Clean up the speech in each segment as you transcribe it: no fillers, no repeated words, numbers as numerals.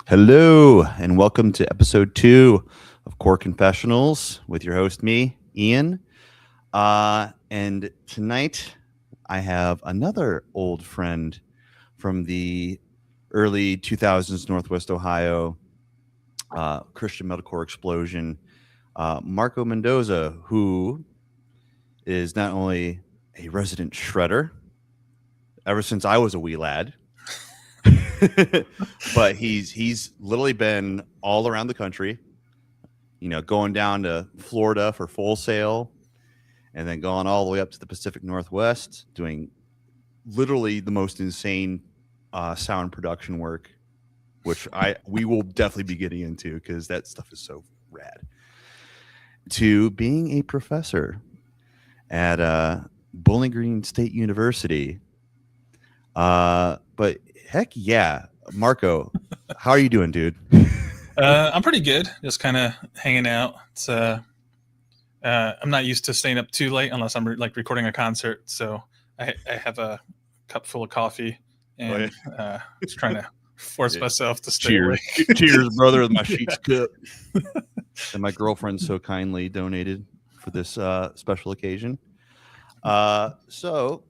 Hello, and welcome to episode 2 of Core Confessionals with your host, me, Ian. And tonight I have another old friend from the early 2000s Northwest Ohio Christian metalcore explosion, Marco Mendoza, who is not only a resident shredder ever since I was a wee lad, but he's literally been all around the country, going down to Florida for Full Sail and then going all the way up to the Pacific Northwest, doing literally the most insane sound production work, which we will definitely be getting into because that stuff is so rad. To being a professor at Bowling Green State University. But heck yeah, Marco, how are you doing, dude? I'm pretty good. Just kind of hanging out. It's I'm not used to staying up too late unless I'm recording a concert. So I have a cup full of coffee and just trying to force myself to stay awake. Cheers, brother, with my sheets cup. And my girlfriend so kindly donated for this special occasion. So,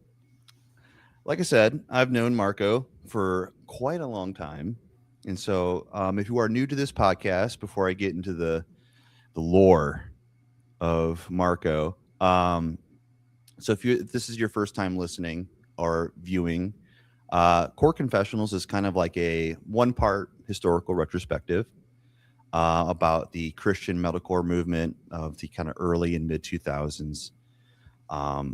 like I said, I've known Marco for quite a long time. And so if you are new to this podcast, before I get into the lore of Marco, so if this is your first time listening or viewing, Core Confessionals is kind of like a one-part historical retrospective about the Christian metalcore movement of the kind of early and mid 2000s,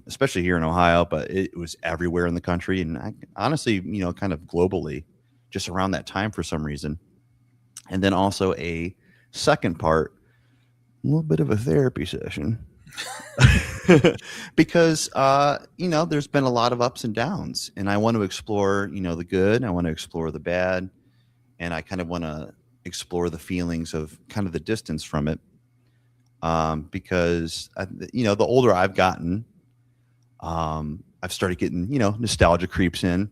especially here in Ohio, but it was everywhere in the country and honestly, kind of globally, just around that time for some reason. And then also a second part, a little bit of a therapy session. Because there's been a lot of ups and downs, and I want to explore the good, I want to explore the bad, and I kind of want to explore the feelings of kind of the distance from it, because the older I've gotten, I've started getting nostalgia creeps in,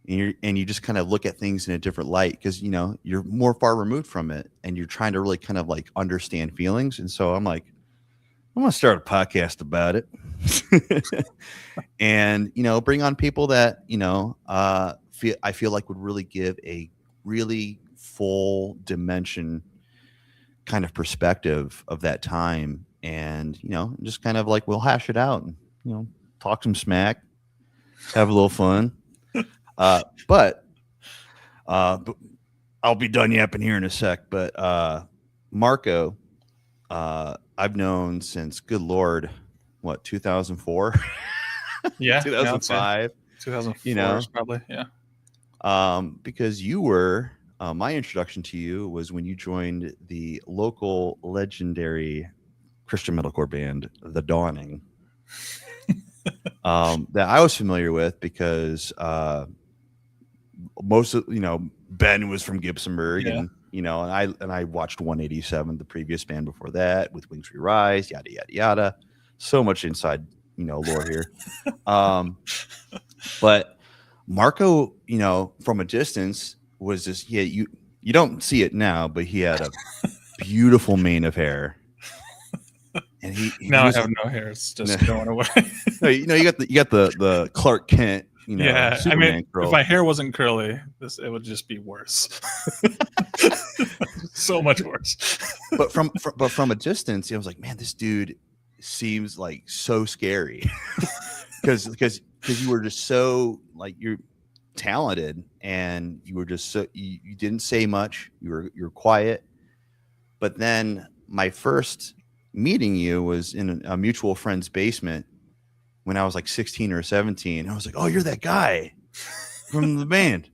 and you just kind of look at things in a different light because you're more far removed from it, and you're trying to really kind of like understand feelings. And so I'm like, I'm gonna start a podcast about it, and bring on people that I feel like would really give a really full dimension kind of perspective of that time, and just kind of like we'll hash it out and talk some smack, have a little fun. But I'll be done yapping here in a sec. But Marco, I've known since, good Lord, what, 2004? Yeah, 2005. 2004 is probably, yeah. Because you were, my introduction to you was when you joined the local legendary Christian metalcore band, The Dawning, that I was familiar with because most of Ben was from Gibsonburg, Yeah. and I watched 187, the previous band before that, with Wings We Rise, yada yada yada. So much inside lore here. But Marco, from a distance was just, you don't see it now, but he had a beautiful mane of hair. And he now was, I have no hair. It's just going away. No, you got the Clark Kent, yeah, Superman I mean, curl. if my hair wasn't curly, it would just be worse. So much worse. But from a distance, I was like, man, this dude seems like so scary, because you were just so, like, you're talented, and you were just so, you didn't say much, you're quiet. But then my first meeting you was in a mutual friend's basement when I was like 16 or 17. I was like, oh, you're that guy from the band.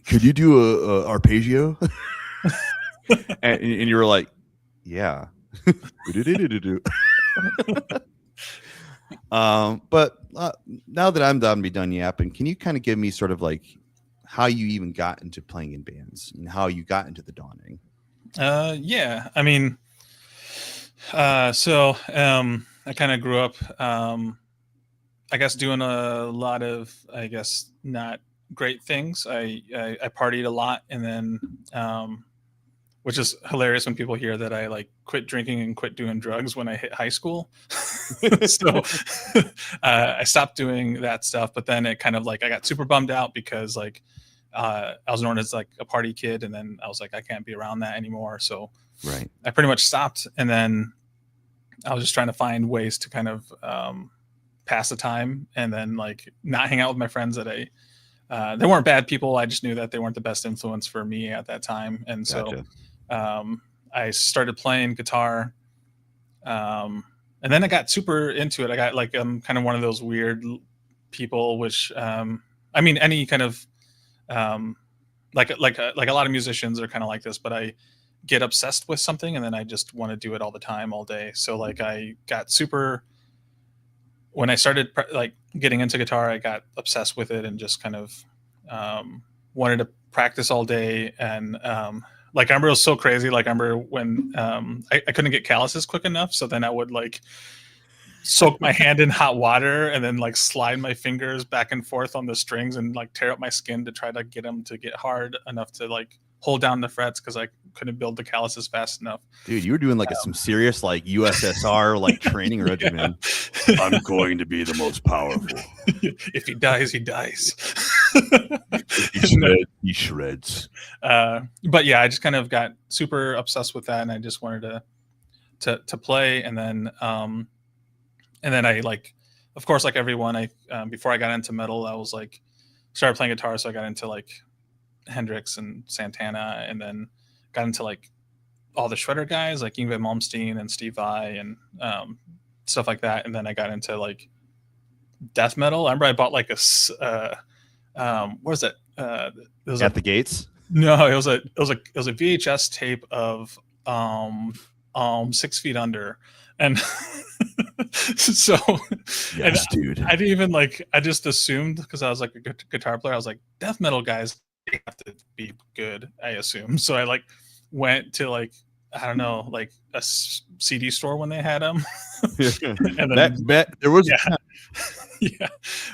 Could you do a arpeggio? and you were like, yeah. But now that I'm done to be done yapping, can you kind of give me sort of like how you even got into playing in bands and how you got into The Dawning? Yeah, I mean, so I kind of grew up, I guess, doing a lot of, I guess, not great things. I partied a lot, and then which is hilarious when people hear that I like quit drinking and quit doing drugs when I hit high school. So I stopped doing that stuff, but then it kind of like I got super bummed out because like I was known as like a party kid, and then I was like I can't be around that anymore. So Right. I pretty much stopped, and then I was just trying to find ways to kind of pass the time, and then like not hang out with my friends that they weren't bad people. I just knew that they weren't the best influence for me at that time, and Gotcha. so I started playing guitar, and then I got super into it. I got like I'm kind of one of those weird people, which I mean any kind of like a lot of musicians are kind of like this, but I get obsessed with something and then I just want to do it all the time, all day. So like I got super when I started like getting into guitar, I got obsessed with it and just kind of wanted to practice all day. And like I remember it was so crazy. Like I remember when I couldn't get calluses quick enough, so then I would like soak my hand in hot water and then like slide my fingers back and forth on the strings and like tear up my skin to try to get them to get hard enough to like hold down the frets because I couldn't build the calluses fast enough. Dude, you were doing like some serious like USSR like training regimen. I'm going to be the most powerful. If he dies, he dies. He shreds. But yeah, I just kind of got super obsessed with that, and I just wanted to play, and then I like, of course, like everyone, I before I got into metal, I was like started playing guitar, so I got into like Hendrix and Santana, and then got into like all the shredder guys like Yngwie Malmsteen and Steve Vai and stuff like that. And then I got into like death metal. I remember I bought like a what was it? It was At the Gates? No, it was a VHS tape of 6 Feet Under, and so yes, dude. I didn't even like. I just assumed because I was like a guitar player. I was like, death metal guys have to be good, I assume. So I like went to like I don't know, like a CD store when they had them, and then there was yeah,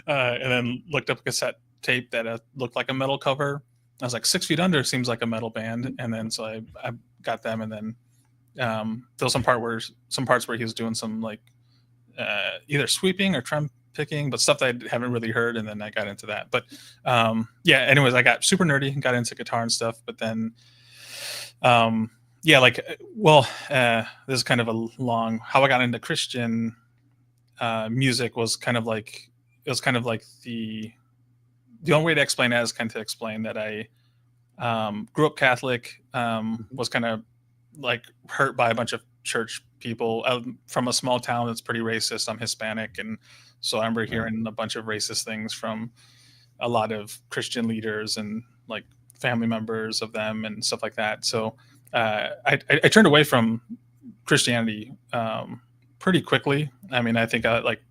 and then looked up a cassette tape that looked like a metal cover. I was like, 6 Feet Under seems like a metal band, and then so I got them, and then there was some parts where he was doing some like either sweeping or trem picking, but stuff that I haven't really heard, and then I got into that. But yeah, anyways, I got super nerdy and got into guitar and stuff, but then yeah, like this is kind of a long how I got into Christian music was kind of like the only way to explain that is kind of to explain that I grew up Catholic, was kind of like hurt by a bunch of church people from a small town that's pretty racist. I'm Hispanic, and so I remember hearing a bunch of racist things from a lot of Christian leaders and like family members of them and stuff like that. So I turned away from Christianity pretty quickly. I mean, I think like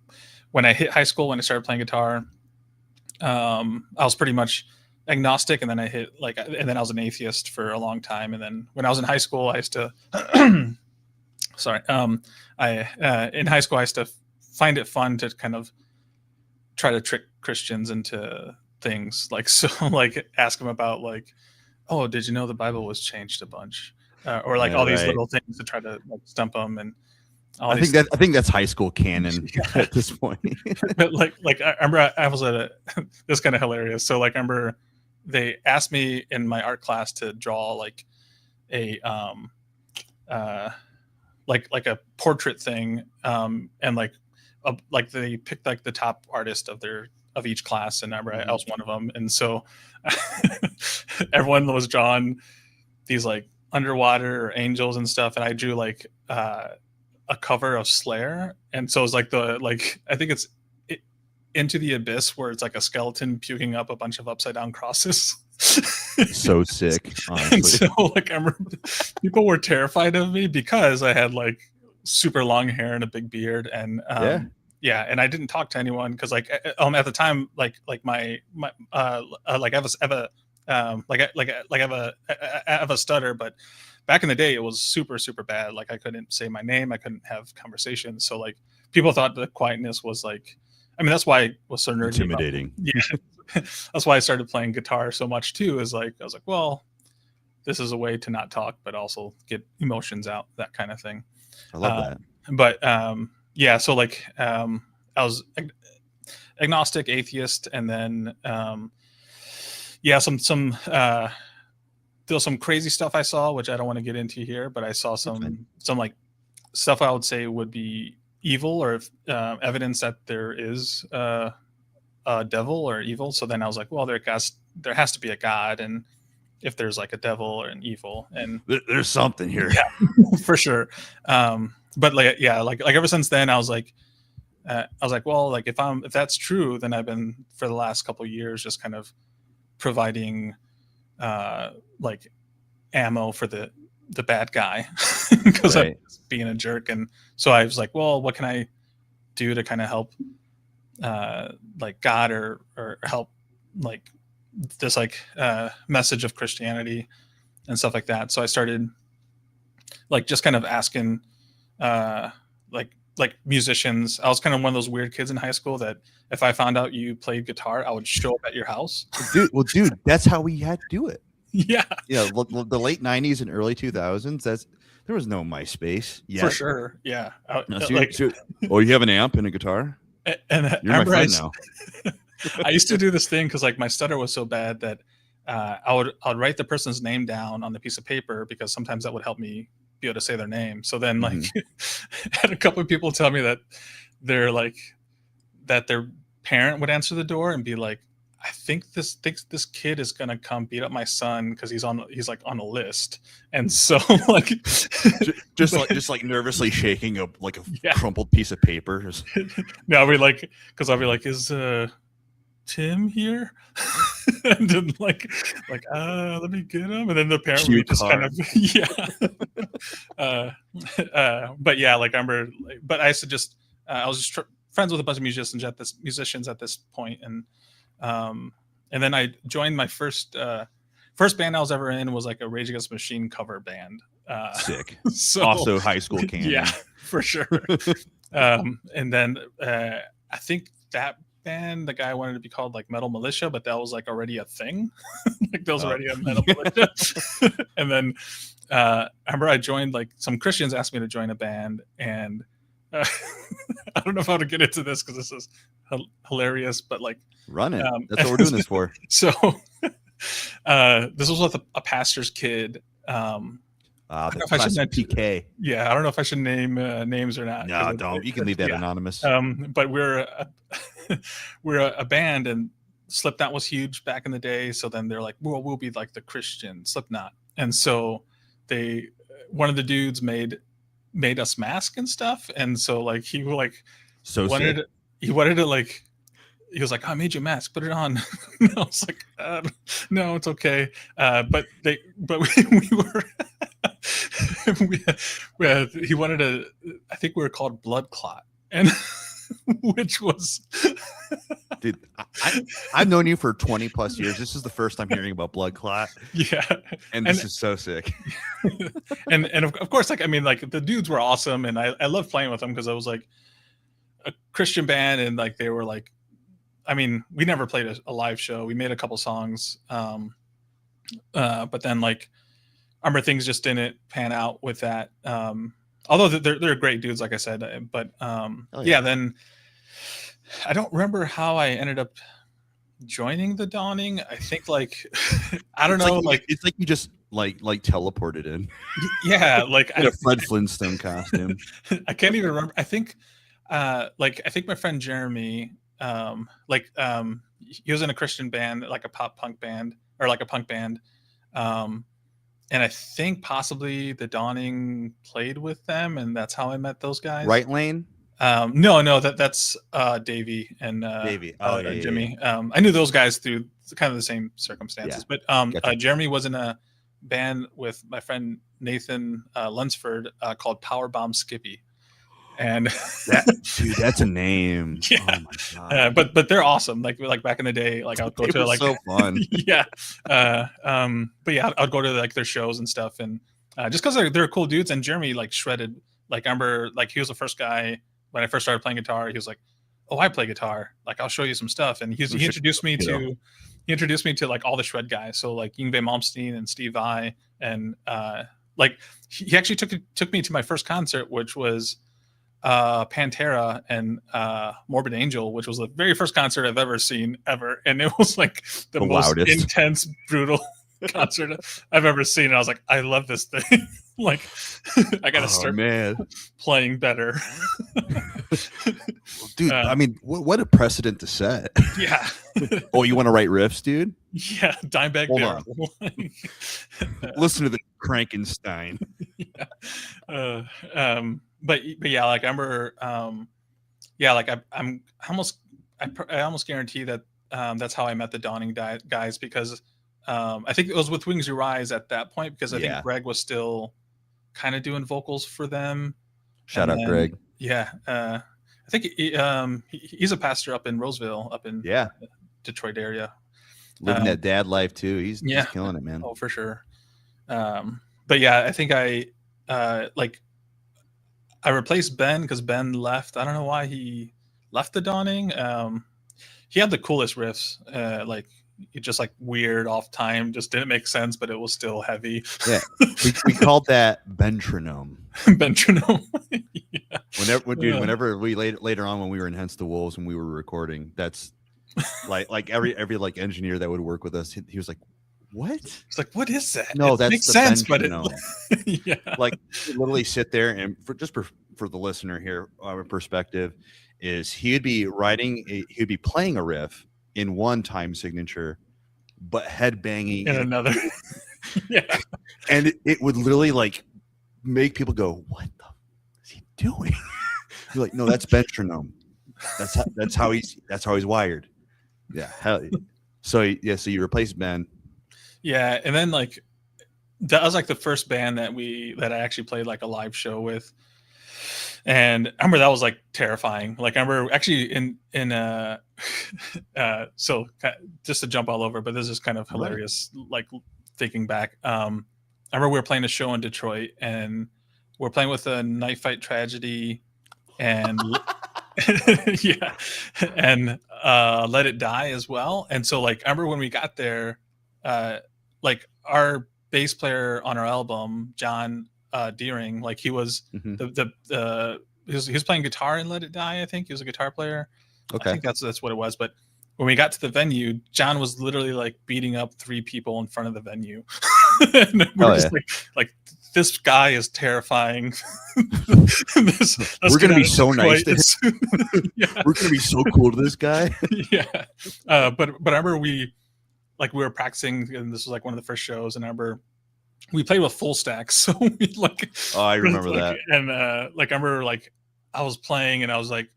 when I hit high school, when I started playing guitar, I was pretty much agnostic, and then and then I was an atheist for a long time. And then when I was in high school, I used to sorry, in high school I used to find it fun to kind of try to trick Christians into things, like so like ask them about like, oh, did you know the Bible was changed a bunch, or like all these little things to try to like stump them. And I think that's high school canon at this point. But like I remember I was at this kind of hilarious. So like I remember they asked me in my art class to draw like a like a portrait thing, and like they picked like the top artist of each class, and I remember I was one of them. And so everyone was drawing these like underwater or angels and stuff, and I drew like a cover of Slayer, and so it's like I think it's Into the Abyss, where it's like a skeleton puking up a bunch of upside down crosses. So sick, honestly. And so like I remember people were terrified of me because I had like super long hair and a big beard, and yeah, and I didn't talk to anyone because like at the time like my like I have a stutter, but back in the day it was super super bad. Like I couldn't say my name, I couldn't have conversations, so like people thought the quietness was like, I mean, that's why it was so nerdy. Intimidating. Yeah. that's why I started playing guitar so much too. Is like I was like, well, this is a way to not talk, but also get emotions out, that kind of thing. I love that. But yeah, so like I was agnostic, atheist, and then yeah, there's some crazy stuff I saw, which I don't want to get into here, but I saw some like stuff I would say would be evil or evidence that there is a devil or evil. So then I was like, well, there has to be a God, and if there's like a devil or an evil, and There's something here. Yeah, for sure. But like, yeah, like ever since then, I was like, well, like if that's true, then I've been for the last couple of years just kind of providing like ammo for the bad guy because I'm being a jerk. And so I was like, well, what can I do to kind of help like God or help like this like message of Christianity and stuff like that. So I started like just kind of asking like musicians. I was kind of one of those weird kids in high school that if I found out you played guitar, I would show up at your house. Dude, that's how we had to do it. Yeah. The late 90s and early 2000s, there was no MySpace yet. For sure. Yeah. You have an amp and a guitar? And you're my friend now. I used to do this thing because like my stutter was so bad that I would write the person's name down on the piece of paper because sometimes that would help me be able to say their name. So then like had a couple of people tell me that they're like that their parent would answer the door and be like, I think this kid is gonna come beat up my son because he's like on a list. And so like just like nervously shaking a crumpled piece of paper. No, I'll be like, because I'll be like, is Tim here? And then like let me get him. And then the parent would just kind of but yeah, like I remember but I used to just I was just friends with a bunch of musicians at this point, and then I joined my first band I was ever in was like a Rage Against the Machine cover band. Sick. So, also high school canon. Yeah, for sure. And then I think that band, the guy wanted to be called like Metal Militia, but that was like already a thing. Like there was already a Metal Militia. And then I remember I joined, like some Christians asked me to join a band, and I don't know how to get into this because this is hilarious, but like run it. That's what we're doing this for. So this was with a pastor's kid. That's PK. Yeah, I don't know if I should name names or not. No, don't. You can leave that anonymous. But we're a band, and Slipknot was huge back in the day. So then they're like, well, we'll be like the Christian Slipknot. And so one of the dudes made us mask and stuff. And so like he wanted to like, he was like, I made you a mask, put it on. And I was like, no, it's okay. But we were, he wanted to, I think we were called Blood Clot, and which was, dude, I've known you for 20 plus years. This is the first time hearing about Blood Clot. Yeah. And this is so sick. and of course, like, I mean, like the dudes were awesome, and I loved playing with them because I was like a Christian band, and like they were like, I mean, we never played a live show. We made a couple songs. But then like, I remember things just didn't pan out with that. Although they're great dudes, like I said, but yeah, then I don't remember how I ended up joining the Dawning. I think like, I don't know, like it's like you just like teleported in. Yeah. Like in a Fred Flintstone costume. I can't even remember. I think my friend Jeremy, he was in a Christian band, like a pop punk band or like a punk band. And I think possibly the Dawning played with them, and that's how I met those guys. Right Lane? No, that's Davey and Jimmy. Yeah. I knew those guys through kind of the same circumstances. Yeah. But Gotcha. Jeremy was in a band with my friend Nathan Lunsford called Power Bomb Skippy. And that's a name. Yeah. Oh my God. But they're awesome. Like back in the day, like I would go to like so fun. Yeah. But yeah, I'd go to like their shows and stuff, and just because they're cool dudes. And Jeremy like shredded. Like I remember, like he was the first guy when I first started playing guitar. He was like, oh, I play guitar. Like, I'll show you some stuff. And he introduced me to like all the shred guys. So like Yngwie Malmsteen and Steve Vai, and like he actually took me to my first concert, which was Pantera and Morbid Angel, which was the very first concert I've ever seen ever, and it was like the most loudest, intense, brutal concert I've ever seen. And I was like, I love this thing. Like, I gotta start playing better. Dude, I mean, what a precedent to set. Yeah. Oh, you want to write riffs, dude? Yeah, Dimebag Darrell. Listen to the Frankenstein. Yeah. But yeah, like I remember, yeah, like I almost guarantee that that's how I met the Dawning guys, because I think it was with Wings Your Rise at that point, because I think Greg was still kind of doing vocals for them. Shout out Greg. Yeah, I think he's a pastor up in Roseville, up in Detroit area. Living that dad life too. He's killing it, man. Oh, for sure. But yeah, I think I replaced Ben because Ben left. I don't know why he left the Dawning. He had the coolest riffs, like just like weird off time, just didn't make sense, but it was still heavy. Yeah, we called that Bentronome. Bentronome. Yeah. Whenever we later on when we were in Hence the Wolves and we were recording, that's like every like engineer that would work with us, he was like, what? It's like, what is that? No, that makes sense, but yeah, like literally sit there and for the listener here, our perspective is he would be playing a riff in one time signature, but head banging in another. Yeah, and it would literally like make people go, what the is he doing? You're like, no, that's Bentronome. That's how he's wired. Yeah, hell yeah. So you replace Ben. Yeah, and then like that was like the first band that I actually played like a live show with, and I remember that was like terrifying. Like I remember actually in so just to jump all over, but this is kind of hilarious. Like thinking back, I remember we were playing a show in Detroit, and we're playing with a Knife Fight Tragedy, and yeah, and Let It Die as well. And so like I remember when we got there, like our bass player on our album, John Deering, like he was he was playing guitar in Let It Die. I think he was a guitar player. Okay, I think that's what it was. But when we got to the venue, John was literally like beating up 3 people in front of the venue. And we're just like this guy is terrifying. We're gonna be so nice to him. Yeah. We're gonna be so cool to this guy. Yeah, but I remember we were practicing, and this was like one of the first shows, and I remember we played with full stacks. So we like, oh, I remember that. And like I remember like I was playing, and I was like,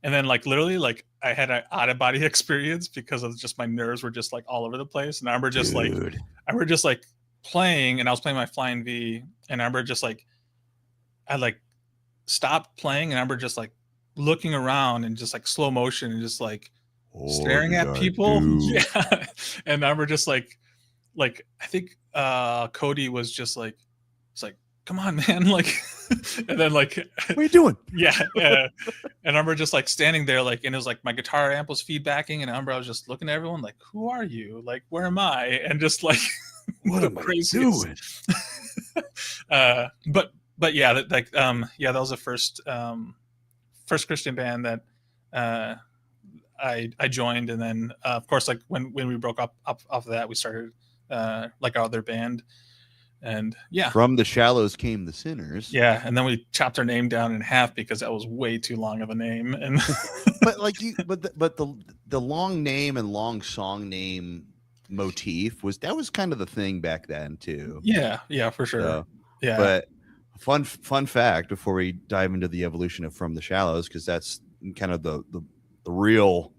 and then like literally like I had an out of body experience because of just my nerves were just like all over the place. And I remember just like playing, and I was playing my Flying V, and I remember just like I like stopped playing, and I remember just like looking around and just like slow motion and just like staring at people. Yeah. And I remember just like I think Cody was just like, it's like, come on, man. Like, and then like, what are you doing? Yeah. And I remember just like standing there, like, and it was like my guitar amp was feedbacking, and I remember I was just looking at everyone like, who are you? Like, where am I? And just like, what am I doing? But yeah, that was the first Christian band that I joined, and then of course like when we broke up off of that, we started like our other band, and yeah, From the Shallows Came the Sinners. Yeah, and then we chopped our name down in half because that was way too long of a name. And but like the long name and long song name motif was kind of the thing back then too. Yeah, for sure. So, yeah, but fun fact before we dive into the evolution of From the Shallows, because that's kind of the real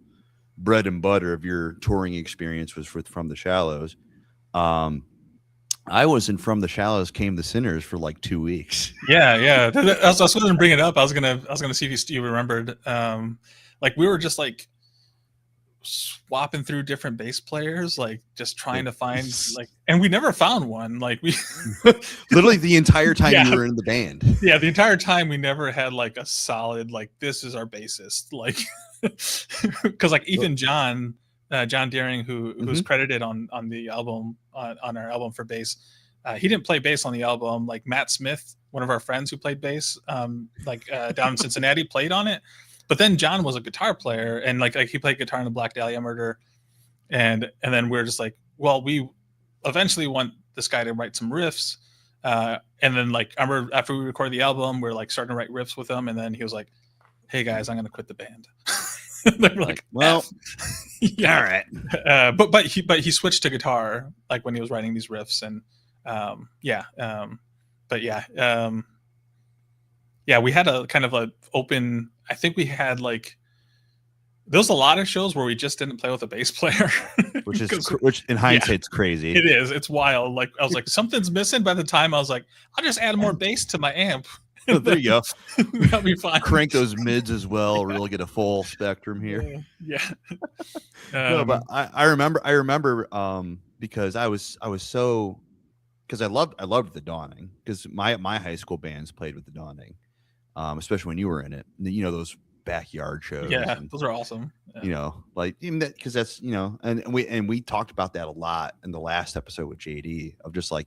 bread and butter of your touring experience was From the Shallows. I was in From the Shallows Came the Sinners for like 2 weeks. Yeah. I was going to bring it up. I was gonna see if you remembered. Like we were just like swapping through different bass players, like just trying to find like, and we never found one. Like we literally the entire time Yeah. you were in the band. Yeah, the entire time we never had like a solid like this is our bassist, like because like even John Deering, who's credited on the album on our album for bass, he didn't play bass on the album. Like Matt Smith, one of our friends who played bass, down in Cincinnati, played on it. But then John was a guitar player, and like he played guitar in the Black Dahlia Murder, and then we're just like, well, we eventually want this guy to write some riffs, and then like I remember after we recorded the album, we're like starting to write riffs with him, and then he was like, "Hey guys, I'm gonna quit the band." like, well, yeah, all right. But he switched to guitar like when he was writing these riffs, and we had a kind of a open. I think we had like there was a lot of shows where we just didn't play with a bass player, which in hindsight's crazy. It is. It's wild. Like I was like, something's missing. By the time I was like, I'll just add more bass to my amp. There you go. That'll be fine. Crank those mids as well. Really get a full spectrum here. Yeah. No, but I remember because I was so because I loved the Dawning because my high school bands played with the Dawning, especially when you were in it. You know, those backyard shows. Yeah, those are awesome. Yeah. You know, like even that because that's and we talked about that a lot in the last episode with JD of just like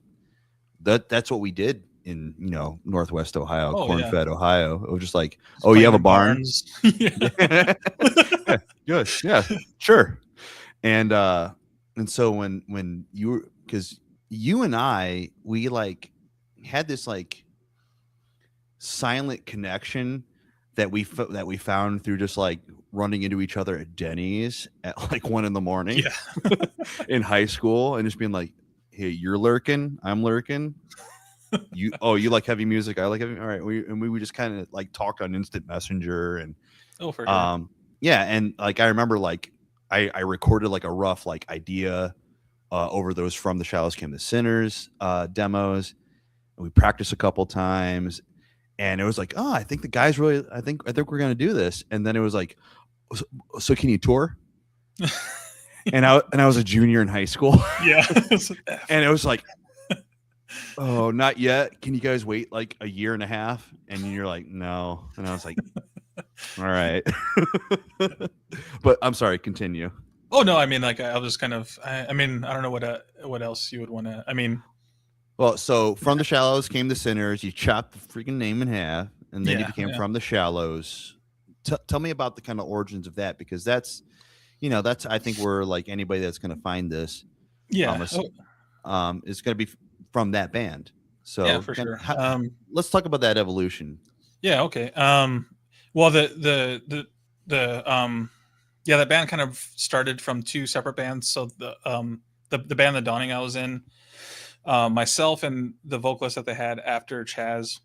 that's what we did in Northwest Ohio, corn-fed Ohio. It was just like, just you have a barn. Yeah. Good, yeah, sure. And so when you were because you and I we like had this like silent connection that we found through just like running into each other at Denny's at like 1 a.m. in high school and just being like, hey, you're lurking, I'm lurking. You like heavy music, I like heavy. All right, we would just kind of like talk on instant messenger and for sure. Yeah, and like I remember like I recorded like a rough like idea over those From the Shallows Came the Sinners demos, and we practiced a couple times. And it was like, oh, I think the guys really, I think we're gonna do this. And then it was like, so can you tour? and I was a junior in high school. Yeah. And it was like, oh, not yet. Can you guys wait like a year and a half? And you're like, no. And I was like, all right. But I'm sorry, continue. Oh no, I mean like I'll just kind of I mean, I don't know what else you would want to. I mean, well, so From the Shallows Came the Sinners. You chopped the freaking name in half, and then you became From the Shallows. Tell me about the kind of origins of that, because that's I think where like anybody that's going to find this, is going to be from that band. So yeah, for sure. Let's talk about that evolution. Yeah. Okay. Well, that band kind of started from two separate bands. So the band, The Dawning, I was in. Myself and the vocalist that they had after Chaz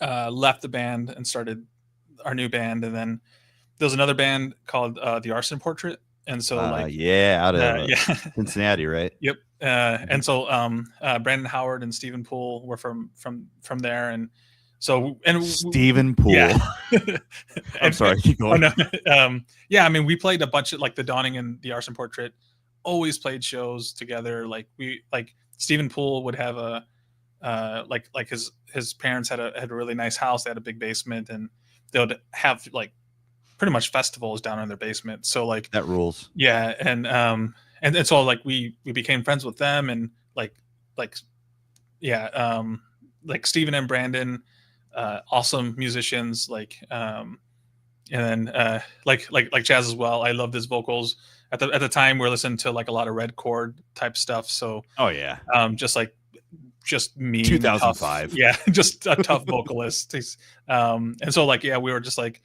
left the band and started our new band, and then there was another band called The Arson Portrait, and so out of Cincinnati, right? Yep. And so Brandon Howard and Stephen Poole were from there, and so Stephen Poole. Yeah. I'm sorry, keep going. I mean, we played a bunch of like The Dawning and The Arson Portrait. Always played shows together. Like Stephen Poole would have like his parents had a really nice house. They had a big basement, and they would have like pretty much festivals down in their basement. So like that rules. Yeah, and so like we became friends with them, and like Stephen and Brandon, awesome musicians. And then like Chaz as well. I loved his vocals. At the time, we're listening to like a lot of red chord type stuff. So just me, 2005. Tough, just a tough vocalist. And so like we were just like,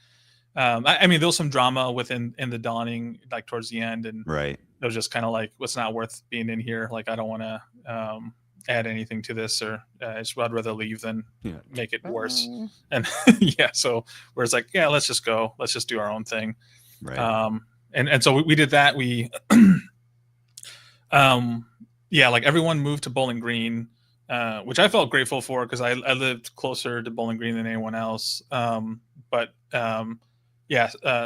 I mean, there was some drama within the Dawning like towards the end, and right. It was just kind of like, what's not worth being in here. Like I don't want to add anything to this, or I'd rather leave than make it worse. And so where it's like, let's just go, let's just do our own thing. Right. And so we did that. We, like everyone moved to Bowling Green, which I felt grateful for because I lived closer to Bowling Green than anyone else.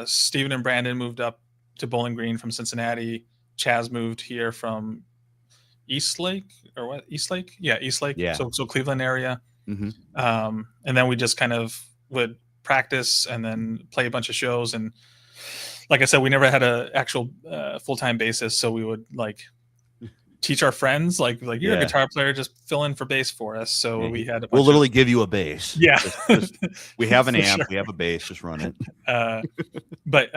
Stephen and Brandon moved up to Bowling Green from Cincinnati. Chaz moved here from Eastlake or what? Eastlake? Yeah, Eastlake. Yeah. So Cleveland area. Mm-hmm. And then we just kind of would practice and then play a bunch of shows. And like I said, we never had an actual full-time basis. So we would like teach our friends, like you're a guitar player, just fill in for bass for us. So we had we'll literally give you a bass. Yeah. We have an amp, we have a bass, just run it. But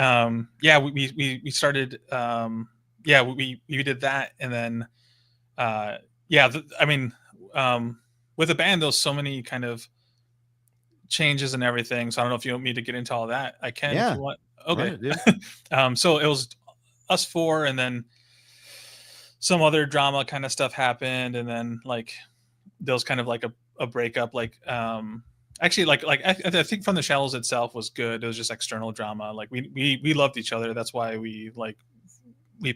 we started we did that. And then with a band, there's so many kind of changes and everything. So I don't know if you want me to get into all that. I can if you want. Okay. Right, so it was us four, and then some other drama kind of stuff happened, and then like there was kind of like a breakup. Like actually like I think From the Shallows itself was good. It was just external drama. Like we loved each other. That's why we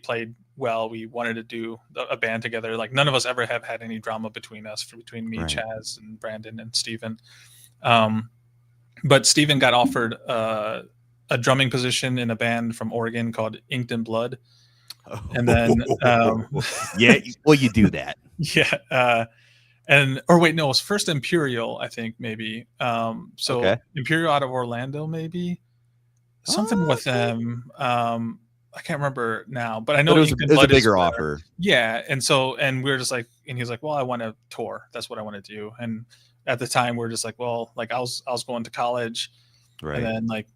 played well. We wanted to do a band together. Like none of us ever have had any drama between us, between me, right, Chaz, and Brandon and Steven. But Steven got offered a drumming position in a band from Oregon called Inked in Blood. And then you do that. Yeah. It was first Imperial, I think, maybe. Imperial out of Orlando, maybe. Something with them. I can't remember now, but I know it was a bigger offer. Yeah. And we were just like, and he was like, well, I want to tour. That's what I want to do. And at the time we are just like, well, like I was going to college, right? And then like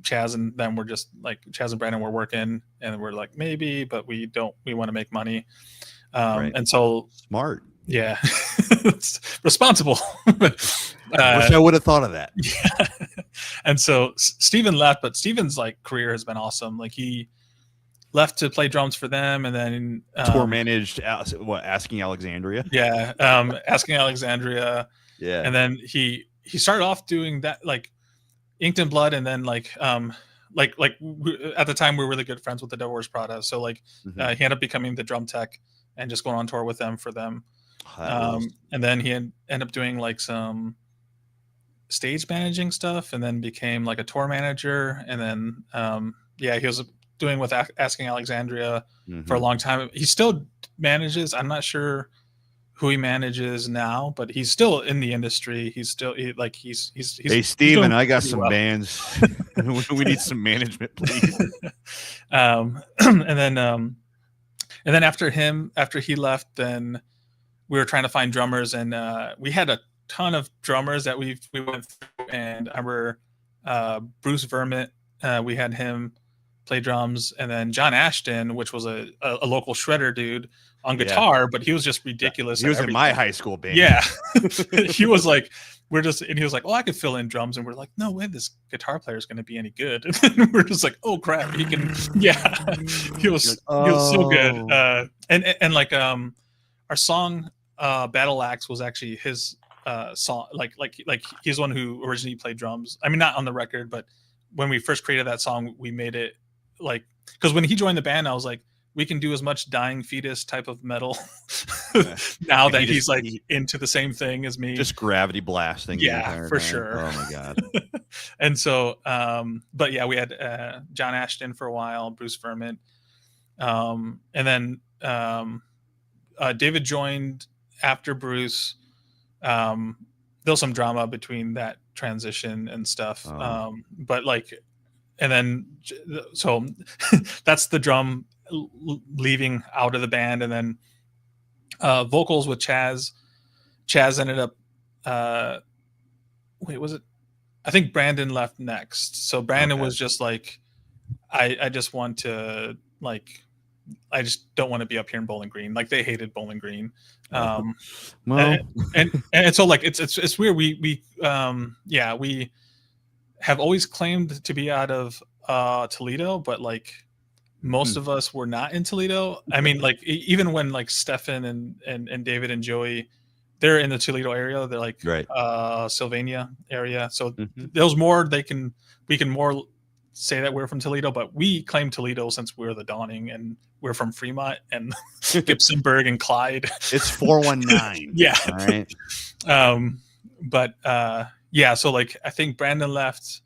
Chaz and them were just like Chaz and Brandon were working, and we're like, maybe, but we want to make money. Right. And so smart. Yeah. Responsible. Wish I would have thought of that. Yeah. And so Steven left, but Steven's like career has been awesome. Like he left to play drums for them, and then tour managed Asking Alexandria. Yeah. Asking Alexandria. Yeah. And then he started off doing that, like Inked in Blood, and then like at the time we were really good friends with the Devil Wears Prada. So like he ended up becoming the drum tech and just going on tour with them for them. And then he ended up doing like some stage managing stuff, and then became like a tour manager. And then he was doing with Asking Alexandria for a long time. He still manages. I'm not sure who he manages now, but he's still in the industry. He's still he's hey Steven, I got some bands. We need some management, please. And then after he left, then we were trying to find drummers, and we had a ton of drummers that we went through. And I remember Bruce Vermont, we had him play drums, and then John Ashton, which was a local shredder dude on guitar, but he was just ridiculous. He was in my high school band. Yeah. He was like, and he was like, oh, I could fill in drums. And we're like, no way, this guitar player is going to be any good. And we're just like, oh crap, he can. Yeah. He was so good. And like our song Battle Axe was actually his song. Like he's the one who originally played drums. I mean, not on the record, but when we first created that song, we made it like, because when he joined the band, I was like, we can do as much Dying Fetus type of metal now that he's like into the same thing as me. Just gravity blasting. Yeah, for sure. Oh my God. And so, but yeah, we had John Ashton for a while, Bruce Vermont. And then David joined after Bruce. There was some drama between that transition and stuff. But like, and then, so that's the drum leaving out of the band. And then vocals with Chaz ended up was it, I think Brandon left next. So Brandon was just like, I just want to like, I just don't want to be up here in Bowling Green. Like they hated Bowling Green. And so like it's weird. We have always claimed to be out of Toledo, but like most of us were not in Toledo. I mean, like even when like Stefan and David and Joey, they're in the Toledo area. They're like Sylvania area. So there's more we can more say that we're from Toledo, but we claim Toledo since we're the Dawning and we're from Fremont and Gibsonburg and Clyde. It's 419. Yeah. All right. So like I think Brandon left,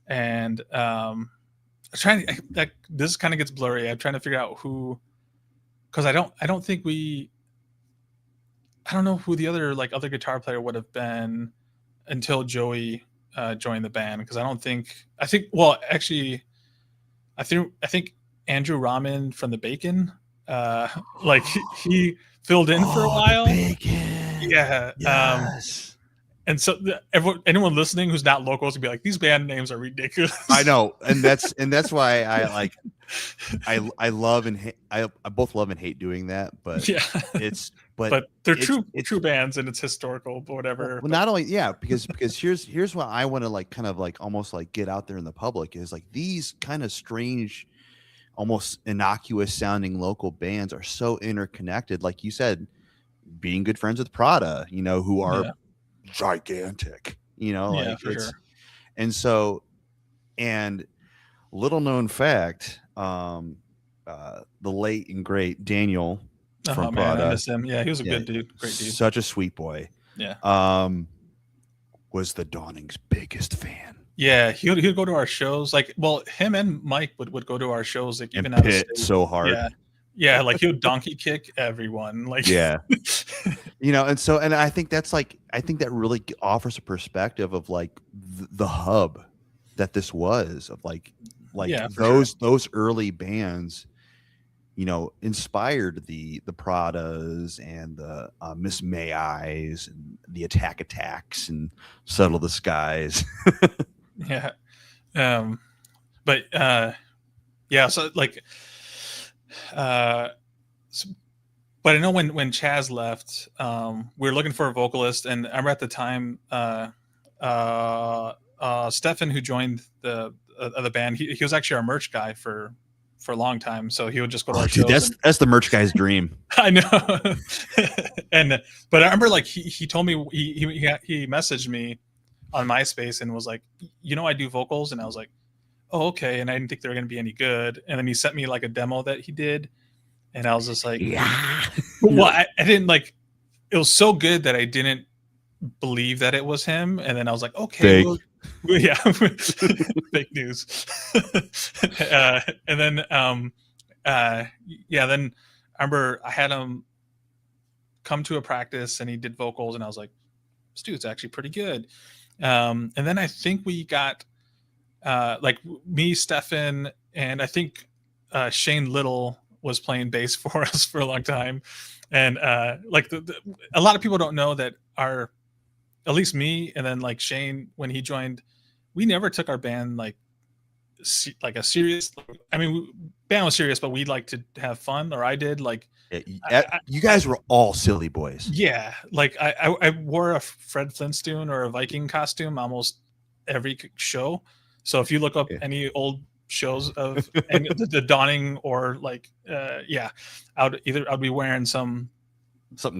and like this kind of gets blurry. I'm trying to figure out who, because I don't think I don't know who the other guitar player would have been until Joey joined the band. Because well, actually, I think Andrew Raman from the Bacon, like he filled in for a Oh, the while. bacon. Yeah. Yes. And so anyone listening who's not local is gonna be like, these band names are ridiculous. I know, and that's why I love and I both love and hate doing that, but Yeah. But they're true bands, and it's historical, but whatever. well, not only because here's what I want to like kind of like almost like get out there in the public is like these kind of strange, almost innocuous sounding local bands are so interconnected. Like you said, being good friends with Prada, who are gigantic, Yeah, like for it's sure. and so and little known fact, the late and great Daniel from Oh man, I Prada, miss him. Yeah, he was a good dude, great dude. such a sweet boy, Yeah. was the Dawning's biggest fan. Yeah, he'd go to our shows. Like, well, him and Mike would go to our shows, like even and out of pit state. so hard. Yeah, like he would donkey kick everyone. Like, Yeah. And I think that really offers a perspective of like the hub that this was of like Yeah, for sure. those early bands, inspired the Pradas and the Miss May Eyes and the Attacks and Settle the Skies. Yeah. But yeah, so like but I know when Chaz left, we were looking for a vocalist, and I remember at the time Stefan, who joined the band, he was actually our merch guy for a long time. So he would just go to our Dude, shows. That's the merch guy's dream. I know. But I remember like he told me he messaged me on MySpace and was like, I do vocals, and I was like, oh, okay. And I didn't think they were going to be any good. And then he sent me like a demo that he did, and I was just like, yeah. Well, I didn't like. It was so good that I didn't believe that it was him, and then I was like, okay, well, yeah, fake news. And then then I remember I had him come to a practice, and he did vocals, and I was like, this dude's actually pretty good. And then I think we got like me, Stefan, and I think Shane Little was playing bass for us for a long time. And like a lot of people don't know that at least me, and then like Shane, when he joined, we never took our band like a serious. I mean, band was serious, but we like to have fun, or I did. Like, you guys were all silly boys. Yeah, like I wore a Fred Flintstone or a Viking costume almost every show. So if you look up any old shows of the Dawning, or like I'd be wearing something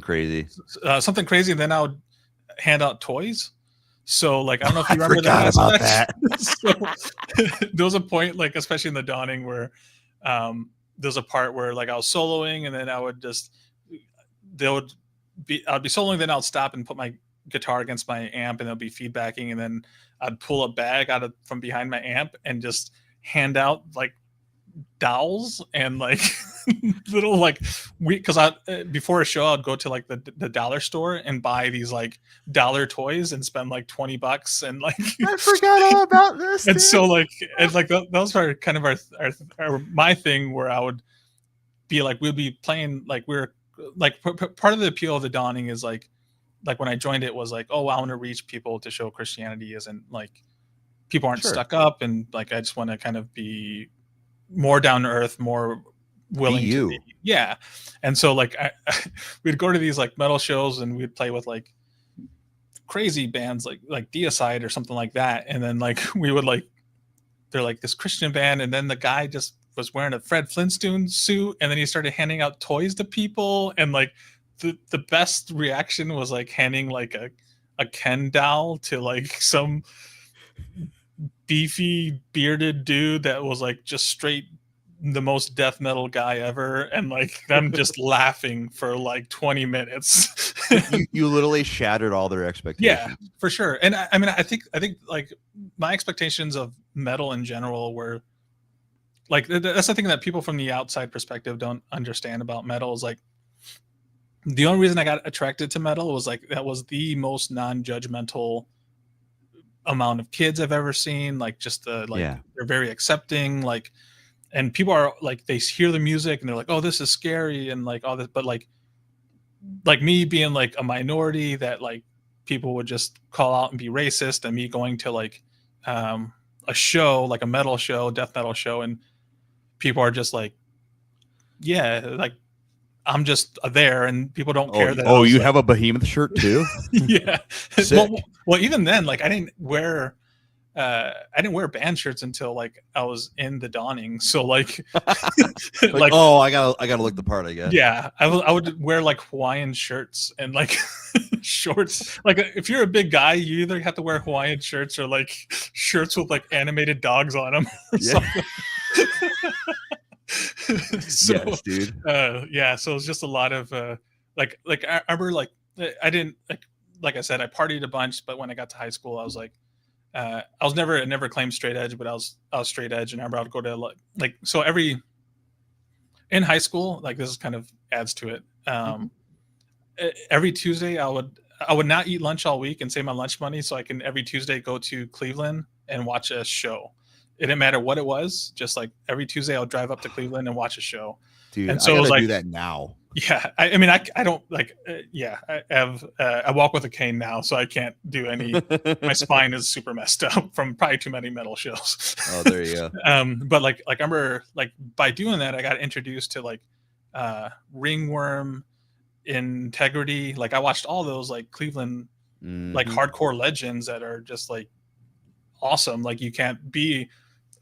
crazy, and then I would hand out toys. So like, I don't know if you remember that aspect. So there was a point, like especially in the Dawning, where there's a part where like I was soloing, and then I'd be soloing, then I'll stop and put my guitar against my amp, and there'll be feedbacking, and then I'd pull a bag from behind my amp and just hand out like dolls and like little like because before a show I'd go to like the dollar store and buy these like dollar toys and spend like $20, and like I forgot all about this. And dude. So like, and like those were kind of our my thing, where I would be like, we'd be playing, like we're like part of the appeal of the Dawning is like when I joined it was like, oh, I want to reach people to show Christianity isn't like, people aren't stuck up, and like I just want to kind of be more down to earth, more willing to be. Yeah. And so like we'd go to these like metal shows, and we'd play with like crazy bands like Deicide or something like that, and then like we would like, they're like this Christian band, and then the guy just was wearing a Fred Flintstone suit, and then he started handing out toys to people, and like the best reaction was like handing like a Ken doll to like some beefy bearded dude that was like just straight the most death metal guy ever, and like them just laughing for like 20 minutes. you literally shattered all their expectations. Yeah, for sure. And I mean, I think like my expectations of metal in general were like that's the thing that people from the outside perspective don't understand about metal is like the only reason I got attracted to metal was like that was the most non-judgmental amount of kids I've ever seen. Like just the like Yeah. they're very accepting, like, and people are like they hear the music and they're like, oh, this is scary and like all this, but like me being like a minority that like people would just call out and be racist, and me going to like a show like a metal show, death metal show, and people are just like, yeah, like I'm just there, and people don't care that I was You like, have a behemoth shirt too? yeah. Sick. Well, even then, like I didn't wear band shirts until like I was in the Dawning. So like, Like, like oh, I gotta look the part, I guess. yeah, I would wear like Hawaiian shirts and like shorts. Like if you're a big guy, you either have to wear Hawaiian shirts or like shirts with like animated dogs on them or Yeah. something. So, Yes, dude. yeah, so it was just a lot of like I remember like I didn't like I said I partied a bunch, but when I got to high school, I was like I never claimed straight edge, but I was straight edge, and I remember I would go to like so every in high school, like this is kind of adds to it. Every Tuesday I would not eat lunch all week and save my lunch money so I can every Tuesday go to Cleveland and watch a show. It didn't matter what it was, just like every Tuesday I'll drive up to Cleveland and watch a show. Dude, And so I it was gotta like, do that now. yeah, I mean, I don't like, yeah, I have, I walk with a cane now, so I can't do any, my spine is super messed up from probably too many metal shows. Oh, there you go. But like I remember like by doing that, I got introduced to like, Ringworm, Integrity. Like I watched all those like Cleveland, like hardcore legends that are just like awesome. Like you can't be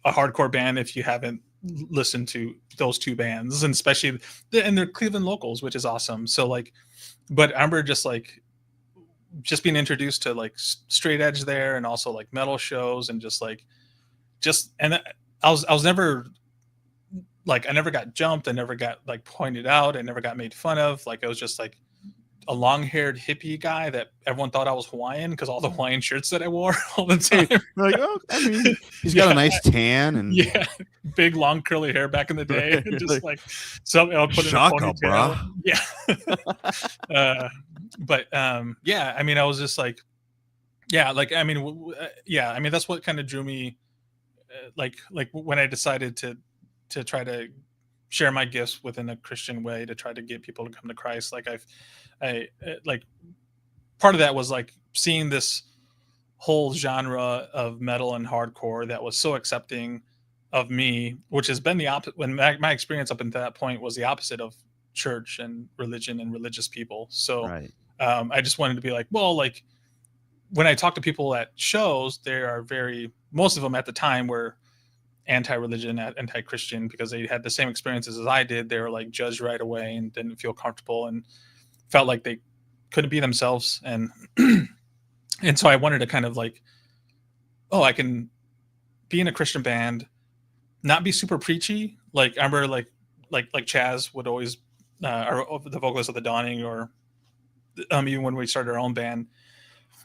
a hardcore band if you haven't listened to those two bands, and especially and they're Cleveland locals, which is awesome. So like, but I remember just being introduced to like straight edge there, and also like metal shows, and and I was never like I never got jumped, I never got like pointed out, I never got made fun of. Like I was just like a long-haired hippie guy that everyone thought I was Hawaiian because all the Hawaiian shirts that I wore all the time. Like, oh, I mean, he's got a nice tan and yeah, big long curly hair back in the day, and just like something I'll put Shaka, in a ponytail. Yeah, but yeah, I mean, I was just like, yeah, like I mean, yeah, I mean that's what kind of drew me, like when I decided to try to share my gifts within a Christian way to try to get people to come to Christ. Like I like part of that was like seeing this whole genre of metal and hardcore that was so accepting of me, which has been the opposite. When my experience up until that point was the opposite of church and religion and religious people. So right. I just wanted to be like, well, like when I talk to people at shows, they are most of them at the time were anti-religion, anti-Christian, because they had the same experiences as I did. They were like judged right away and didn't feel comfortable and felt like they couldn't be themselves. And and so I wanted to kind of like, oh, I can be in a Christian band, not be super preachy. Like I remember like Chaz would always, or the vocalist of the Dawning, or even when we started our own band,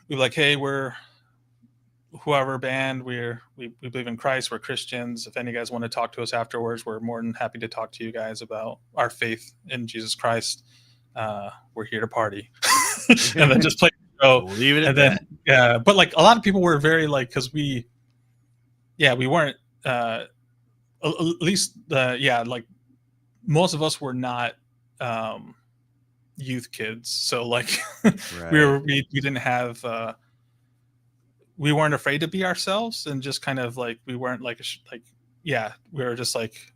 we were like, hey, we're whoever band, we believe in Christ, we're Christians. If any guys want to talk to us afterwards, we're more than happy to talk to you guys about our faith in Jesus Christ. We're here to party. And then just play the show. Leave it at and then that. yeah, but like a lot of people were very like, because we weren't at least like most of us were not youth kids, so like Right. we didn't have we weren't afraid to be ourselves, and just kind of like we weren't like we were just like,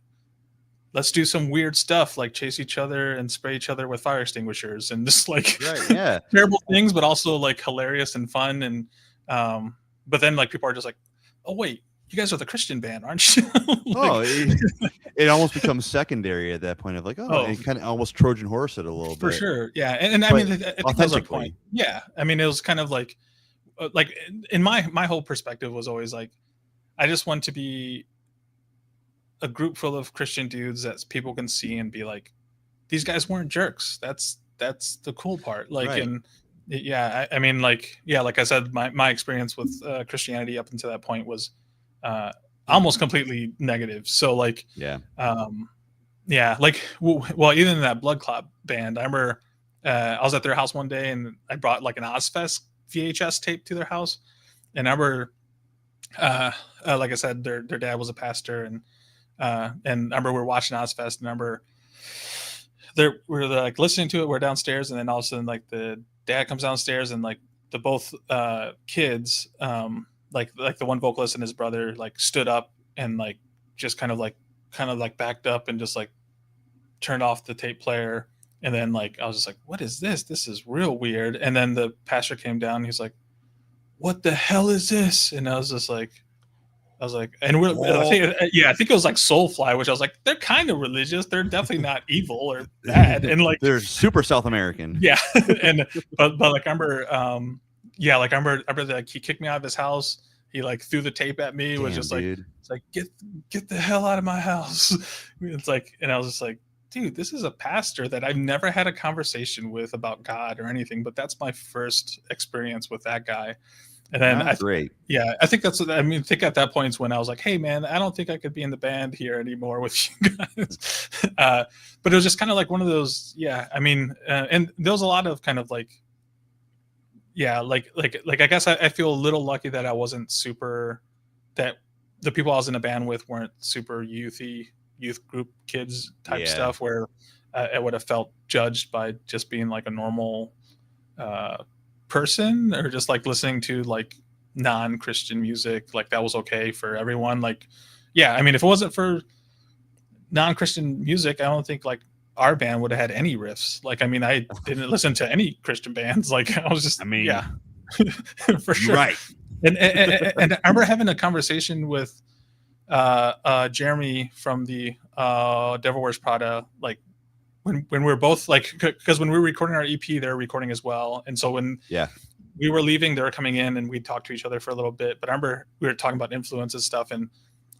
let's do some weird stuff, like chase each other and spray each other with fire extinguishers, and just like Right. Yeah. terrible things, but also like hilarious and fun. And but then like people are just like, oh wait, you guys are the Christian band, aren't you? Like, it almost becomes secondary at that point of like, it kind of almost Trojan horse it a little bit. For sure. Yeah. And I mean, I think that was our point. Yeah. I mean, it was kind of like in my whole perspective was always like, I just want to be a group full of Christian dudes that people can see and be like, these guys weren't jerks. That's the cool part. Like, right. And yeah, I mean, like, yeah, like I said, my experience with Christianity up until that point was almost completely negative. So like, Yeah. yeah, like, well, even in that Blood Clot band, I remember I was at their house one day and I brought like an Ozfest VHS tape to their house, and I remember, like I said, their dad was a pastor, and I remember we were watching Ozfest, and I remember we're like listening to it. We're downstairs, and then all of a sudden, like the dad comes downstairs, and like the both kids, like the one vocalist and his brother, like stood up and like just kind of like backed up and just like turned off the tape player. And then like I was just like, what is this? This is real weird. And then the pastor came down. And he's like, what the hell is this? And I was just like, and I think it was like Soulfly, which I was like, they're kind of religious. They're definitely not evil or bad. And like, they're super South American. yeah. And but like I remember, yeah, like I remember like he kicked me out of his house. He like threw the tape at me. Was just dude. like, it's like get the hell out of my house. It's like, and I was just like, dude, this is a pastor that I've never had a conversation with about God or anything, but that's my first experience with that guy. And then great. Yeah, I think that's what I mean. I think at that point is when I was like, hey man, I don't think I could be in the band here anymore with you guys. But it was just kind of like one of those, yeah. I mean, and there was a lot of kind of like, yeah, like I guess I feel a little lucky that I wasn't super, that the people I was in a band with weren't super youth group kids type stuff where I would have felt judged by just being like a normal person, or just like listening to like non-Christian music, like that was okay for everyone. Like, yeah, I mean, if it wasn't for non-Christian music, I don't think like our band would have had any riffs. Like, I mean, I didn't listen to any Christian bands. Like, I was just, yeah, for sure. Right. And I remember having a conversation with Jeremy from the Devil Wears Prada, like when we were both like, because when we were recording our EP, they were recording as well. And so when we were leaving, they were coming in, and we talked to each other for a little bit. But I remember we were talking about influence and stuff, and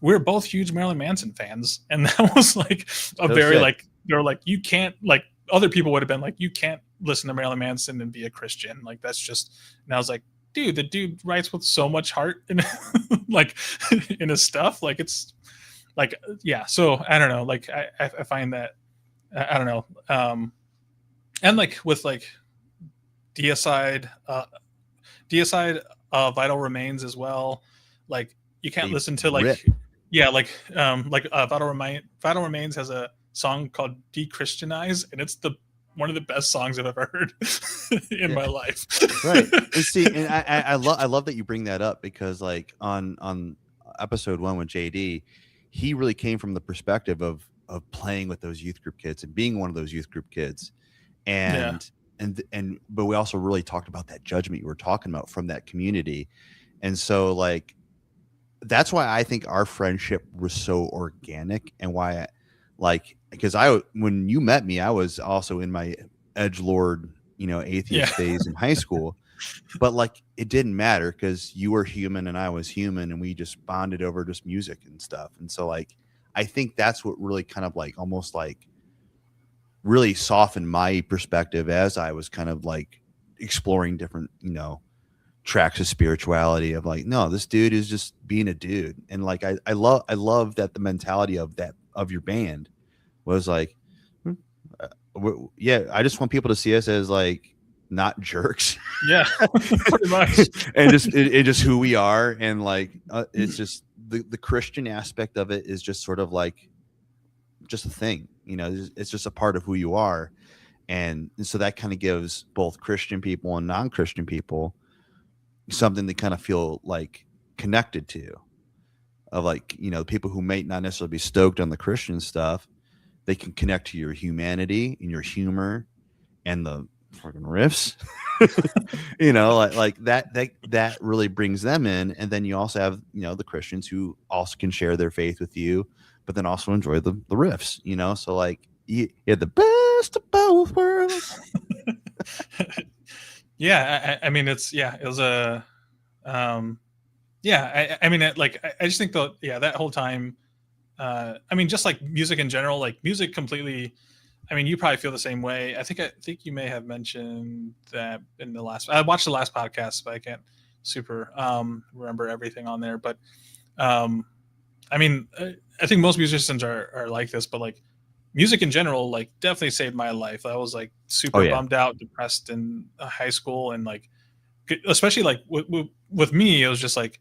we were both huge Marilyn Manson fans. And that was like a very like, they were like, you can't, like other people would have been like, you can't listen to Marilyn Manson and be a Christian. Like that's just, and I was like, dude, the dude writes with so much heart in like in his stuff. Like it's like, yeah. So I don't know. Like I find that, I don't know. And like with like Deicide, Vital Remains as well. Like you can't listen to like, Vital Remains has a song called De-Christianize, and it's one of the best songs I've ever heard in my life. Right. And see, and I love that you bring that up, because like on episode 1 with JD, he really came from the perspective of playing with those youth group kids and being one of those youth group kids. But we also really talked about that judgment you were talking about from that community. And so like, that's why I think our friendship was so organic, and why because when you met me, I was also in my edgelord, atheist days in high school, but like, it didn't matter because you were human and I was human, and we just bonded over just music and stuff. And so like, I think that's what really kind of like almost like really softened my perspective as I was kind of like exploring different, tracks of spirituality, of like, no, this dude is just being a dude. And like, I love that the mentality of your band was like, I just want people to see us as like not jerks. Yeah, pretty much. And just who we are. And like, it's just the Christian aspect of it is just sort of like just a thing, it's just a part of who you are. And so that kind of gives both Christian people and non-Christian people something they kind of feel like connected to, of like, people who may not necessarily be stoked on the Christian stuff, they can connect to your humanity and your humor and the fucking riffs, like that really brings them in. And then you also have, the Christians who also can share their faith with you, but then also enjoy the riffs, so like you had the best of both worlds. Yeah, I mean, it was a, I mean, I just think that whole time, I mean, just like music in general, like music completely, I mean, you probably feel the same way. I think you may have mentioned that in I watched the last podcast, but I can't super remember everything on there. But I mean, I think most musicians are like this, but like music in general, like definitely saved my life. I was like Oh super yeah. bummed out, depressed in high school, and like especially like with me, it was just like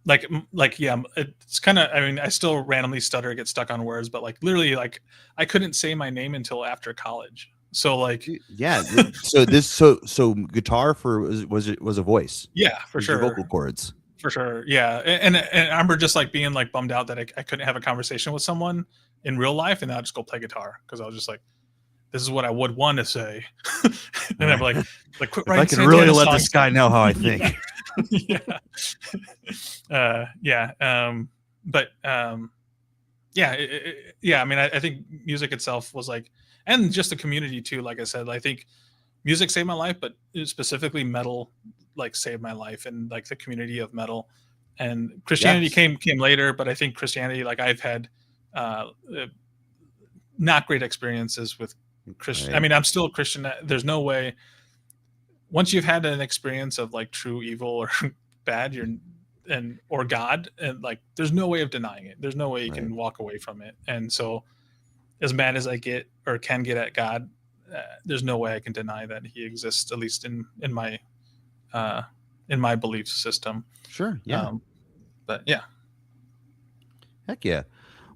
yeah, it's kind of, I mean, I still randomly stutter, get stuck on words, but like literally like I couldn't say my name until after college. So like Yeah. So guitar for was a voice. yeah, It for was your sure. vocal cords. For sure. Yeah. And I remember just like being like bummed out that I couldn't have a conversation with someone in real life, and then I'd just go play guitar because I was just like, this is what I would want to say. And I'm Right. like quit If I writing could really Santana let songs. this guy know how I Yeah. think. Yeah. Yeah. But yeah, yeah. I mean, I think music itself was like, and just the community too. Like I said, I think music saved my life, but specifically metal like saved my life, and like the community of metal. And Christianity Yes. came later, but I think Christianity, like I've had uh, uh, not great experiences with Christian. I Right. mean, I'm still a Christian. There's no way once you've had an experience of like true evil or bad, you're and or God, and like there's no way of denying it. There's no way you Right. can walk away from it. And so, as mad as I get or can get at God, there's no way I can deny that He exists, at least uh, in my belief system. Sure. Yeah. Um, but yeah, Heck yeah.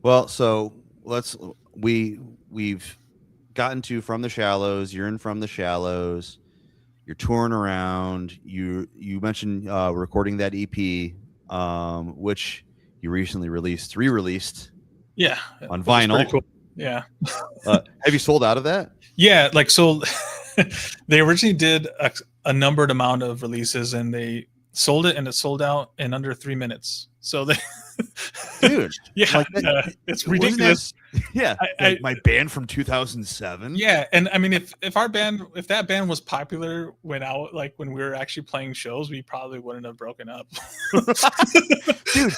Well, so let's we've gotten to From the Shallows. You're in From the Shallows. You're touring around. You mentioned recording that EP, which you recently re-released yeah, on which is pretty vinyl. cool. Yeah, Have you sold out of that? yeah. Like so, they originally did a numbered amount of releases, and they sold it, and it sold out in under 3 minutes. So they, Dude, yeah, like that, it's wasn't ridiculous. that, yeah, I, my band from 2007. yeah, and I mean, if our band, if that band was popular when like when we were actually playing shows, we probably wouldn't have broken up. Dude,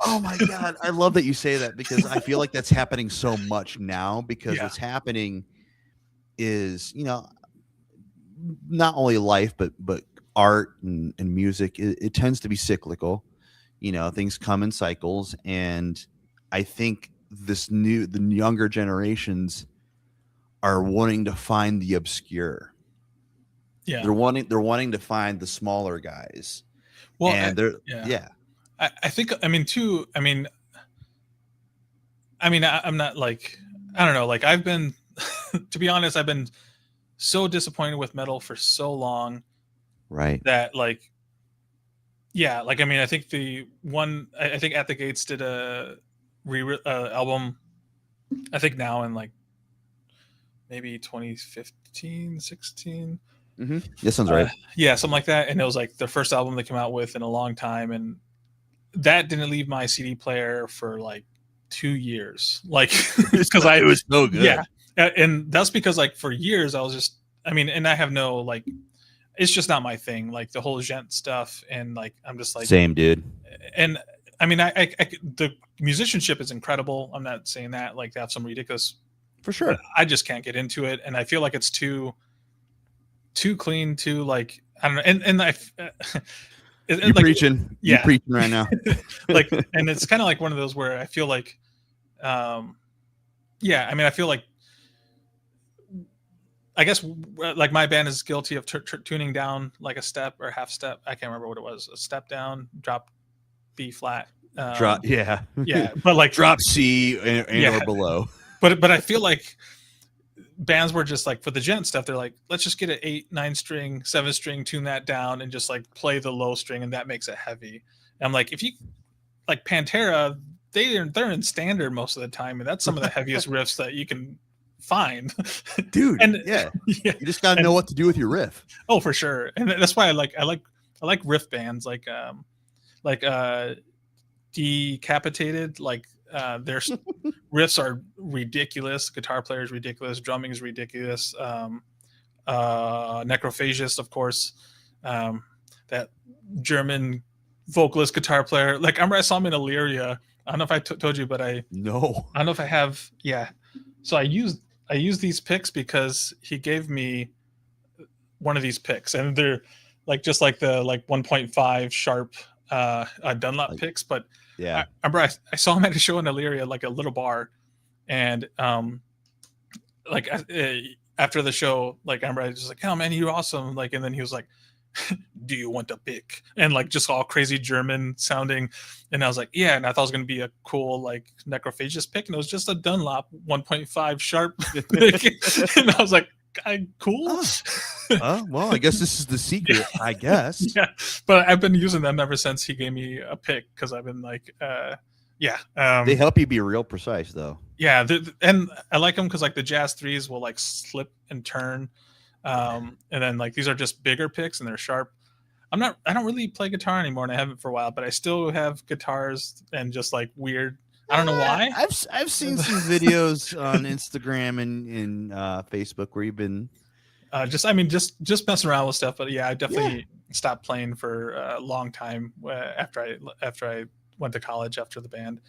oh my god, I love that you say that, because I feel like that's happening so much now, because Yeah, what's happening is, not only life but art and music, it tends to be cyclical. Things come in cycles, and I think the younger generations are wanting to find the obscure. yeah. They're wanting to find the smaller guys, Well, and they're yeah. yeah. I think, I mean, too. I'm not like, I don't know. Like I've been, to be honest, I've been so disappointed with metal for so long Right. that like, yeah, like I mean, I think I think At the Gates did a album. I think now in like maybe 2015, 16. Mm-hmm. That sounds right. Yeah, something like that. And it was like the first album they came out with in a long time, and that didn't leave my CD player for like 2 years. Like because It was so good. yeah, and that's because like for years I was just, I mean, and I have no like, it's just not my thing. Like the whole gent stuff, and like I'm just like, Same, dude. and I mean, the musicianship is incredible. I'm not saying that like they have some ridiculous, For sure. I just can't get into it, and I feel like it's too clean, too like, I don't know, and I. You're like, preaching. yeah. You're preaching right now. Like, and it's kind of like one of those where I feel like, yeah, I mean, I feel like, I guess like my band is guilty of tuning down like a step or half step. I can't remember what it was. A step down, drop B flat. Drop, yeah, Yeah, but like drop C and yeah. or below. But I feel like bands were just like, for the gent stuff, they're like, let's just get an 8, 9 string, 7 string, tune that down, and just like play the low string, and that makes it heavy. And I'm like, if you like Pantera, they're in standard most of the time, and that's some of the heaviest riffs that you can find, Dude. And yeah, yeah, you just gotta know what to do with your riff. oh for sure. And that's why I like riff bands like Decapitated, like their riffs are ridiculous, guitar player is ridiculous, drumming is ridiculous. Necrophagist, of course, that German vocalist guitar player. Like I remember I saw him in Illyria. I don't know if I told you, but I No. don't know if I have. Yeah, so I used these picks because he gave me one of these picks, and they're like just like the like 1.5 sharp Dunlop Like, picks, but yeah. I remember I saw him at a show in Elyria, like a little bar, and like after the show, like I remember I was just like, "Oh man, you're awesome!" Like, and then he was like, "Do you want a pick?" And like just all crazy German sounding, and I was like, "Yeah," and I thought it was gonna be a cool like necrophagus pick, and it was just a Dunlop 1.5 sharp pick, and I was like, "Cool." Well, I guess this is the secret. I guess. Yeah, but I've been using them ever since he gave me a pick because I've been like, They help you be real precise, though. yeah, and I like them because like the Jazz threes will like slip and turn, and then like these are just bigger picks and they're sharp. I don't really play guitar anymore, and I haven't for a while, but I still have guitars and just like weird. I don't know why. I've seen some videos on Instagram and Facebook where you've been just messing around with stuff, but yeah, I definitely stopped playing for a long time after I went to college after the band.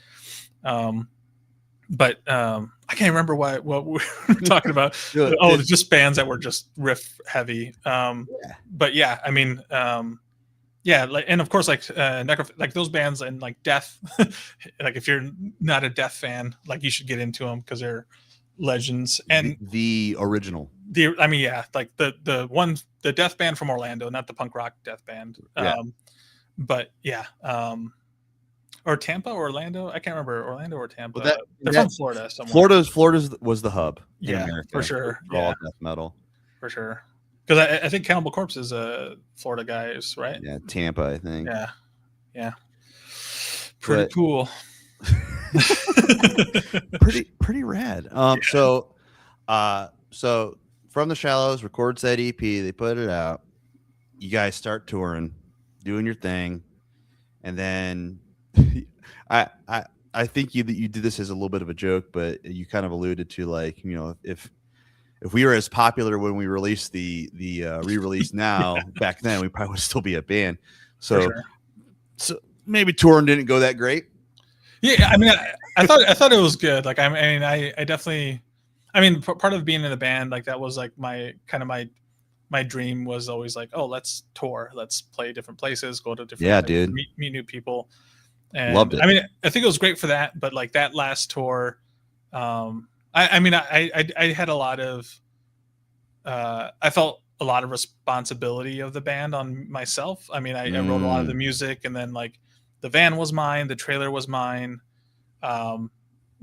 But I can't remember what we were talking about. It's just bands that were just riff heavy. But yeah, I mean, like, and of course, like like those bands and like Death, like if you're not a Death fan, like you should get into them because they're legends. And the original. Like the Death band from Orlando, not the punk rock Death band. But yeah. Or Tampa, Orlando. I can't remember Orlando or Tampa. They're from Florida somewhere. Florida's was the hub. Yeah, in America for sure. For all death metal. For sure. Because I think Cannibal Corpse is a Florida guys, right? Yeah, Tampa, I think. Yeah. Pretty cool. pretty rad. So From the Shallows records that EP, they put it out. You guys start touring, doing your thing, and then I think you did this as a little bit of a joke, but you kind of alluded to like, you know, if we were as popular when we released the re-release now, back then we probably would still be a band. So maybe touring didn't go that great. Yeah, I mean, I thought it was good. Like, I definitely, part of being in the band, like that was like my dream was always like, oh, let's tour, let's play different places, go to different places, dude, meet new people. And loved it. I mean, I think it was great for that, but like that last tour, I had a lot of, I felt a lot of responsibility of the band on myself. I mean, I wrote a lot of the music, and then like the van was mine, the trailer was mine.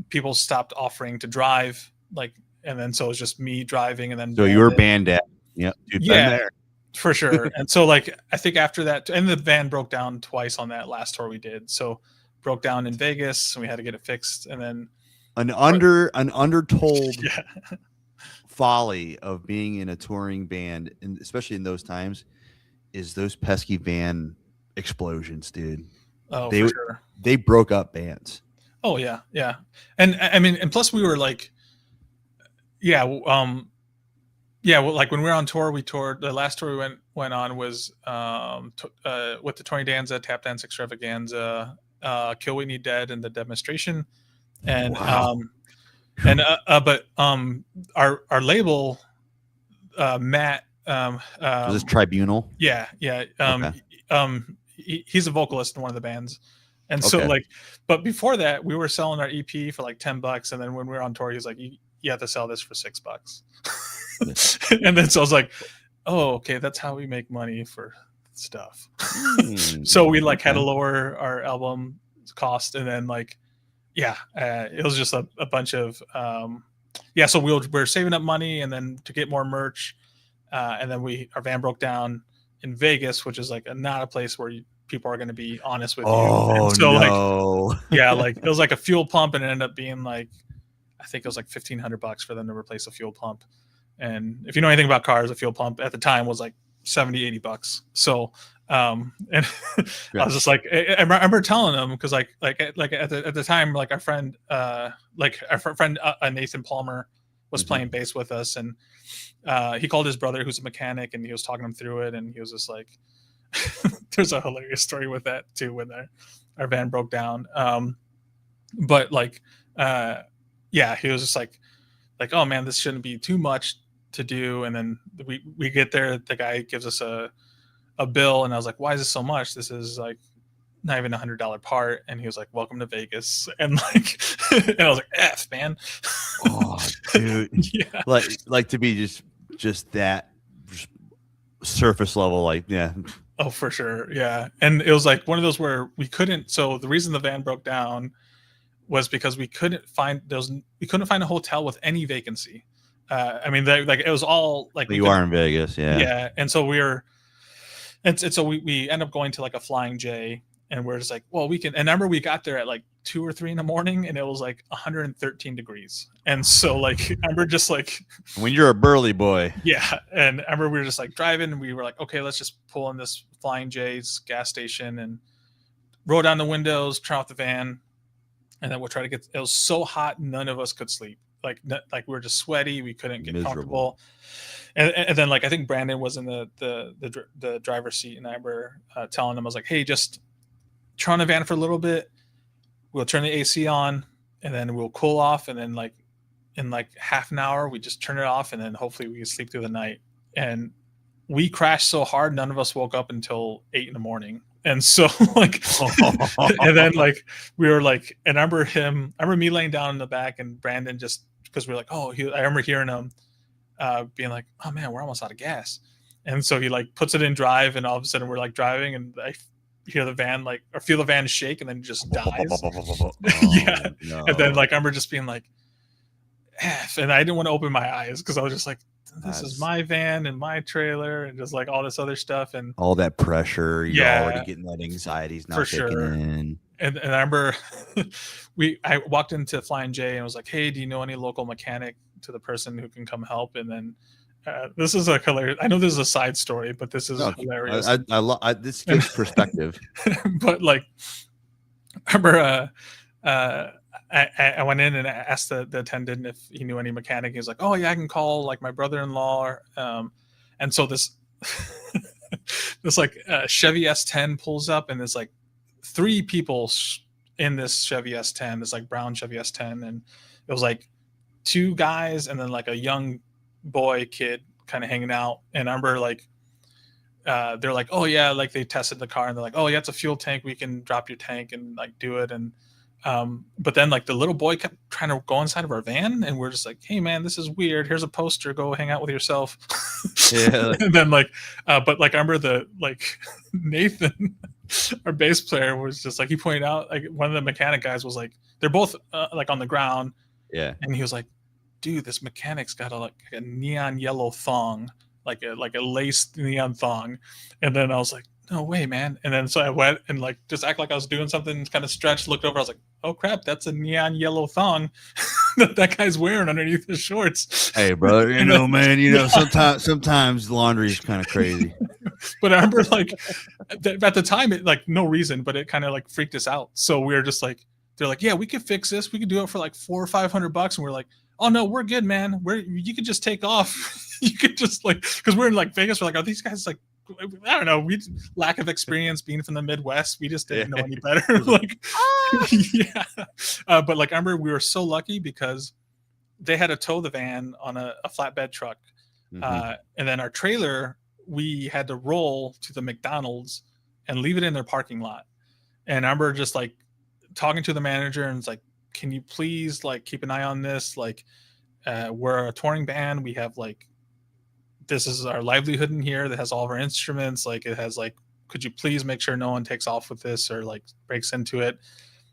People stopped offering to drive, like, and then so it was just me driving, and then so you were band at, dude, there. For sure. And so like I think after that, and the van broke down twice on that last tour we did. So broke down in Vegas, and we had to get it fixed, and then an undertold folly of being in a touring band, and especially in those times, is those pesky van explosions, dude. Oh, for sure. They broke up bands. Oh yeah, yeah. And I mean, and plus we were like, well, like when we were on tour, we toured. The last tour we went on was with the Tony Danza Tap Dance Extravaganza, Kill Whitney Dead, and the Demonstration, and wow. But our label, Matt, was this Tribunal? Yeah. He's a vocalist in one of the bands, and so like, but before that, we were selling our EP for like $10, and then when we were on tour, he was like, you have to sell this for $6. And then so I was like, oh, okay, that's how we make money for stuff. So we like had to lower our album cost, and then like, it was just a bunch of so we're saving up money, and then to get more merch, and then our van broke down in Vegas, which is like not a place where people are going to be honest with you. And so like, like it was like a fuel pump, and it ended up being like, I think it was like $1,500 for them to replace a fuel pump. And if you know anything about cars, a fuel pump at the time was like $70-$80. So, and I was just like, I remember telling them, because like at the time, like our friend, Nathan Palmer was playing bass with us, and he called his brother, who's a mechanic, and he was talking him through it, and he was just like, there's a hilarious story with that too, when our van broke down. But like, he was just like, oh man, this shouldn't be too much to do. And then we get there, the guy gives us a bill, and I was like, why is this so much? This is like not even $100 part, and he was like, "Welcome to Vegas," and like, and I was like, "F, man." Oh, dude. Yeah. Like to be just that surface level, like, yeah. Oh, for sure. Yeah. And it was like one of those where we couldn't. So the reason the van broke down was because we couldn't find a hotel with any vacancy. I mean, like it was all like You are in Vegas, yeah. Yeah. And so and so we end up going to like a Flying J, and we're just like, well, we can. And I remember we got there at like 2 or 3 in the morning, and it was like 113 degrees. And so like, I remember just like, when you're a burly boy. Yeah. And I remember we were just like driving, and we were like, okay, let's just pull in this Flying J's gas station and roll down the windows, turn off the van. And then we'll try to get, it was so hot, none of us could sleep. Like we were just sweaty. We couldn't get comfortable. And then like, I think Brandon was in the driver's seat, and I remember telling him, I was like, hey, just turn on the van for a little bit. We'll turn the AC on, and then we'll cool off. And then like in like half an hour, we just turn it off, and then hopefully we can sleep through the night. And we crashed so hard, none of us woke up until 8 in the morning. And so like, and then like, we were like, and I remember me laying down in the back, and Brandon just, because we were like, I remember hearing him being like, oh man, we're almost out of gas. And so he like puts it in drive, and all of a sudden we're like driving, and I hear the van like, or feel the van shake, and then just dies. Yeah. No. And then like, I remember just being like, F, and I didn't want to open my eyes, because I was just like, this is my van and my trailer, and just like all this other stuff, and all that pressure. You're already getting that anxiety. Not for sure. In. And I remember I walked into Flying J and was like, hey, do you know any local mechanic, to the person who can come help? And then this is a hilarious, I know this is a side story, but this is hilarious. This gives perspective. But like, I remember I went in and asked the attendant if he knew any mechanic. He was like, oh yeah, I can call like my brother-in-law. And so this like Chevy S10 pulls up, and there's like 3 people in this Chevy S10, this like brown Chevy S10. And it was like 2 guys, and then like a young kid kind of hanging out. And I remember like, they're like, oh yeah, like they tested the car, and they're like, oh yeah, it's a fuel tank, we can drop your tank and like do it. And but then like the little boy kept trying to go inside of our van, and we're just like, hey man, this is weird, here's a poster, go hang out with yourself. Yeah. And then like but like I remember Nathan, our bass player, was just like, he pointed out like one of the mechanic guys was like, they're both like on the ground. Yeah. And he was like, dude, this mechanic's got a neon yellow thong, like a laced neon thong. And then I was like, no way, man. And then so I went and like just act like I was doing something, kind of stretched, looked over, I was like, oh crap, that's a neon yellow thong that guy's wearing underneath his shorts. Hey brother, man, sometimes laundry is kind of crazy. But I remember like at the time, it like no reason, but it kind of like freaked us out. So we were just like, they're like, yeah, we could fix this, we could do it for like $400 or $500. And we're like, oh no, we're good, man, you could just take off. You could just like, because we're in like Vegas, we're like, are these guys like, I don't know, we lack of experience being from the Midwest, we just didn't know any better. Like, yeah. But like, I remember we were so lucky because they had to tow the van on a flatbed truck. Mm-hmm. And then our trailer, we had to roll to the McDonald's and leave it in their parking lot. And I remember just like talking to the manager, and it's like, can you please like keep an eye on this? Like, we're a touring band, we have like, this is our livelihood in here, that has all of our instruments. Like, it has like, could you please make sure no one takes off with this or like breaks into it?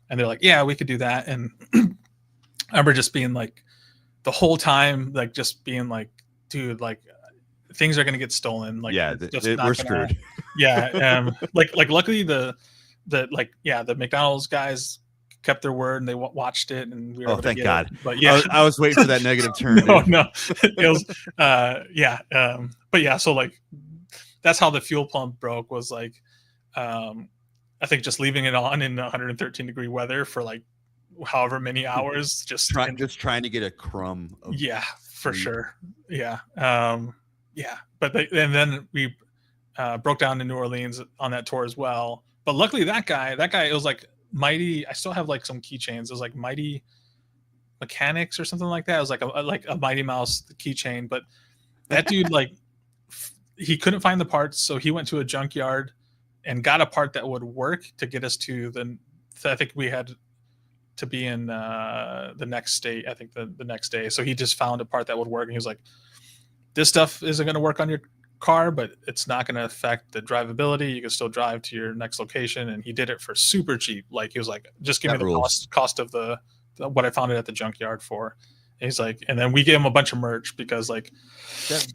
And they're like, yeah, we could do that. And I remember just being like, the whole time, like just being like, dude, like things are going to get stolen. Like, yeah, we're screwed. Yeah. Like luckily the McDonald's guys kept their word, and they watched it, and we were able thank to get God. It. But yeah, I was waiting for that negative turn. No, it was but yeah, so like that's how the fuel pump broke, was like I think just leaving it on in 113 degree weather for like however many hours, just trying to get a crumb of for sure. But and then we broke down to New Orleans on that tour as well. But luckily that guy, it was like Mighty. I still have like some keychains. It was like Mighty Mechanics or something like that. It was like a Mighty Mouse keychain. But that dude, like, he couldn't find the parts, so he went to a junkyard and got a part that would work to get us to I think we had to be in the next state, I think the next day. So he just found a part that would work, and he was like, this stuff isn't going to work on your car, but it's not going to affect the drivability. You can still drive to your next location. And he did it for super cheap. Like, he was like, just give me the cost of the what I found it at the junkyard for. And he's like, and then we gave him a bunch of merch because like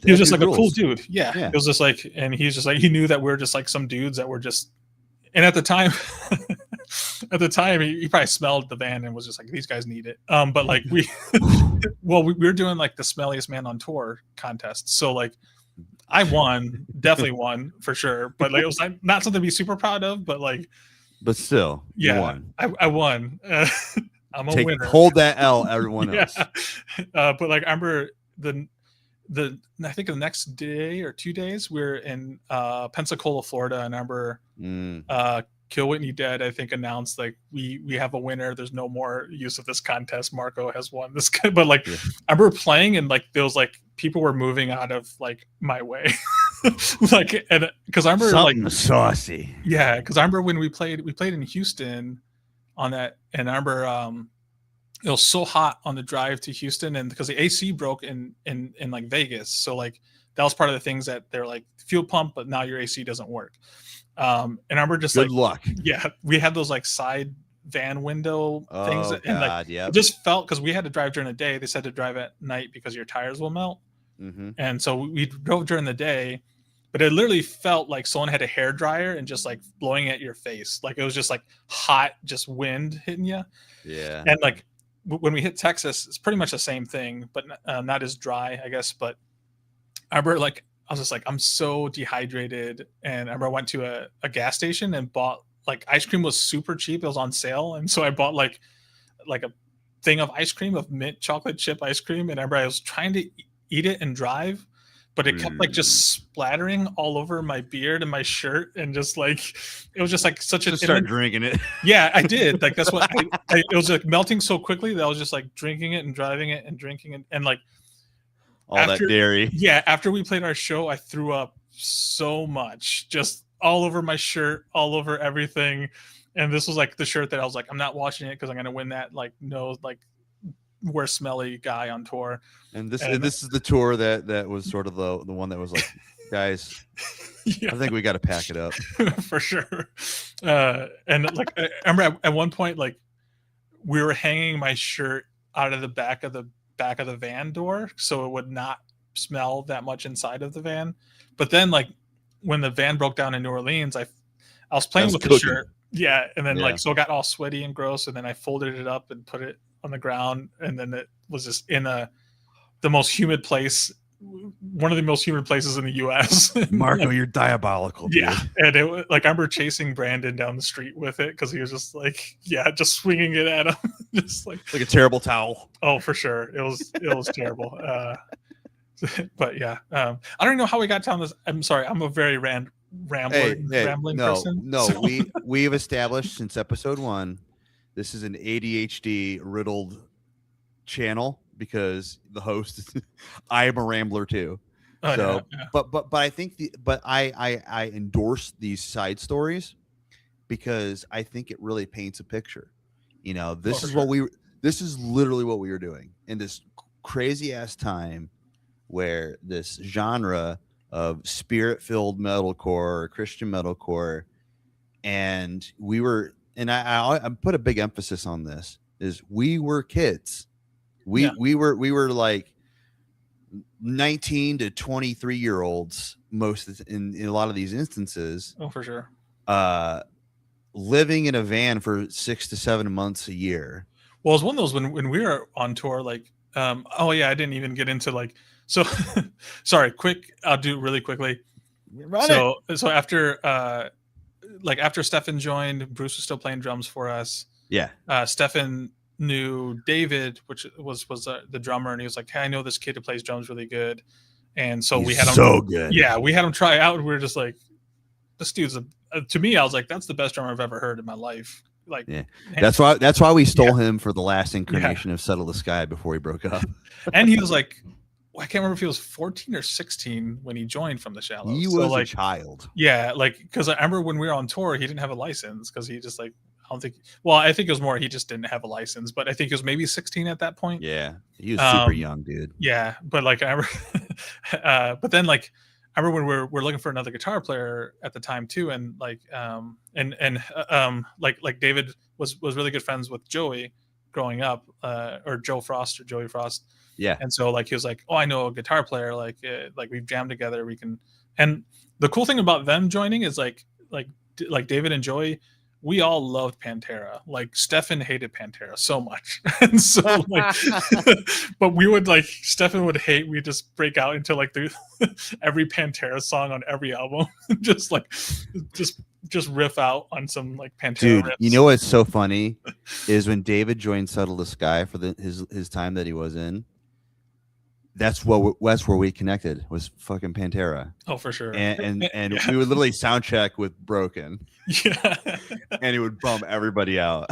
he was just like a cool dude. Yeah. It was just like, and he's just like, he knew that we were just like some dudes that were just, and at the time he probably smelled the van and was just like, these guys need it. But like we were doing like the smelliest man on tour contest. So like I won, definitely won for sure. But like, it was like not something to be super proud of, but like, but still, yeah, you won. I won. I'm a winner. Hold that L, everyone else. But like, I remember I think the next day or 2 days we were in Pensacola, Florida, and I remember Kill Whitney Dead, I think, announced like we have a winner. There's no more use of this contest. Marco has won this. But like, I remember playing and like there was like people were moving out of like my way, like, and because I remember something like saucy. Yeah, because I remember when we played in Houston on that, and I remember it was so hot on the drive to Houston, and because the AC broke in like Vegas, so like that was part of the things that they're like fuel pump, but now your AC doesn't work. And I remember just good luck. Yeah, we had those like side van window things, and like it just felt, because we had to drive during the day. They said to drive at night because your tires will melt. And so we drove during the day, but it literally felt like someone had a hair dryer and just like blowing at your face. Like it was just like hot, just wind hitting you. Yeah. And like when we hit Texas, it's pretty much the same thing, but not as dry, I guess. But I remember like, I was just like, I'm so dehydrated. And I remember I went to a gas station and bought like ice cream was super cheap. It was on sale. And so I bought like a thing of ice cream, of mint chocolate chip ice cream. And I remember I was trying to eat it and drive, but it kept like just splattering all over my beard and my shirt. And just like, it was just like such a... Start drinking it. Yeah, I did. Like, that's what it was like melting so quickly that I was just like drinking it and driving it and drinking it. And like, all that dairy. Yeah, after we played our show, I threw up so much, just all over my shirt, all over everything. And this was like the shirt that I was like, I'm not washing it because I'm gonna win that like we're smelly guy on tour. And this is the tour that was sort of the one that was like, guys, I think we got to pack it up for sure. And like I remember at one point, like we were hanging my shirt out of the back of the van door so it would not smell that much inside of the van. But then like when the van broke down in New Orleans, I was playing with the shirt. Yeah. And then like, so it got all sweaty and gross. And then I folded it up and put it on the ground. And then it was just in the most humid place, one of the most humid places in the US. Marco, you're diabolical. Dude. Yeah. And it was like, I remember chasing Brandon down the street with it because he was just like, just swinging it at him. Just like a terrible towel. Oh, for sure. It was terrible. But yeah, I don't even know how we got down this. I'm sorry. I'm a very rambling person. No, so. we've established since episode 1, this is an ADHD riddled channel because the host, I am a rambler too. So, yeah. But I think I endorse these side stories because I think it really paints a picture. You know, this is literally what we were doing in this crazy ass time where this genre of spirit-filled metalcore, Christian metalcore, and we were, and I put a big emphasis on this, is we were kids. We were like 19 to 23-year-olds most in a lot of these instances. Oh, for sure. Living in a van for 6 to 7 months a year. Well, it was one of those when we were on tour, like, I didn't even get into like, so sorry, I'll do it really quickly. So after after Stefan joined, Bruce was still playing drums for us. Yeah. Stefan knew David, which was the drummer, and he was like, hey, I know this kid who plays drums really good. And so we had him. So good. Yeah, we had him try out, and we were just like, this dude's to me, I was like, that's the best drummer I've ever heard in my life. Like, yeah, that's why we stole him for the last incarnation of Settle the Sky before he broke up. And he was like, I can't remember if he was 14 or 16 when he joined From the Shallows. He So was a like, child. yeah, like because I remember when we were on tour, he didn't have a license because he just like I don't think. Well, I think it was more he just didn't have a license, but I think he was maybe 16 at that point. Yeah, he was super Um, young, dude. yeah, but like I remember, but then like I remember when we're looking for another guitar player at the time too, and like like David was really good friends with Joey growing up, or Joe Frost or Joey Frost, Yeah, and so like he was like, oh, I know a guitar player, like we've jammed together, we can. And the cool thing about them joining is like David and Joey, we all loved Pantera. Like Stefan hated Pantera so much, and so like, but we would like Stefan would hate. We just break out into like the every Pantera song on every album, just like just riff out on some like Pantera dude. riffs. You know what's so funny is when David joined Settle the Sky for his time that he was in. That's where we connected, was fucking Pantera. Oh, for sure. And Yeah. we would literally sound check with Broken, Yeah. and he would bum everybody out.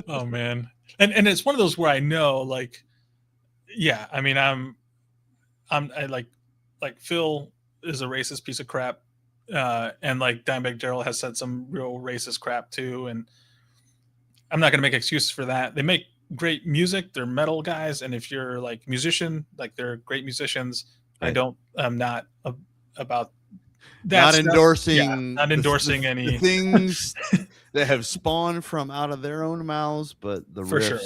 Oh man. And it's one of those where I know like, yeah, I mean I like Phil is a racist piece of crap. And like Dimebag Darrell has said some real racist crap too, and I'm not gonna make excuses for that. They make great music, they're metal guys, and if you're like musician, like they're great musicians. Right. I'm not about that Not stuff. endorsing, Not endorsing the any things that have spawned from out of their own mouths, but the for riffs sure.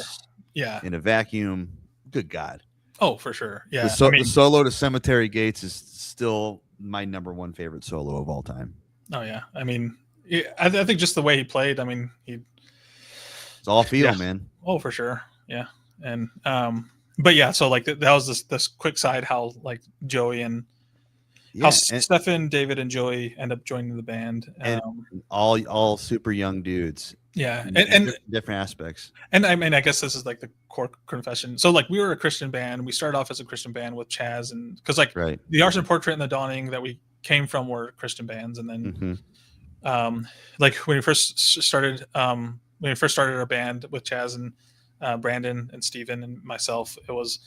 Yeah. in a vacuum. Good God. Oh, for sure. Yeah. The solo to Cemetery Gates is still my number one favorite solo of all time. Oh yeah. I mean, I think just the way he played. I mean, It's all feel, man. Oh, for sure. Yeah. And but yeah. So like that was this quick side how like Joey and how Stefan, David, and Joey end up joining the band. And all super young dudes. Yeah, and different aspects. And I mean, I guess this is like the core confession. So like we were a Christian band. We started off as a Christian band with Chaz, and because like the Arson Portrait and the Dawning that we came from were Christian bands, and then like when we first started our band with Chaz and Brandon and Steven and myself, it was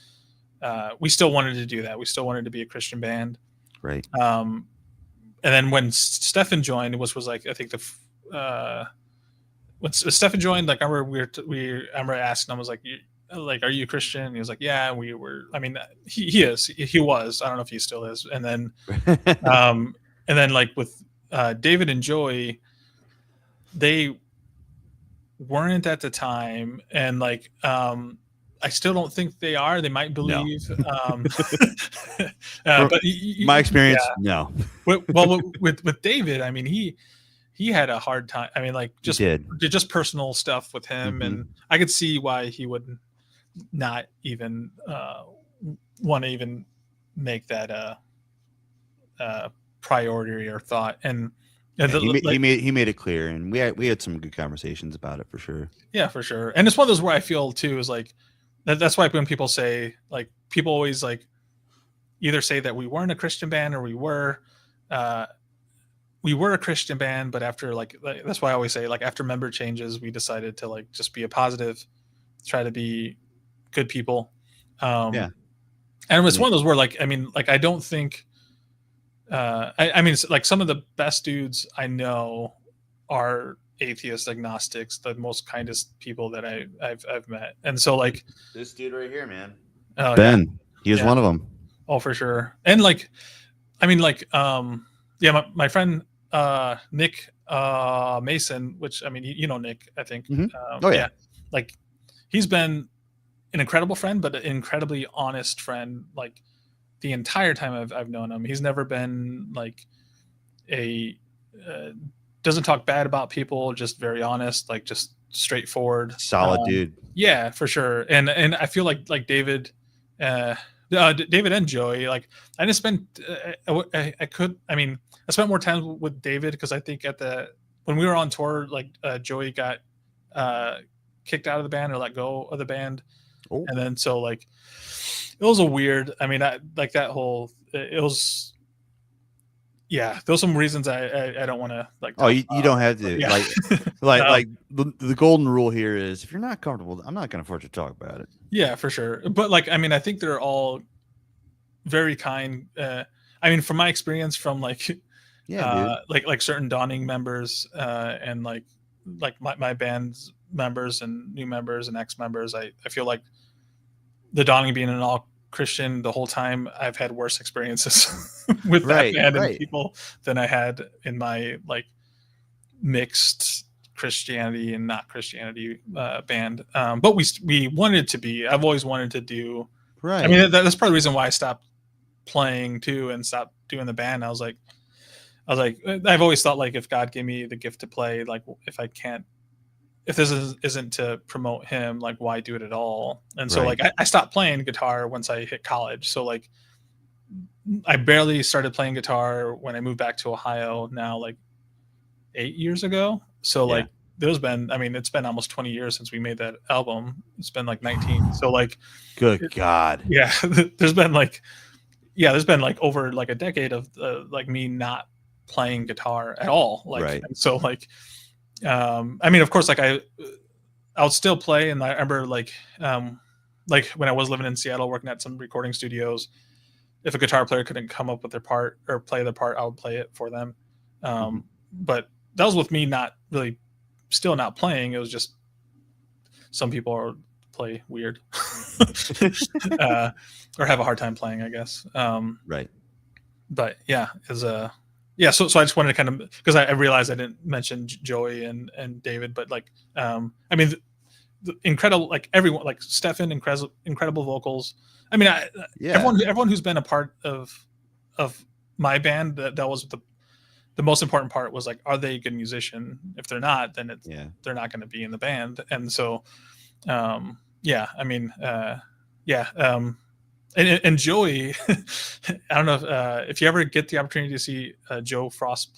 we still wanted to do that. We still wanted to be a Christian band. Right. And then when Stefan joined, was like I think when Stefan joined, like I remember I remember asking him, I was like, are you a Christian? And he was like, yeah, we were. I mean, he was. I don't know if he still is. And then like with David and Joey, they weren't at the time, and like I still don't think they are. They might believe. No. But my experience, no. Well, with David, I mean, he had a hard time. I mean, like just personal stuff with him, and I could see why he would not even want to even make that priority or thought. And he made it clear, and we had some good conversations about it for sure. Yeah, for sure. And it's one of those where I feel too is like that's why when people say, like, people always like either say that we weren't a Christian band or we were a Christian band, but after like that's why I always say, like, after member changes, we decided to like just be a positive, try to be good people. And it's one of those where like, I mean, like I don't think I mean, like some of the best dudes I know are atheist agnostics, the most kindest people that I've met. And so like this dude right here, man, Ben, he was one of them. Oh, for sure. And like, I mean, like, my friend Nick Mason, which I mean, you know Nick, I think. Like he's been an incredible friend, but an incredibly honest friend. Like the entire time I've known him, he's never been like doesn't talk bad about people, just very honest, like just straightforward, solid dude. Yeah, for sure. And I feel like David and Joey, like I just spent I spent more time with David because I think when we were on tour, like Joey got kicked out of the band or let go of the band. And then so like it was a weird, I mean, like that whole, it was yeah, those are some reasons I don't want to like. Oh, you don't have to yeah. like the golden rule here is if you're not comfortable, I'm not going to force you to talk about it. Yeah, for sure. But like, I mean, I think they're all very kind. I mean, from my experience, from like, Yeah, dude. like certain Dawning members, and like my band's members and new members and ex members, I feel like the Dawning being an all Christian the whole time, I've had worse experiences with that band and people than I had in my like mixed Christianity and not Christianity band. But we wanted to be. I've always wanted to do. Right. I mean, that's part of the reason why I stopped playing too and stopped doing the band. I was like, I've always thought like if God gave me the gift to play, like if I can't, if this isn't to promote Him, like why do it at all? And so like I stopped playing guitar once I hit college. So like I barely started playing guitar when I moved back to Ohio. Now like 8 years ago. So like there's been, I mean, it's been almost 20 years since we made that album. It's been like 19. So like, good God. Yeah. There's been like over like a decade of like me not playing guitar at all. Like, and so like, I mean, of course, like I'll still play. And I remember like when I was living in Seattle, working at some recording studios, if a guitar player couldn't come up with their part or play their part, I would play it for them. But that was with me not really still not playing. It was just some people play weird or have a hard time playing, I guess. Right. But yeah, so I just wanted to kind of, because I realized I didn't mention Joey and David, but like, I mean, the incredible, like everyone, like Stefan, incredible vocals. I mean, everyone who's been a part of my band, that was the most important part was like, are they a good musician? If they're not, then they're not going to be in the band. And so, I mean, and Joey, I don't know if you ever get the opportunity to see Joey Frost,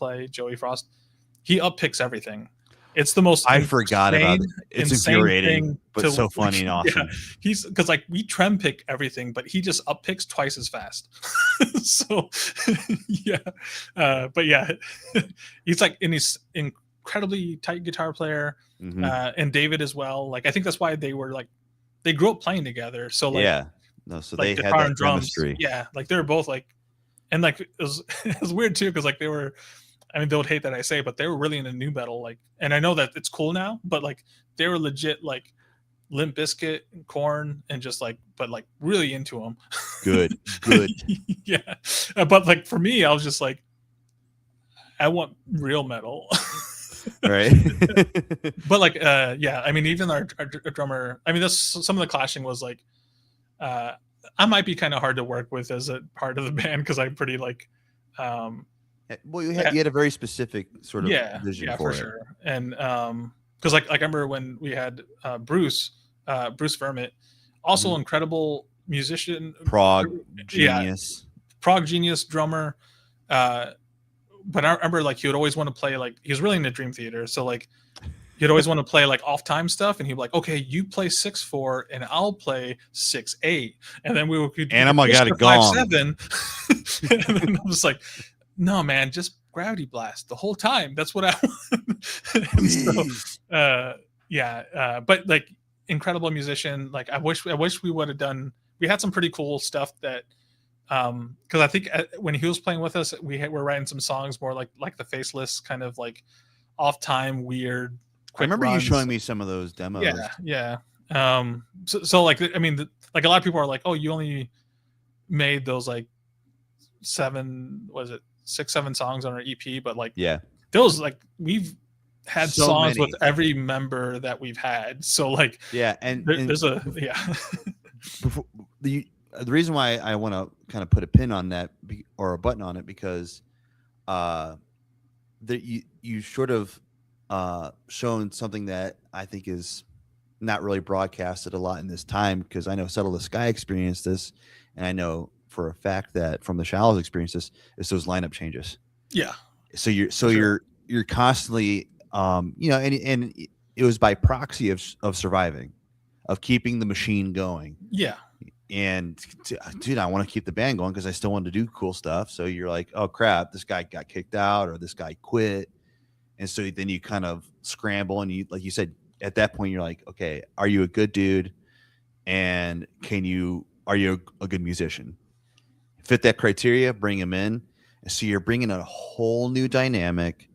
he uppicks everything. It's the most. I forgot about it. It's infuriating, but so funny and awesome. Yeah, he's because like we trem pick everything, but he just up picks twice as fast. So but yeah, he's like he's incredibly tight guitar player, and David as well. Like I think that's why they grew up playing together. So like so like they guitar had that and drums. chemistry. Yeah, like they were both like, and like it was weird too because like they were. I mean, they would hate that I say, but they were really into nu metal. Like, and I know that it's cool now, but like they were legit like Limp Bizkit and Korn and just like, but like really into them. Good. Yeah. But like for me, I was just like, I want real metal. Right. But like, I mean, even our drummer, I mean, that's some of the clashing was like, I might be kind of hard to work with as a part of the band because I'm pretty like, well, you had a very specific sort of vision for it. Sure. And because like I remember when we had Bruce Vermette, also incredible musician, prog genius drummer. But I remember like he would always want to play, like he was really into Dream Theater, so like he'd always want to play like off time stuff, and he'd be like, okay, you play 6/4 and I'll play 6/8, and then we would and I'm like, got a gong 5/7. And then I was like, no, man, just gravity blast the whole time. That's what I want. So, but like incredible musician. Like I wish we would have done. We had some pretty cool stuff that, because I think when he was playing with us, we're writing some songs more like the Faceless kind of like off time weird. I remember runs. You showing me some of those demos. Yeah. So like I mean, like a lot of people are like, oh, you only made those like 6-7 songs on our EP, but like those like we've had so songs many. With every member that we've had, so like there's a before, the reason why I want to kind of put a pin on that or a button on it because that you sort of shown something that I think is not really broadcasted a lot in this time, because I know Settle the Sky experienced this, and I know for a fact that From the Shallows experienced this, is those lineup changes. Yeah. So you're constantly and it was by proxy of surviving, of keeping the machine going. Yeah. and dude, I want to keep the band going because I still want to do cool stuff. So you're like, oh crap, this guy got kicked out or this guy quit. And so then you kind of scramble and you, like you said, at that point, you're like, okay, are you a good dude? And are you a good musician? Fit that criteria, bring him in. And so you're bringing a whole new dynamic,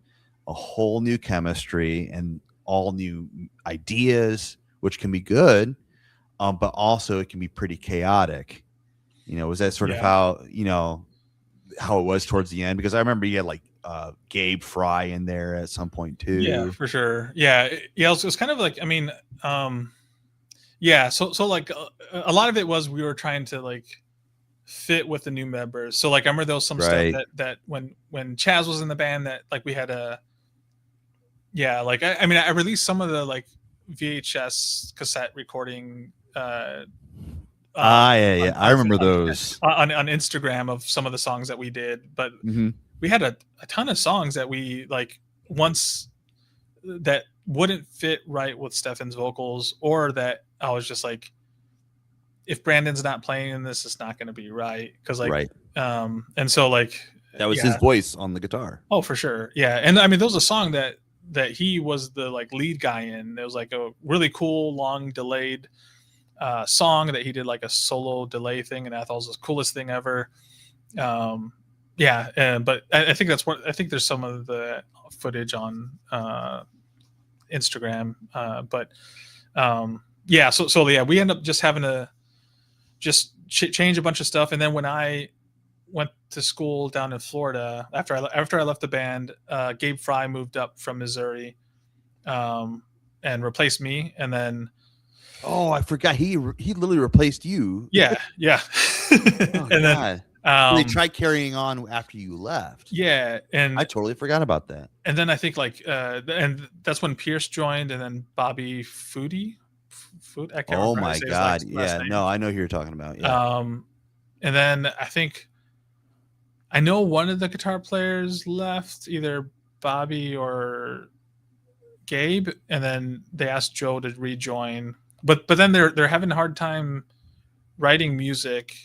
a whole new chemistry, and all new ideas, which can be good, but also it can be pretty chaotic. Was that sort of Yeah. how it was towards the end? Because I remember you had like Gabe Fry in there at some point too. Yeah, for sure. Yeah. Yeah. It was kind of like, I mean, yeah. So like a lot of it was we were trying to like fit with the new members. So like I remember there was some stuff that when Chaz was in the band that like we had like I mean I released some of the like VHS cassette recording yeah. I remember those on Instagram of some of the songs that we did, but we had a ton of songs that we like once that wouldn't fit right with Stefan's vocals, or that I was just like, if Brandon's not playing in this, it's not going to be right. Cause like, and so like that was his voice on the guitar. Oh, for sure. Yeah. And I mean, there was a song that he was the like lead guy in. It was like a really cool, long delayed song that he did like a solo delay thing. And I thought it was the coolest thing ever. But I think I think there's some of the footage on Instagram. So we end up just having to change a bunch of stuff. And then when I went to school down in Florida, after I left the band, Gabe Fry moved up from Missouri and replaced me. And then I forgot he literally replaced you. Yeah. And then they tried carrying on after you left. Yeah, and I totally forgot about that. And then I think like and that's when Pierce joined, and then Bobby Foodie. I can't remember. Oh my god! Yeah, no, I know who you're talking about. Yeah. And then I know one of the guitar players left, either Bobby or Gabe, and then they asked Joe to rejoin. But then they're having a hard time writing music.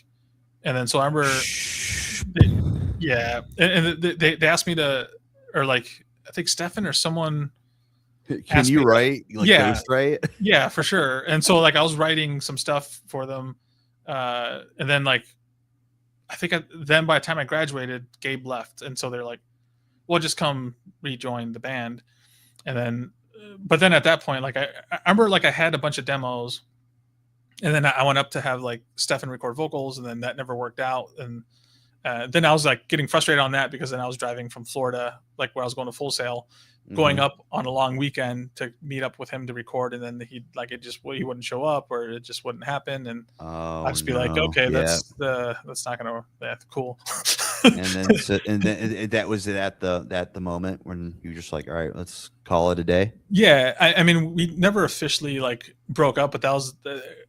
And then so I remember, and they asked me to, or like I think Stefan or someone. Can you write? Ghost write? Yeah, for sure. And so like I was writing some stuff for them, and then like I think then by the time I graduated, Gabe left, and so they're like, "Well, just come rejoin the band." And then, but then at that point, like I remember like I had a bunch of demos. And then I went up to have like Stefan record vocals, and then that never worked out. And then I was like getting frustrated on that because then I was driving from Florida, like where I was going to Full Sail, going up on a long weekend to meet up with him to record. And then he wouldn't show up, or it just wouldn't happen. And I'd just be like, okay, that's not going to, that's cool. And then that was at the moment when you were just like, all right, let's call it a day. Yeah. I mean, we never officially like broke up, but that was,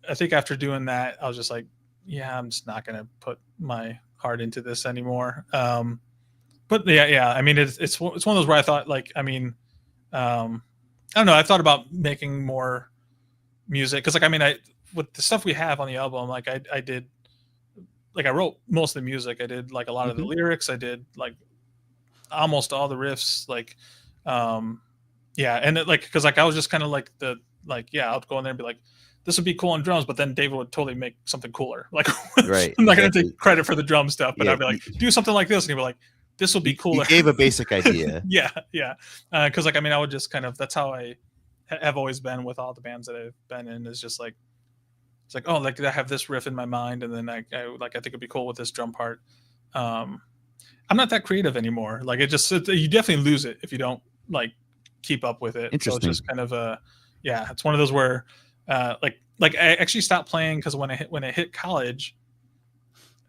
I think after doing that, I was just like, yeah, I'm just not going to put my heart into this anymore. But yeah. I mean, it's one of those where I thought like, I mean, I don't know. I thought about making more music. Cause like, I mean, with the stuff we have on the album, like I did, like I wrote most of the music. I did like a lot of the lyrics. I did like almost all the riffs. Like, and it, like, cause like I was just kind of like I'll go in there and be like, this would be cool on drums, but then David would totally make something cooler. Like, right, I'm not gonna take credit for the drum stuff, but I'd be like, do something like this, and he'd be like, this will be cooler. You gave a basic idea. yeah. Cause like I mean, I would just kind of, that's how I have always been with all the bands that I've been in. Is just like, it's like, oh, like I have this riff in my mind, and then I think it'd be cool with this drum part. I'm not that creative anymore. Like you definitely lose it if you don't like keep up with it. Interesting. So it's just kind of it's one of those where like I actually stopped playing because when I hit college,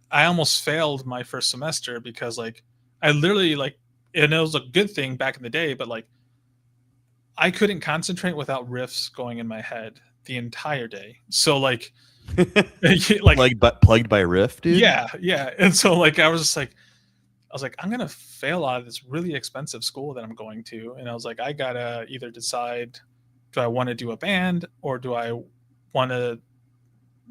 I almost failed my first semester because like I literally like, and it was a good thing back in the day, but like I couldn't concentrate without riffs going in my head the entire day. So like plagued by a riff, dude. Yeah. And so like I was like, I'm gonna fail out of this really expensive school that I'm going to. And I was like, I gotta either decide, do I want to do a band, or do I want to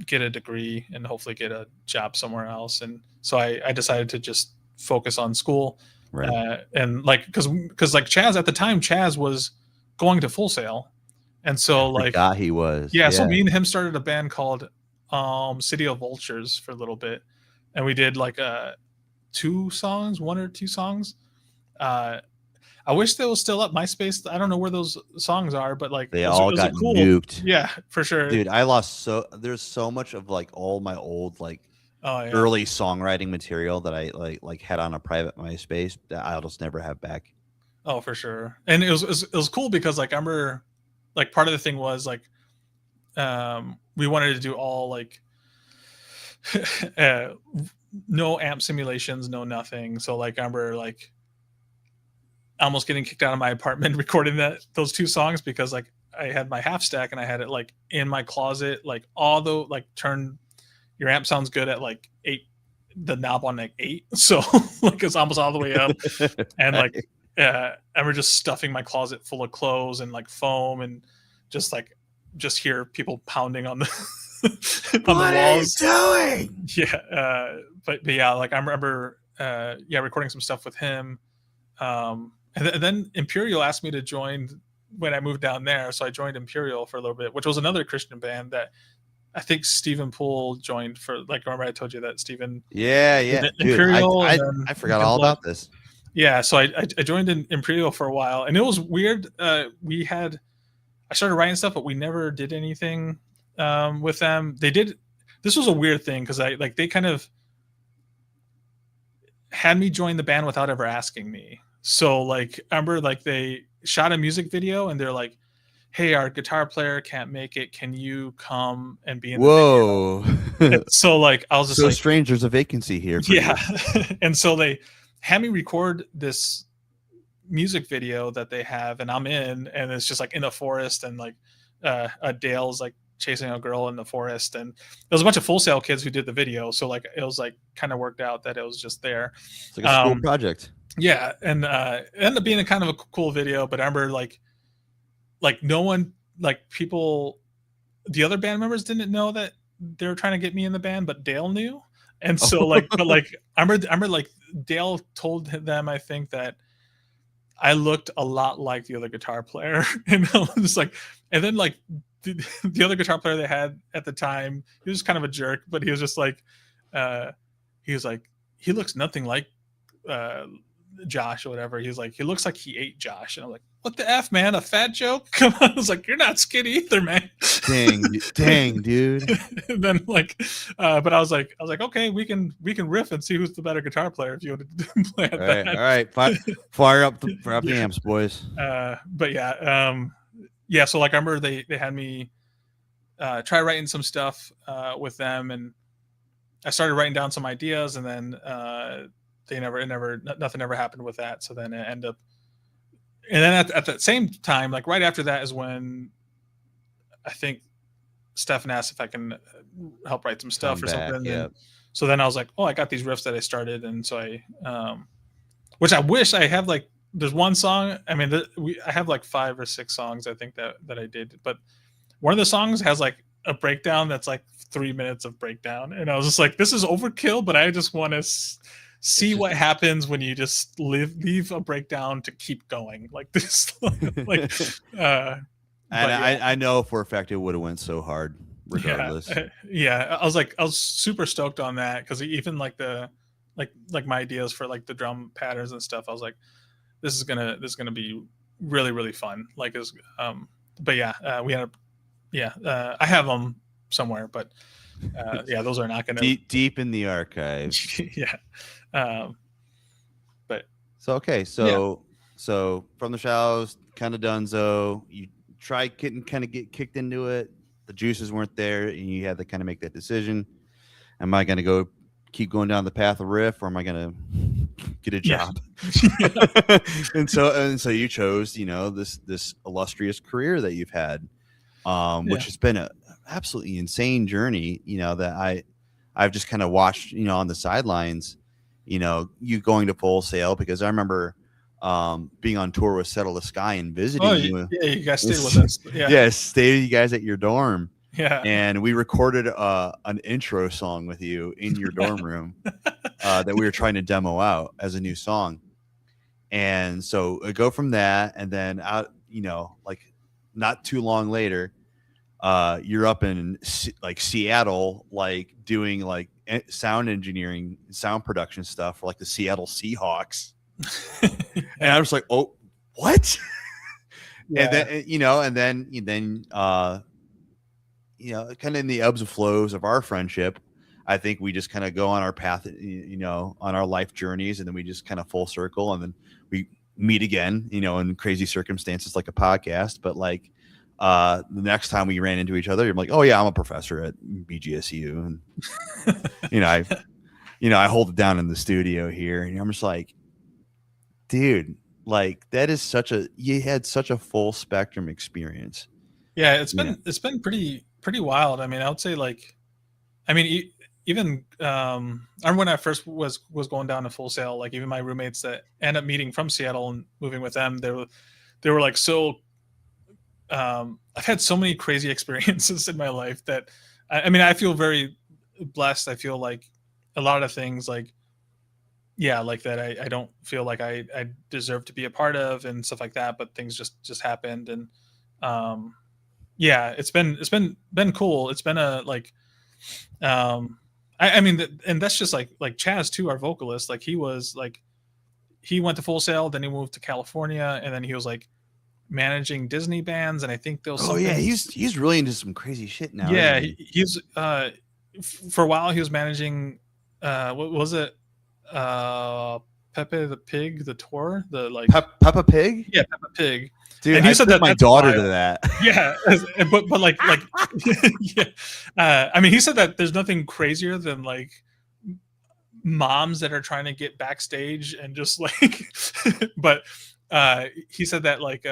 get a degree and hopefully get a job somewhere else. And so I decided to just focus on school. Right. And like, because like Chaz at the time, Chaz was going to Full Sail. And so like, Forgot he was. yeah, so me and him started a band called City of Vultures for a little bit. And we did like 1 or 2 songs. I wish they was still up. MySpace, I don't know where those songs are, but like they all got cool, nuked. Yeah, for sure. Dude, there's so much of like all my old like early songwriting material that I like had on a private MySpace that I'll just never have back. Oh, for sure. And it was cool because like I remember like part of the thing was like we wanted to do all like no amp simulations, no nothing. So like I remember like almost getting kicked out of my apartment recording those 2 songs because like I had my half stack and I had it like in my closet, like although like turn your amp sounds good at like 8, the knob on like 8, so like it's almost all the way up. And like I remember just stuffing my closet full of clothes and like foam and just hear people pounding on the on what the walls. Are you doing? Yeah, but yeah, like I remember recording some stuff with him. And then Imperial asked me to join when I moved down there. So I joined Imperial for a little bit, which was another Christian band that I think Stephen Poole joined for. Like, remember I told you that Stepin. Yeah. Imperial. Dude, I forgot all about this. Yeah. So I joined in Imperial for a while and it was weird. I started writing stuff, but we never did anything with them. This was a weird thing because they kind of had me join the band without ever asking me. So like I remember like they shot a music video and they're like, hey, our guitar player can't make it, can you come and be in the video? So like I was just like, strange, there's a vacancy here for you. And so they had me record this music video that they have and I'm in, and it's just like in the forest and like Dale's like chasing a girl in the forest, and there was a bunch of Full Sail kids who did the video, so like it was like kind of worked out that it was just there. It's like a school project. Yeah, and it ended up being a kind of a cool video, but I remember like no one, like people, the other band members didn't know that they were trying to get me in the band, but Dale knew. And so like but like I remember like Dale told them, I think, that I looked a lot like the other guitar player. And I was just like, and then like the other guitar player they had at the time, he was kind of a jerk, but he was just like he was like, he looks nothing like Josh or whatever. He's like, he looks like he ate Josh. And I'm like, what the F, man? A fat joke? Come on. I was like, you're not skinny either, man. Dang, dude. And then like but I was like, okay, we can riff and see who's the better guitar player if you want to play at that. All right. Fire up the amps, boys. But yeah, so like I remember they had me try writing some stuff with them, and I started writing down some ideas, and then nothing ever happened with that. So then it ended up, and then at that same time, like right after that is when I think Stefan asked if I can help write some stuff something. Yeah. And so then I was like, oh, I got these riffs that I started. And so I, which I wish I have, like, there's one song. I mean, I have like 5 or 6 songs, I think that I did, but one of the songs has like a breakdown that's like 3 minutes of breakdown. And I was just like, this is overkill, but I just want to see what happens when you just leave a breakdown to keep going like this. Like, and I know for a fact it would have went so hard regardless. Yeah, I was super stoked on that, because even like like my ideas for like the drum patterns and stuff, I was like, this is gonna be really, really fun. Like it's but yeah, we ended up, I have them somewhere, but yeah, those are not gonna deep in the archives. Yeah. But so okay, so From the Shallows, kind of donezo. You tried get kicked into it. The juices weren't there, and you had to kind of make that decision. Am I going to keep going down the path of riff, or am I going to get a job? Yeah. and so you chose, this illustrious career that you've had, which has been a absolutely insane journey. That I've just kind of watched, on the sidelines. You going to Full Sail, because I remember being on tour with Settle the Sky and visiting you. Yeah, you guys stayed with us. Yeah, stayed you guys at your dorm. Yeah. and we recorded an intro song with you in your dorm room that we were trying to demo out as a new song. And so I go from that, and then out, like not too long later, you're up in like Seattle, like doing like sound engineering, sound production stuff for like the Seattle Seahawks. And I was like, oh, what? Yeah. And then kind of in the ebbs and flows of our friendship, I think we just kind of go on our path, on our life journeys, and then we just kind of full circle, and then we meet again, in crazy circumstances like a podcast. But like the next time we ran into each other, you're like, oh yeah, I'm a professor at BGSU, and I hold it down in the studio here, and I'm just like, dude, like you had such a full spectrum experience. Yeah, it's been pretty wild. I mean, I would say like, I mean, even I remember when I first was going down to Full Sail, like even my roommates that end up meeting from Seattle and moving with them, they were like so. I've had so many crazy experiences in my life that I mean, I feel very blessed. I feel like a lot of things like, yeah, like that I don't feel like I deserve to be a part of and stuff like that, but things just happened. And yeah, it's been cool. It's been a like I mean, and that's just like Chaz too, our vocalist. Like he was like, he went to Full Sail, then he moved to California, and then he was like managing Disney bands. And I think there was something. Yeah, he's really into some crazy shit now. Yeah, he's for a while he was managing what was it? Pepe the Pig, the tour, the like Peppa Pig. Yeah, Peppa Pig. Dude, and he said that my daughter to that. Yeah, but like yeah. I mean, he said that there's nothing crazier than like moms that are trying to get backstage and just like, but he said that like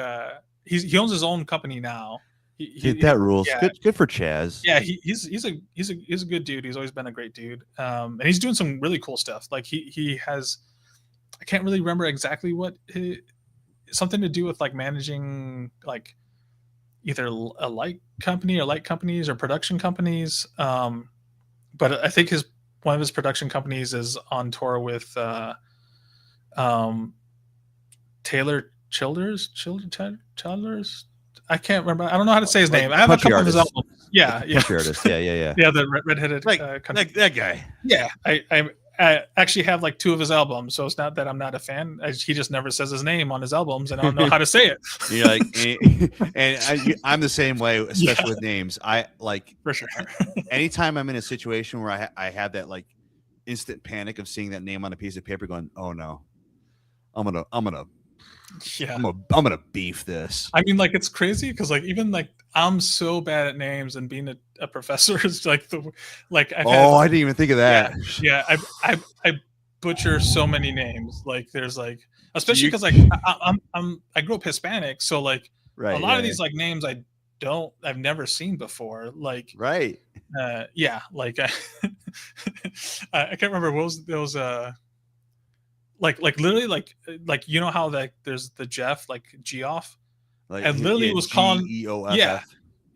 he owns his own company now. That rules. Yeah. Good for Chaz. Yeah, he's a good dude. He's always been a great dude, and he's doing some really cool stuff. Like he has, I can't really remember exactly what something to do with like managing like either a light company or light companies or production companies. But I think one of his production companies is on tour with Taylor Childers. I can't remember. I don't know how to say his name. I have a couple of his albums. Yeah. Artist. Yeah. Yeah, the redheaded like that guy. Yeah, I actually have like 2 of his albums, so it's not that I'm not a fan. He just never says his name on his albums, and I don't know how to say it. You're like, and I'm the same way, especially with names. I like for sure. Anytime I'm in a situation where I have that like instant panic of seeing that name on a piece of paper, going, "Oh no, I'm gonna beef this." I mean, like it's crazy because like even like I'm so bad at names, and being a professor is like I didn't even think of that. Yeah, I butcher so many names. Like there's like, especially because like I grew up Hispanic, so like a lot of these like names I've never seen before. Like yeah, like I can't remember what was those like literally like you know how like there's the Jeff like Geoff. Like, I literally was calling Geoff. Yeah,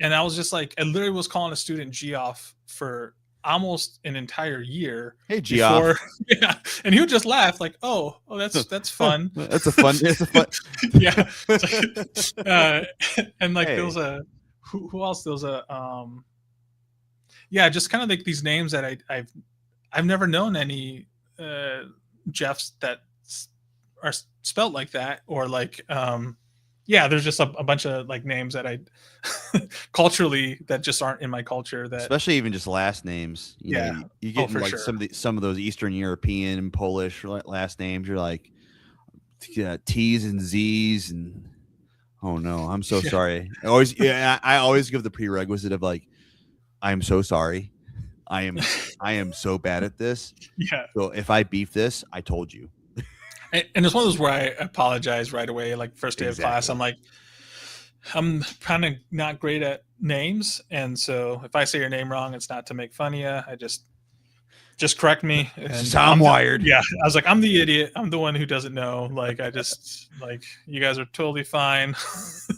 and I was just like, I literally was calling a student Geoff for almost an entire year. Hey Geoff. Yeah, and he would just laugh like, oh, that's fun. It's a fun. Yeah. And like there was a who else? There was a yeah, just kind of like these names that I've never known any Jeffs that are spelled like that, or like yeah, there's just a bunch of like names that I culturally that just aren't in my culture. That especially even just last names. You know, you get like sure. some of those Eastern European and Polish last names. You're like T's and Z's, and oh no, I'm so sorry. I always give the prerequisite of like, I'm so sorry. I am so bad at this. Yeah. So if I beef this, I told you. And it's one of those where I apologize right away, like first day of class. I'm like, I'm kind of not great at names, and so if I say your name wrong, it's not to make fun of you. I just correct me. And I'm wired. Yeah, I was like, I'm the idiot. I'm the one who doesn't know. Like, I just like, you guys are totally fine.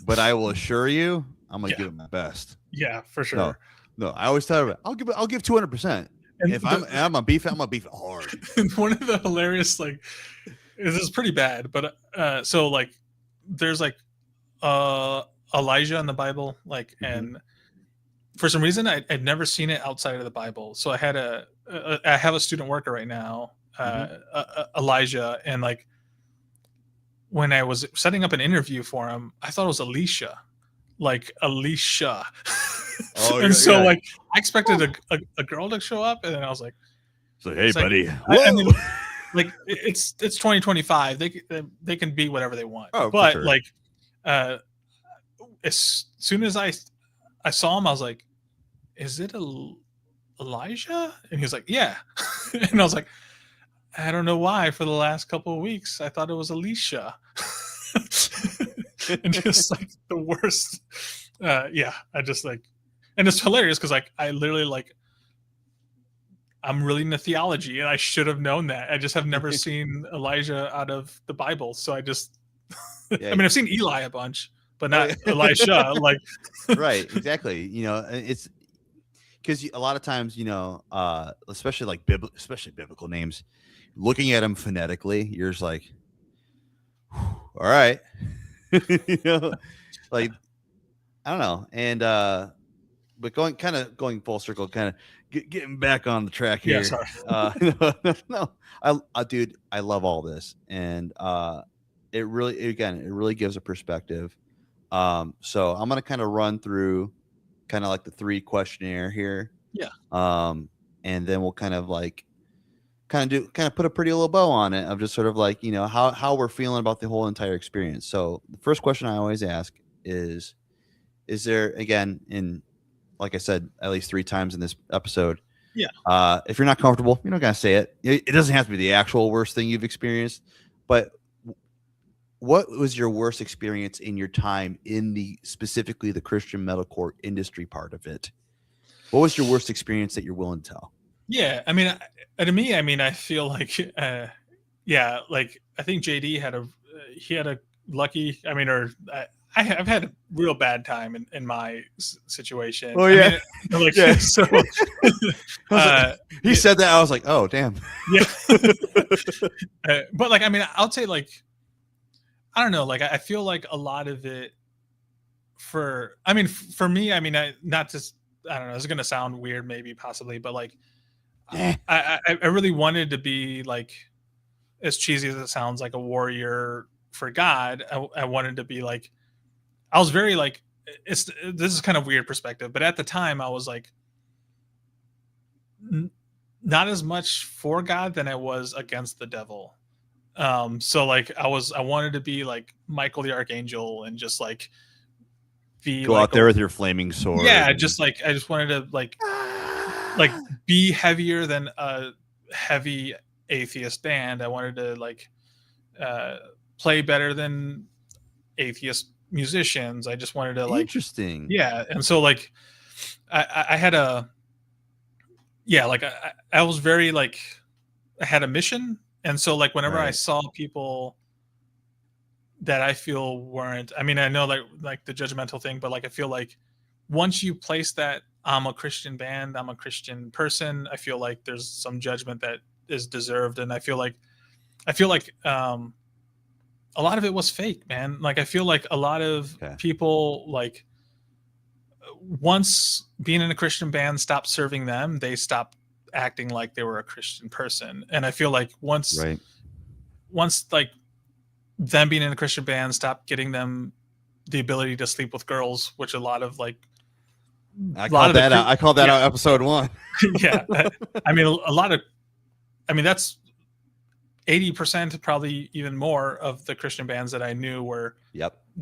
But I will assure you, I'm gonna give it my best. Yeah, for sure. No, I always tell her I'll give 200%. And If I'm gonna beef it, I'm gonna beef it hard. and one of the hilarious, like, this is pretty bad, but so like there's like Elijah in the Bible, like, and for some reason I'd never seen it outside of the Bible. So I have a student worker right now, Elijah, and like when I was setting up an interview for him, I thought it was Alicia, like Alicia. Oh, And so like I expected a girl to show up, and then I was like, so hey, it's like, buddy. I mean, like it's 2025. They can be whatever they want. Oh, for but sure. like as soon as I saw him, I was like, is it Elijah? And he was like, yeah. And I was like, I don't know why for the last couple of weeks I thought it was Alicia. And just like the worst. Yeah, I just like, and it's hilarious because like I literally like, I'm really into theology and I should have known that. I just have never seen Elijah out of the Bible. So I just, Yeah. I mean, I've seen Eli a bunch, but not Elisha. Like, right, exactly. You know, it's because a lot of times, you know, especially like especially biblical names, looking at them phonetically, you're just like, all right, you know, like I don't know, and but going full circle, kind of getting back on the track here. Yeah, sorry. No, dude, I love all this, and it really gives a perspective. So I'm gonna kind of run through kind of like the 3 questionnaire here. Yeah. And then we'll kind of put a pretty little bow on it of just sort of like, you know, how we're feeling about the whole entire experience. So the first question I always ask is there, again, in, like I said, at least 3 times in this episode. Yeah. If you're not comfortable, you're not going to say it. It doesn't have to be the actual worst thing you've experienced, but what was your worst experience in your time in specifically the Christian metalcore industry part of it? What was your worst experience that you're willing to tell? Yeah, I mean, to me, I mean, I feel like, yeah, like I think JD had a lucky, I mean, or I've had a real bad time in my situation. Oh yeah, I mean, like yeah. So he said that, I was like, oh damn. Yeah. But like, I mean, I'll say like, I don't know, like I feel like a lot of it for me, I mean, I don't know, it's gonna sound weird, maybe possibly, but like, I really wanted to be like, as cheesy as it sounds, like a warrior for God. I wanted to be like, I was very like, this is kind of weird perspective, but at the time I was like, not as much for God than I was against the devil. So like I wanted to be like Michael the Archangel and just like go like out there with your flaming sword. Yeah, just like I just wanted to like be heavier than a heavy atheist band. I wanted to like play better than atheist musicians. I just wanted to like interesting. Yeah, and so like I had a like I was very like I had a mission. And so like whenever I saw people that I feel weren't, I mean, I know like the judgmental thing, but like I feel like once you place that I'm a Christian band, I'm a Christian person, I feel like there's some judgment that is deserved. And I feel like a lot of it was fake, man. Like I feel like a lot of people, like once being in a Christian band stopped serving them, they stopped acting like they were a Christian person. And I feel like once like them being in a Christian band stopped getting them the ability to sleep with girls, which a lot of like I called that out episode 1. Yeah. I mean that's 80%, probably even more, of the Christian bands that I knew were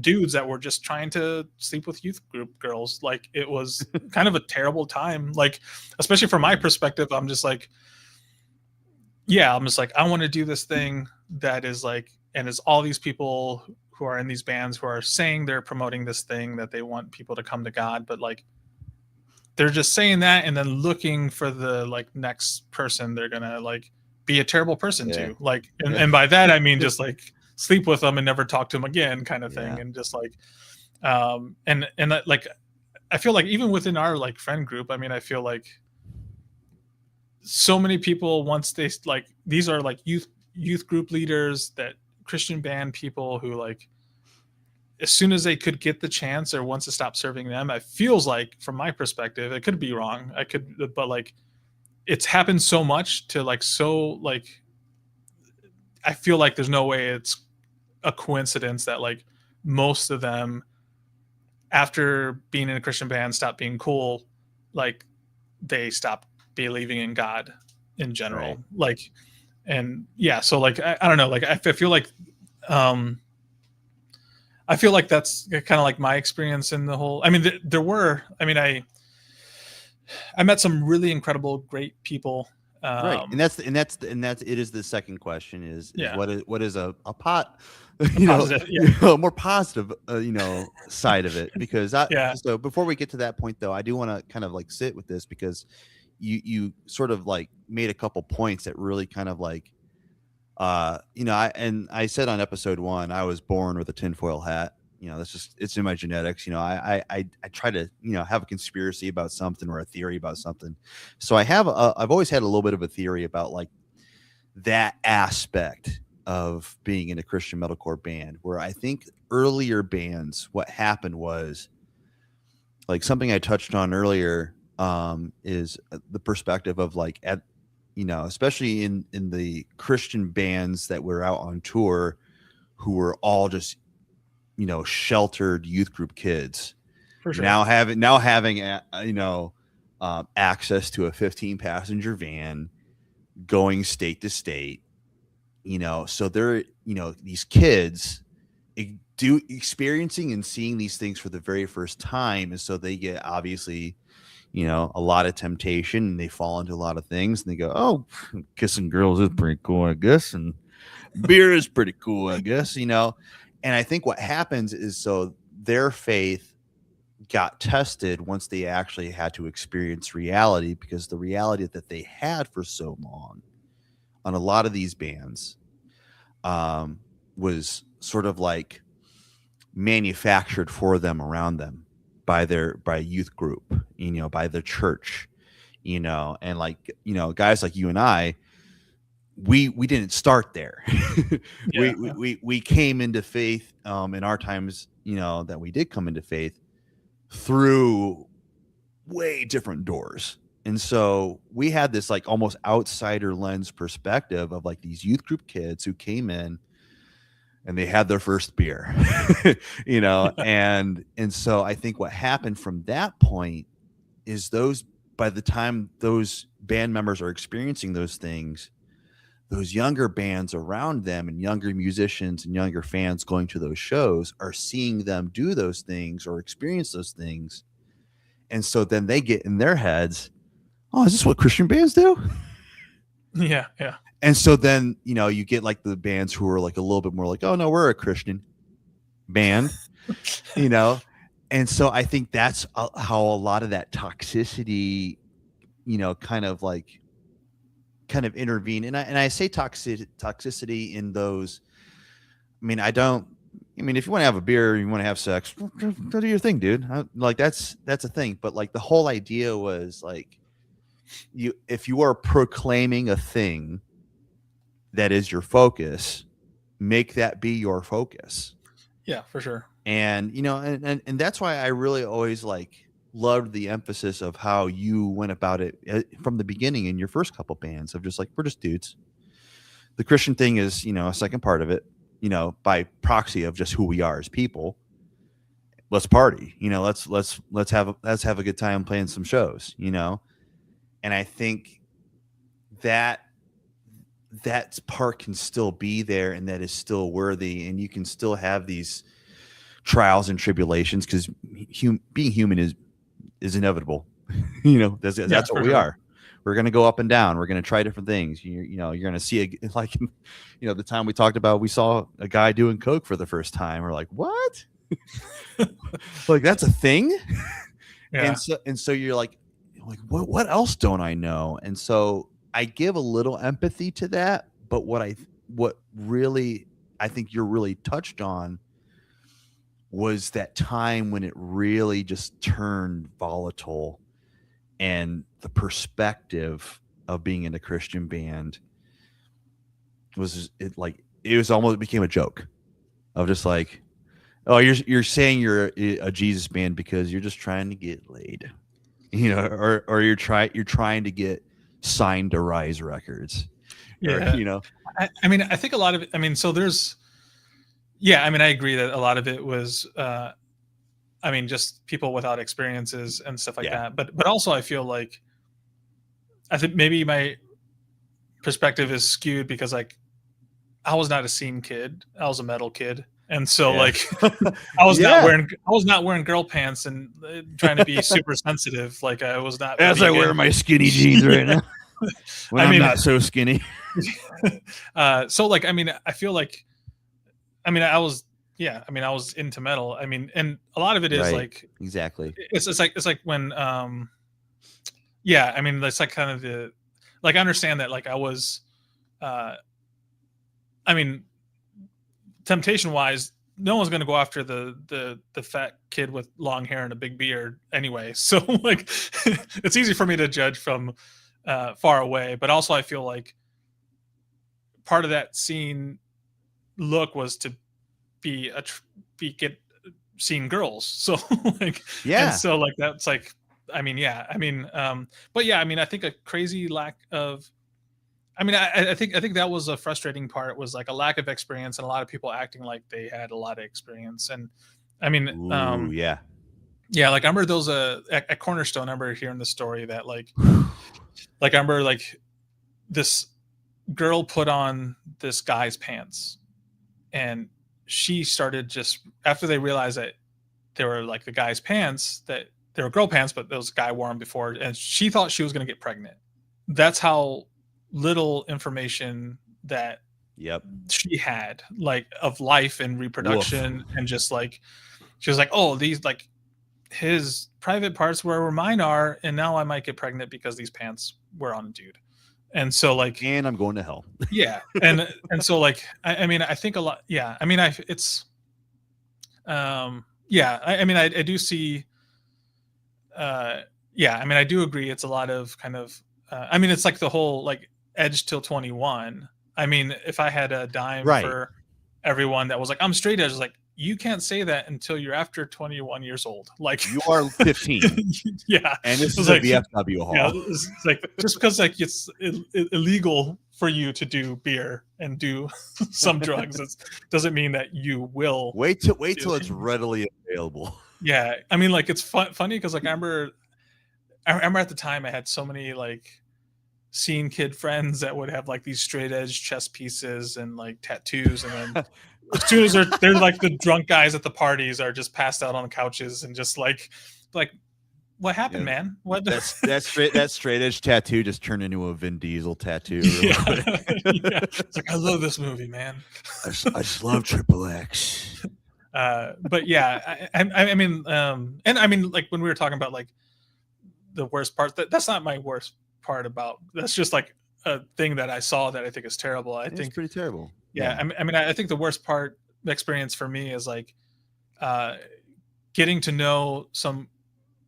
dudes that were just trying to sleep with youth group girls. Like it was kind of a terrible time. Like, especially from my perspective, I'm just like, I want to do this thing that is like, and it's all these people who are in these bands who are saying they're promoting this thing that they want people to come to God, but like they're just saying that and then looking for the like next person they're gonna like be a terrible person to, like, and by that I mean just like sleep with them and never talk to them again, kind of thing. And just like and like I feel like even within our like friend group, I mean, I feel like so many people, once they like, these are like youth group leaders, that Christian band people who like, as soon as they could get the chance or once to stop serving them, it feels like, from my perspective, it could be wrong, I could, but like, it's happened so much to like, so like, I feel like there's no way it's a coincidence that like most of them, after being in a Christian band, stop being cool, like they stop believing in God in Right. general. Like, and yeah, so like, I don't know, like I feel like, um, I feel like that's kind of like my experience in the whole. I mean, there were. I mean, I met some really incredible, great people. Right, and that's it. Is the second question is Yeah, what is a pot, a positive. Yeah, more positive side of it, because yeah, so before we get to that point though, I do want to kind of like sit with this, because you sort of like made a couple points that really kind of like I said on episode 1, I was born with a tinfoil hat. That's just, it's in my genetics. I try to have a conspiracy about something, or a theory about something. So I've always had a little bit of a theory about like that aspect of being in a Christian metalcore band, where I think earlier bands, what happened was, like something I touched on earlier, is the perspective of like, especially in the Christian bands that were out on tour, who were all just sheltered youth group kids, for sure. now having access to a 15-passenger van, going state to state. So they're these kids do experiencing and seeing these things for the very first time, and so they get, obviously, a lot of temptation, and they fall into a lot of things, and they go, oh, kissing girls is pretty cool, I guess, and beer is pretty cool, I guess. And I think what happens is, so their faith got tested once they actually had to experience reality, because the reality that they had for so long on a lot of these bands, was sort of like manufactured for them, around them, by youth group, by the church, and like, guys like you and I, we didn't start there. we, Yeah, we yeah, we we came into faith, in our times, that we did come into faith through way different doors. And so we had this like almost outsider lens perspective of like these youth group kids who came in, and they had their first beer. And so I think what happened from that point is, those by the time those band members are experiencing those things, those younger bands around them, and younger musicians and younger fans going to those shows, are seeing them do those things or experience those things. And so then they get in their heads, oh, is this what Christian bands do? yeah, yeah. And so then, you get like the bands who are like a little bit more like, oh no, we're a Christian band, you know? And so I think that's how a lot of that toxicity, kind of intervene. And I say toxicity in those. I mean, if you want to have a beer, you want to have sex, go do your thing, dude. Like that's a thing. But like the whole idea was like, if you are proclaiming a thing that is your focus, make that be your focus. Yeah, for sure. And and that's why I really always like loved the emphasis of how you went about it from the beginning in your first couple bands, of just like, we're just dudes. The Christian thing is, a second part of it, by proxy of just who we are as people. Let's party, let's have a good time playing some shows, And I think that part can still be there, and that is still worthy, and you can still have these trials and tribulations, because being human is inevitable. That's what we sure. are. We're going to go up and down. We're going to try different things. You're going to see like, the time we talked about, we saw a guy doing coke for the first time. We're like, what? Like, that's a thing. Yeah, And so you're like, what else don't I know? And so I give a little empathy to that. But what really I think you're really touched on was that time when it really just turned volatile, and the perspective of being in a Christian band was it was almost, it became a joke of just like, oh, you're saying you're a Jesus band because you're just trying to get laid, or you're trying to get signed to Rise Records, or Yeah. I mean, I think a lot of it, I mean, so there's, yeah, I mean, I agree that a lot of it was, I mean, just people without experiences and stuff like that. But also I feel like, I think maybe my perspective is skewed because like I was not a scene kid. I was a metal kid. And so like I was not wearing girl pants and trying to be super sensitive. Like I was not, as I wear my skinny jeans right now. When I'm not so skinny. So like, I mean, I feel like, I mean, I was into metal. I mean, and a lot of it is like, exactly. It's like when, yeah, I mean, that's like kind of like, I understand that like I was, I mean, temptation wise, no one's going to go after the fat kid with long hair and a big beard anyway. So like, it's easy for me to judge from far away, but also I feel like part of that scene look was to get seeing girls. So like, and so like, that's like, I mean, yeah, I mean, but yeah, I mean, I think a crazy lack of, I mean, I think that was a frustrating part, was like a lack of experience and a lot of people acting like they had a lot of experience. And I mean, yeah, like I remember those at Cornerstone, I remember hearing the story that like I remember like this girl put on this guy's pants, and she started, just after they realized that they were like the guy's pants, that they were girl pants, but those guy wore them before, and she thought she was going to get pregnant. That's how little information that she had, like, of life and reproduction. And just like, she was like, oh, these, like, his private parts where mine are, and now I might get pregnant because these pants were on a dude. And so like, and I'm going to hell. Yeah. And so like, I mean, I think a lot, yeah, I mean, it's yeah, I mean, I do see, yeah, I mean, I do agree, it's a lot of kind of, I mean, it's like the whole like edge till 21. I mean, if I had a dime for everyone that was like, I'm straight edge, like, you can't say that until you're after 21 years old. Like, you are 15. Yeah. And this is like, a VFW hall. Yeah, it's like, just because like it's illegal for you to do beer and do some drugs, it doesn't mean that you will wait till it's readily available. Yeah. I mean, like, it's funny because like I remember at the time I had so many like scene kid friends that would have like these straight edge chest pieces and like tattoos, and then as soon as they're like the drunk guys at the parties are just passed out on couches and just like what happened, man? What? That straight edge tattoo just turned into a Vin Diesel tattoo. Yeah. It's like, I love this movie, man. I just love Triple X. But yeah, I mean, and I mean, like when we were talking about like the worst part, that's not my worst part about. That's just like a thing that I saw that I think is terrible. I think it's pretty terrible. Yeah, I mean, I think the worst part experience for me is like getting to know some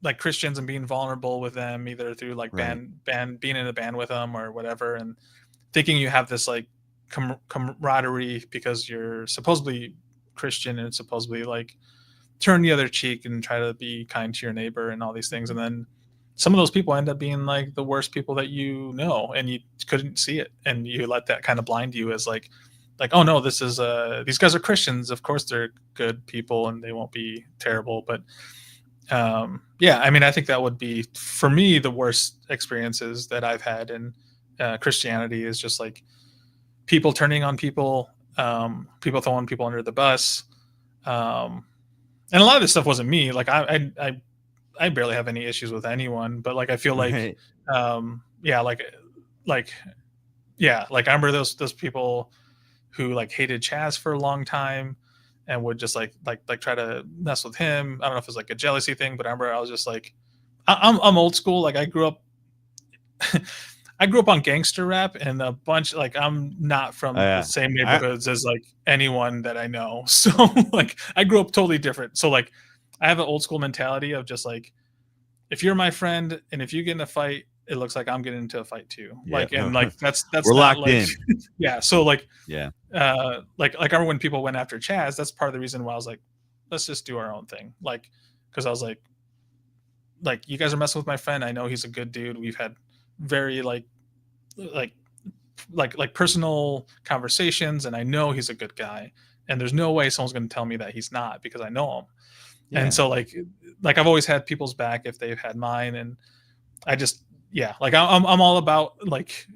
like Christians and being vulnerable with them, either through like band being in a band with them or whatever, and thinking you have this like camaraderie because you're supposedly Christian and supposedly like turn the other cheek and try to be kind to your neighbor and all these things, and then some of those people end up being like the worst people that you know, and you couldn't see it, and you let that kind of blind you as like, oh no, this is these guys are Christians, of course they're good people and they won't be terrible. But yeah, I mean, I think that would be for me the worst experiences that I've had in Christianity, is just like people turning on people, people throwing people under the bus, and a lot of this stuff wasn't me. Like I barely have any issues with anyone, but like I feel like yeah, like yeah, like I remember those people who like hated Chaz for a long time and would just like try to mess with him. I don't know if it was like a jealousy thing, but I remember I was just like, I'm old school. Like I grew up, I grew up on gangster rap and a bunch, like, I'm not from the same neighborhoods as like anyone that I know. So like I grew up totally different. So like I have an old school mentality of just like, if you're my friend and if you get in a fight, it looks like I'm getting into a fight too. Yeah. Like, and like that's We're not locked like in. yeah. So like Yeah. like I remember when people went after Chaz, that's part of the reason why I was like, let's just do our own thing. Like, because I was like you guys are messing with my friend. I know he's a good dude. We've had very like personal conversations, and I know he's a good guy. And there's no way someone's going to tell me that he's not, because I know him. Yeah. And so like I've always had people's back if they've had mine, and I just like I'm all about like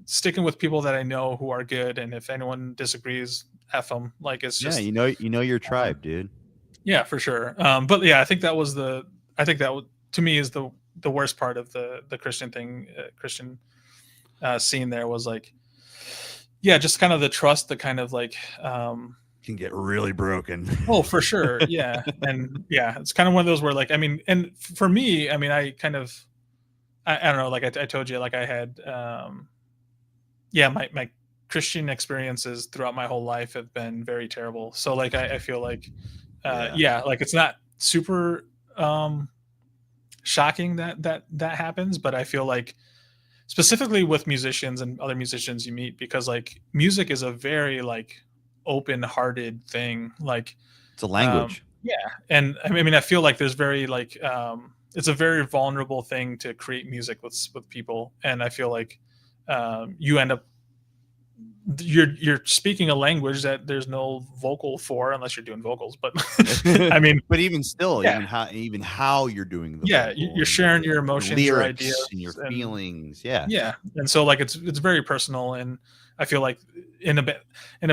sticking with people that I know who are good, and if anyone disagrees, F them. Like, it's just you know your tribe, dude. Yeah, for sure. But yeah, I think that to me is the worst part of the Christian thing, Christian scene there was like, just kind of the trust, the kind of like can get really broken. Oh, for sure. Yeah. And yeah, it's kind of one of those where like, I mean, and for me, I mean, I kind of, I don't know, like I told you, like I had, my Christian experiences throughout my whole life have been very terrible. So like, I feel like, like it's not super shocking that happens, but I feel like specifically with musicians and other musicians you meet, because like music is a very like open-hearted thing. Like it's a language. And I mean, I feel like there's very like it's a very vulnerable thing to create music with people, and I feel like you end up you're speaking a language that there's no vocal for, unless you're doing vocals. But I mean, but even still, even how you're doing the you're sharing your emotions, your ideas, and your feelings. And so like it's very personal, and I feel like in a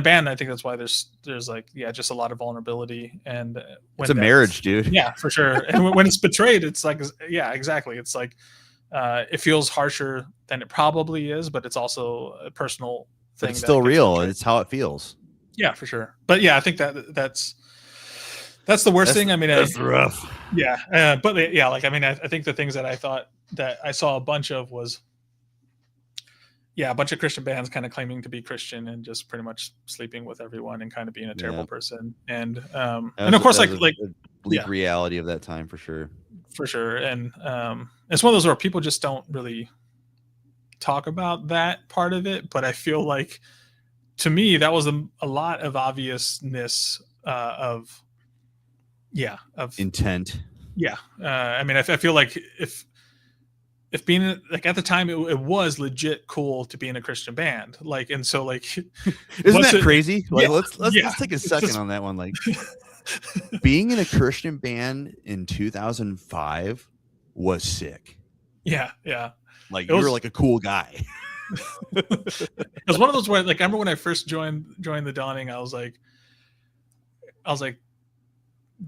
band, I think that's why there's like just a lot of vulnerability. And when it's a marriage, dude. Yeah, for sure. And when it's betrayed, it's like exactly. It's like it feels harsher than it probably is, but it's also a personal thing. But it's still real, and it's how it feels. Yeah, for sure. But yeah, I think that's the worst thing. I mean, that's rough. Yeah, but like I mean, I think the things that I thought that I saw a bunch of was a bunch of Christian bands kind of claiming to be Christian and just pretty much sleeping with everyone and kind of being a terrible person. And of course, like bleak reality of that time, for sure. For sure. And it's one of those where people just don't really talk about that part of it. But I feel like, to me, that was a lot of obviousness of intent. Yeah. I mean, I feel like if being like at the time, it was legit cool to be in a Christian band. Like, and so like, isn't that crazy? Like, let's take a second on that one. Like, being in a Christian band in 2005 was sick. Yeah. Like, you were like a cool guy. It was one of those where, like, I remember when I first joined the Dawning, I was like,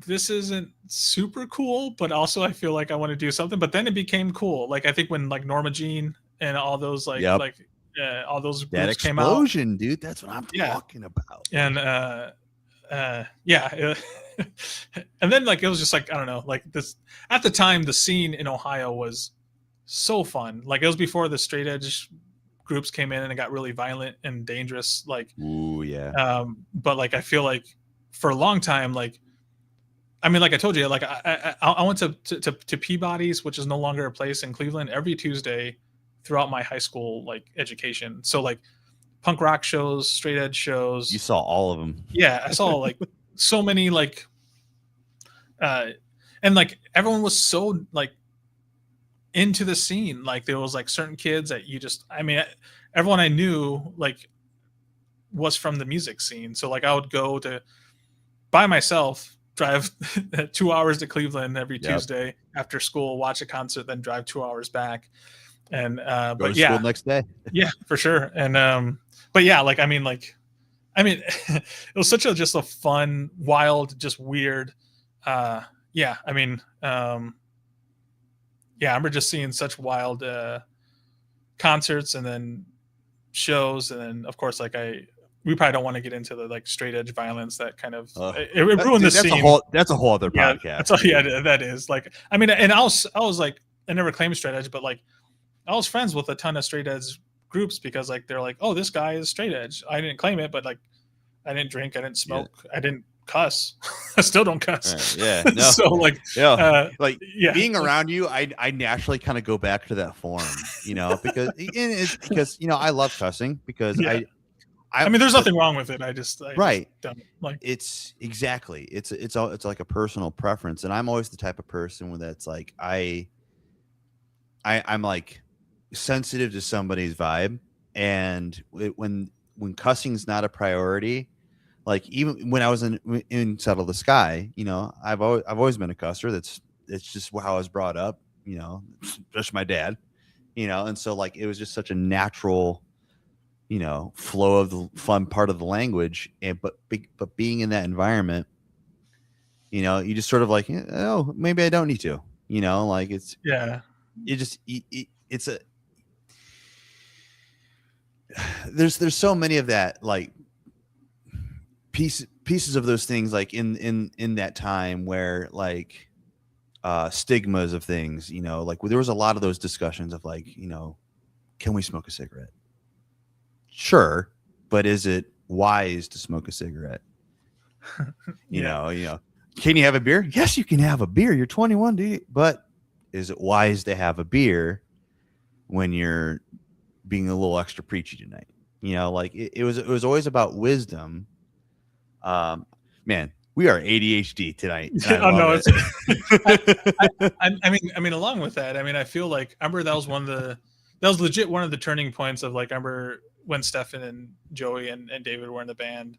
this isn't super cool, but also I feel like I want to do something. But then it became cool. Like, I think when like Norma Jean and all those all those groups came out. Explosion, dude. That's what I'm talking about. And and then like it was just like, I don't know, like this at the time the scene in Ohio was so fun. Like, it was before the straight edge groups came in and it got really violent and dangerous. Like, ooh, yeah. But like I feel like for a long time, like, I mean, like I told you, like I went to Peabody's, which is no longer a place in Cleveland, every Tuesday throughout my high school like education. So like punk rock shows, straight edge shows. You saw all of them. Yeah, I saw like so many like, and like everyone was so like into the scene. Like, there was like certain kids that everyone I knew like was from the music scene. So like I would go to by myself, drive 2 hours to Cleveland every Tuesday after school, watch a concert, then drive 2 hours back. And go to school next day. Yeah, for sure. And but yeah, like I mean it was such just a fun, wild, just weird I remember just seeing such wild concerts and then shows, and then of course like we probably don't want to get into the like straight edge violence that kind of it ruined the scene. That's a whole other podcast. That is like, I mean, and I was like, I never claimed straight edge, but like I was friends with a ton of straight edge groups because like they're like, oh, this guy is straight edge. I didn't claim it, but like I didn't drink, I didn't smoke, I didn't cuss. I still don't cuss. Right. Yeah. No. So like, like yeah, being around you, I naturally kind of go back to that form, because it's because I love cussing because yeah. I mean, there's nothing wrong with it. I just don't like. It's exactly. It's like a personal preference, and I'm always the type of person where that's like I'm like sensitive to somebody's vibe, and when cussing's not a priority, like even when I was in Settle the Sky, I've always been a cusser. It's just how I was brought up, just my dad, and so like it was just such a natural flow of the fun part of the language, but being in that environment, you just sort of like, oh, maybe I don't need to, like it's it's a there's so many of that like pieces of those things like in that time where like stigmas of things, like there was a lot of those discussions of like, can we smoke a cigarette? Sure, but is it wise to smoke a cigarette? You know, can you have a beer? Yes, you can have a beer. You're 21, dude. But is it wise to have a beer when you're being a little extra preachy tonight? Like it was always about wisdom. Man, we are ADHD tonight. I know it's. I mean, along with that, I mean, I feel like I remember that was legit one of the turning points of like I remember when Stefan and Joey and David were in the band,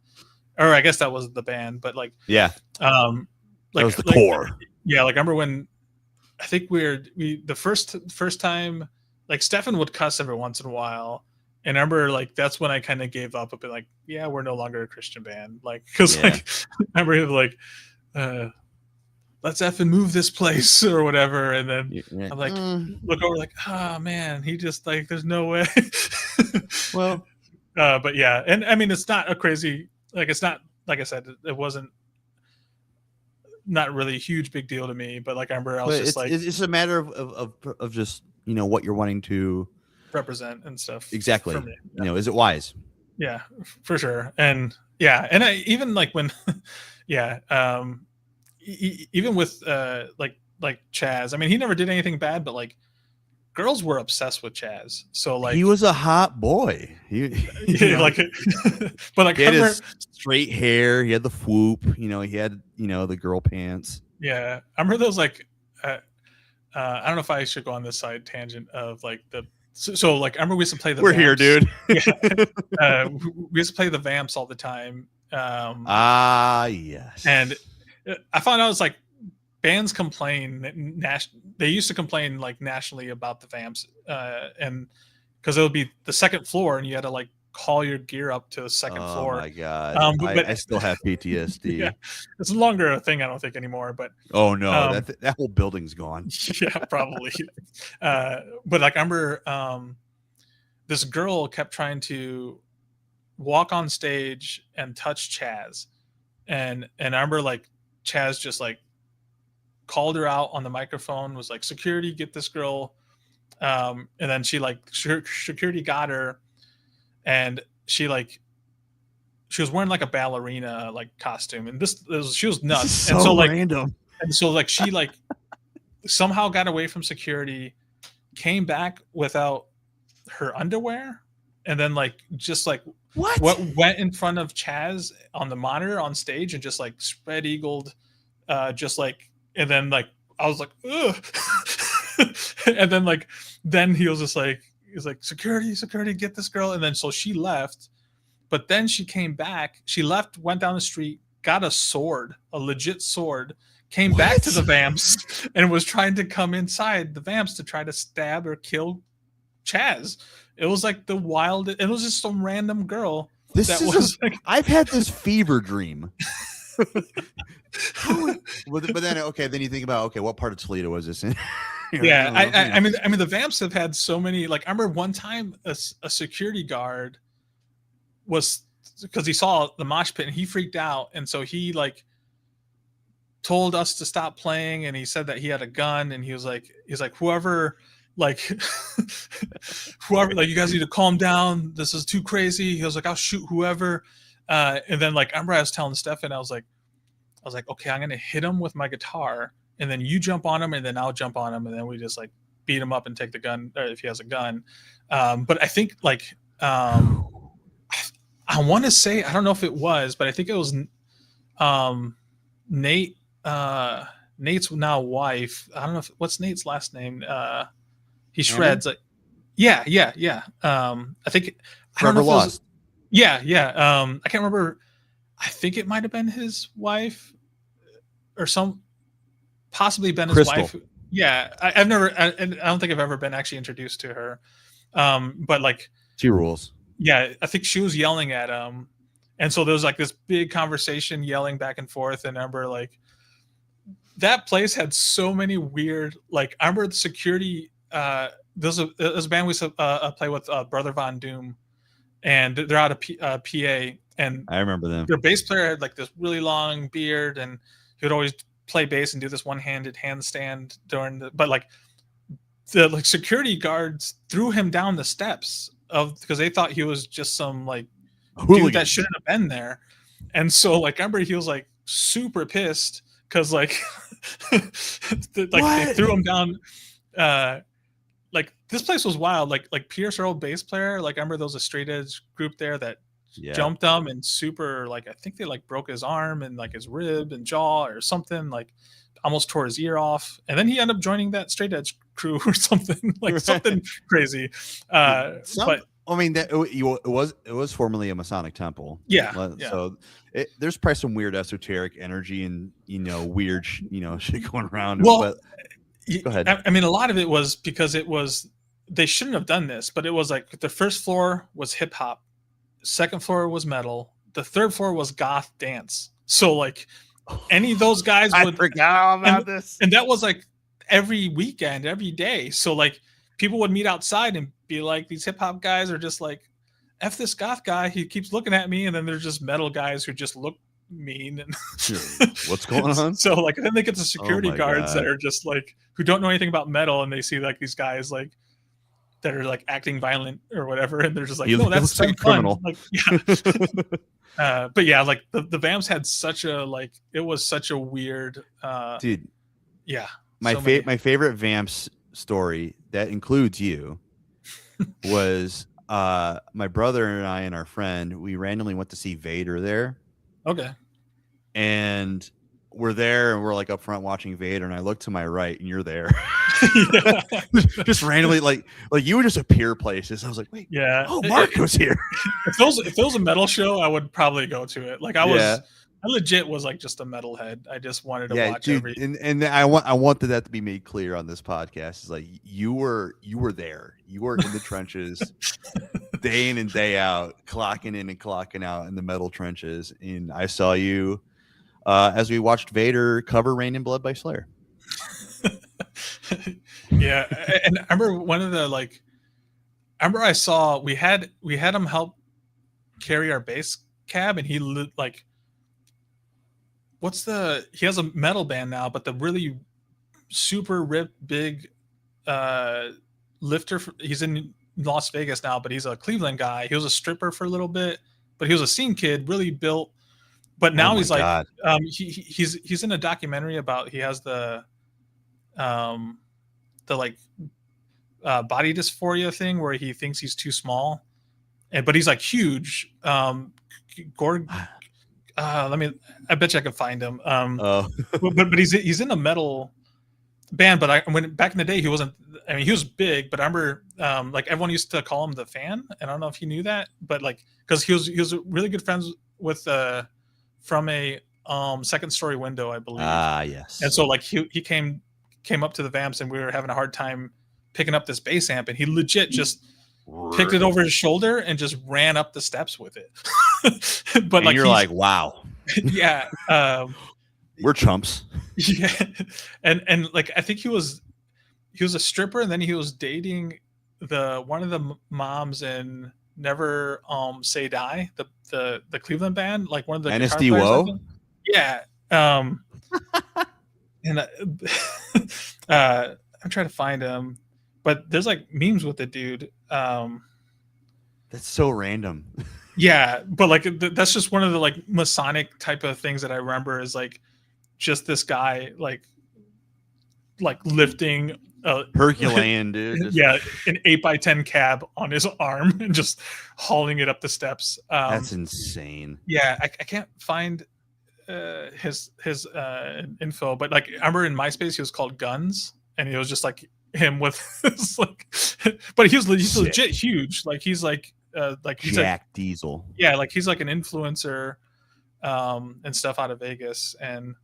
or I guess that was the band, but like like that was the core. Yeah, like I remember when I think the first time like Stefan would cuss every once in a while. And I remember, like, that's when I kind of gave up a bit, like, yeah, we're no longer a Christian band. Like, because, like, I remember, like, let's effing move this place or whatever. And then I'm like, look over, like, oh, man, he just, like, there's no way. Well, but yeah. And I mean, it's not a crazy, like, it's not, like I said, it wasn't not really a huge big deal to me. But, like, I remember I was just like, it's a matter of just, what you're wanting to represent and stuff. Exactly. For me. Is it wise? Yeah, for sure. And yeah, and I even like when even with like Chaz, I mean, he never did anything bad, but like girls were obsessed with Chaz. So like he was a hot boy. Like but like he had his straight hair, he had the whoop, he had the girl pants. Yeah. I remember those like I don't know if I should go on this side tangent of like the so like I remember we used to play the We're Vamps. Here, dude. We used to play the Vamps all the time. Yes. And I found out it's like bands complain they used to complain like nationally about the Vamps, and because it would be the second floor and you had to like haul your gear up to the second floor. Oh my god! But I still have PTSD. Yeah, it's no longer a thing, I don't think anymore. But oh no, that whole building's gone. Yeah, probably. But like I remember, this girl kept trying to walk on stage and touch Chaz, and I remember like Chaz just like called her out on the microphone, was like, "Security, get this girl," and then she like security got her. And she was wearing like a ballerina like costume, and she was nuts. So and so like random. And so like she like somehow got away from security, came back without her underwear, and then like just like what went in front of Chaz on the monitor on stage and just like spread eagled, just like, and then like I was like, ugh. And then he was just like. He's like, security, get this girl. And then so she left, but then she came back. She left, went down the street, got a sword, a legit sword, came back to the Vamps and was trying to come inside the Vamps to try to stab or kill Chaz. It was like the wild, it was just some random girl. I've had this fever dream. But then, okay, then you think about, okay, what part of Toledo was this in? Yeah, I mean, the Vamps have had so many. Like, I remember one time a security guard was, because he saw the mosh pit and he freaked out, and so he like told us to stop playing, and he said that he had a gun, and he was like, whoever like whoever, like, you guys need to calm down. This is too crazy. He was like, I'll shoot whoever. And then like I remember I was telling Stefan, I was like, okay, I'm gonna hit him with my guitar, and then you jump on him, and then I'll jump on him, and then we just like beat him up and take the gun, or if he has a gun. But I think like I want to say, I don't know if it was, but I think it was Nate. Nate's now wife. I don't know what's Nate's last name. He shreds. Like, yeah. I think Forever Lost. Yeah. I can't remember. I think it might have been his wife, or possibly been his Crystal. wife. Yeah, I've never. I don't think I've ever been actually introduced to her. But like, she rules. Yeah, I think she was yelling at him, and so there was like this big conversation, yelling back and forth. And I remember like that place had so many weird. Like I remember the security. There's a band we used to play with, Brother Von Doom, and they're out of PA. And I remember them. Their bass player had like this really long beard, and he would always play bass and do this one-handed handstand but like the like security guards threw him down the steps because they thought he was just some like dude that shouldn't have been there. And so like I remember he was like super pissed because like they threw him down. Like this place was wild. Like Pierce, our old bass player, like I remember there was a straight edge group there that jumped him, and super, like I think they like broke his arm and like his rib and jaw or something, like almost tore his ear off. And then he ended up joining that straight edge crew or something, like something crazy. But I mean, that it was formerly a Masonic temple. Yeah. So there's probably some weird esoteric energy and weird shit going around. Well, but go ahead. I mean, a lot of it was because they shouldn't have done this, but it was like the first floor was hip hop, second floor was metal, the third floor was goth dance. So like any of those guys would. I forgot about this. And that was like every weekend, every day. So like people would meet outside and be like, these hip hop guys are just like, F this goth guy, he keeps looking at me. And then there's just metal guys who just look mean. And what's going on? So like then they get the security guards that are just like, who don't know anything about metal, and they see like these guys like that are like acting violent or whatever, and they're just like, no, that's like a criminal. Like, yeah. But yeah, like the Vamps had such a it was such a weird dude. Yeah. My favorite Vamps story that includes you was my brother and I and our friend, we randomly went to see Vader there. Okay. And we're there and we're like up front watching Vader, and I look to my right and you're there. Just randomly, like you would just appear places. I was like, wait, oh, Marco's here. If it was a metal show, I would probably go to it. Like I legit was like just a metalhead. I just wanted to watch everything. And I wanted that to be made clear on this podcast. Is like you were there. You were in the trenches day in and day out, clocking in and clocking out in the metal trenches. And I saw you as we watched Vader cover Rain in Blood by Slayer. Yeah. And I remember one of the I saw we had him help carry our bass cab, and he like he has a metal band now, but the really super ripped big lifter, he's in Las Vegas now, but he's a Cleveland guy. He was a stripper for a little bit, but he was a scene kid, really built. But now he's like he's in a documentary about, he has the body dysphoria thing where he thinks he's too small, but he's like huge. I bet you I could find him. But he's in a metal band. But when back in the day, he wasn't. I mean, he was big, but I remember like everyone used to call him the Fan, and I don't know if you knew that, but like because he was really good friends with from a Second Story Window, I believe. Yes. And so like he came up to the Vamps, and we were having a hard time picking up this bass amp, and he legit just picked it over his shoulder and just ran up the steps with it. But and like you're like, wow. Yeah. We're chumps. Yeah. And like I think he was a stripper, and then he was dating one of the moms in Never Say Die, the Cleveland band, like one of the NSD Woe. Yeah. And I'm trying to find him, but there's like memes with it, dude. That's so random. Yeah, but like that's just one of the like Masonic type of things that I remember is like just this guy like lifting Herculean, dude. Just, yeah, an 8x10 cab on his arm and just hauling it up the steps. That's insane. Yeah, I can't find his info, but like I remember in MySpace he was called Guns, and he was just like him with this, like, but he's legit huge. Like he's like he's Jack like, Diesel. yeah, like he's like an influencer and stuff out of Vegas, and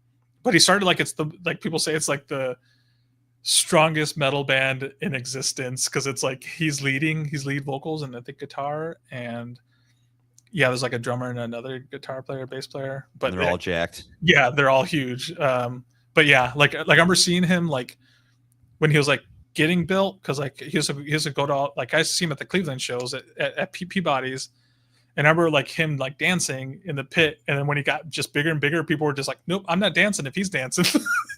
but he started like it's the like people say it's like the strongest metal band in existence because it's like he's lead vocals and I think guitar, and yeah, there's like a drummer and another guitar player, bass player, but they're all jacked. Yeah, they're all huge. But yeah, like I remember seeing him like when he was like getting built, because like he used to go to like I used to see him at the Cleveland shows at Peabody's, and I remember like him like dancing in the pit, and then when he got just bigger and bigger, people were just like, "Nope, I'm not dancing if he's dancing."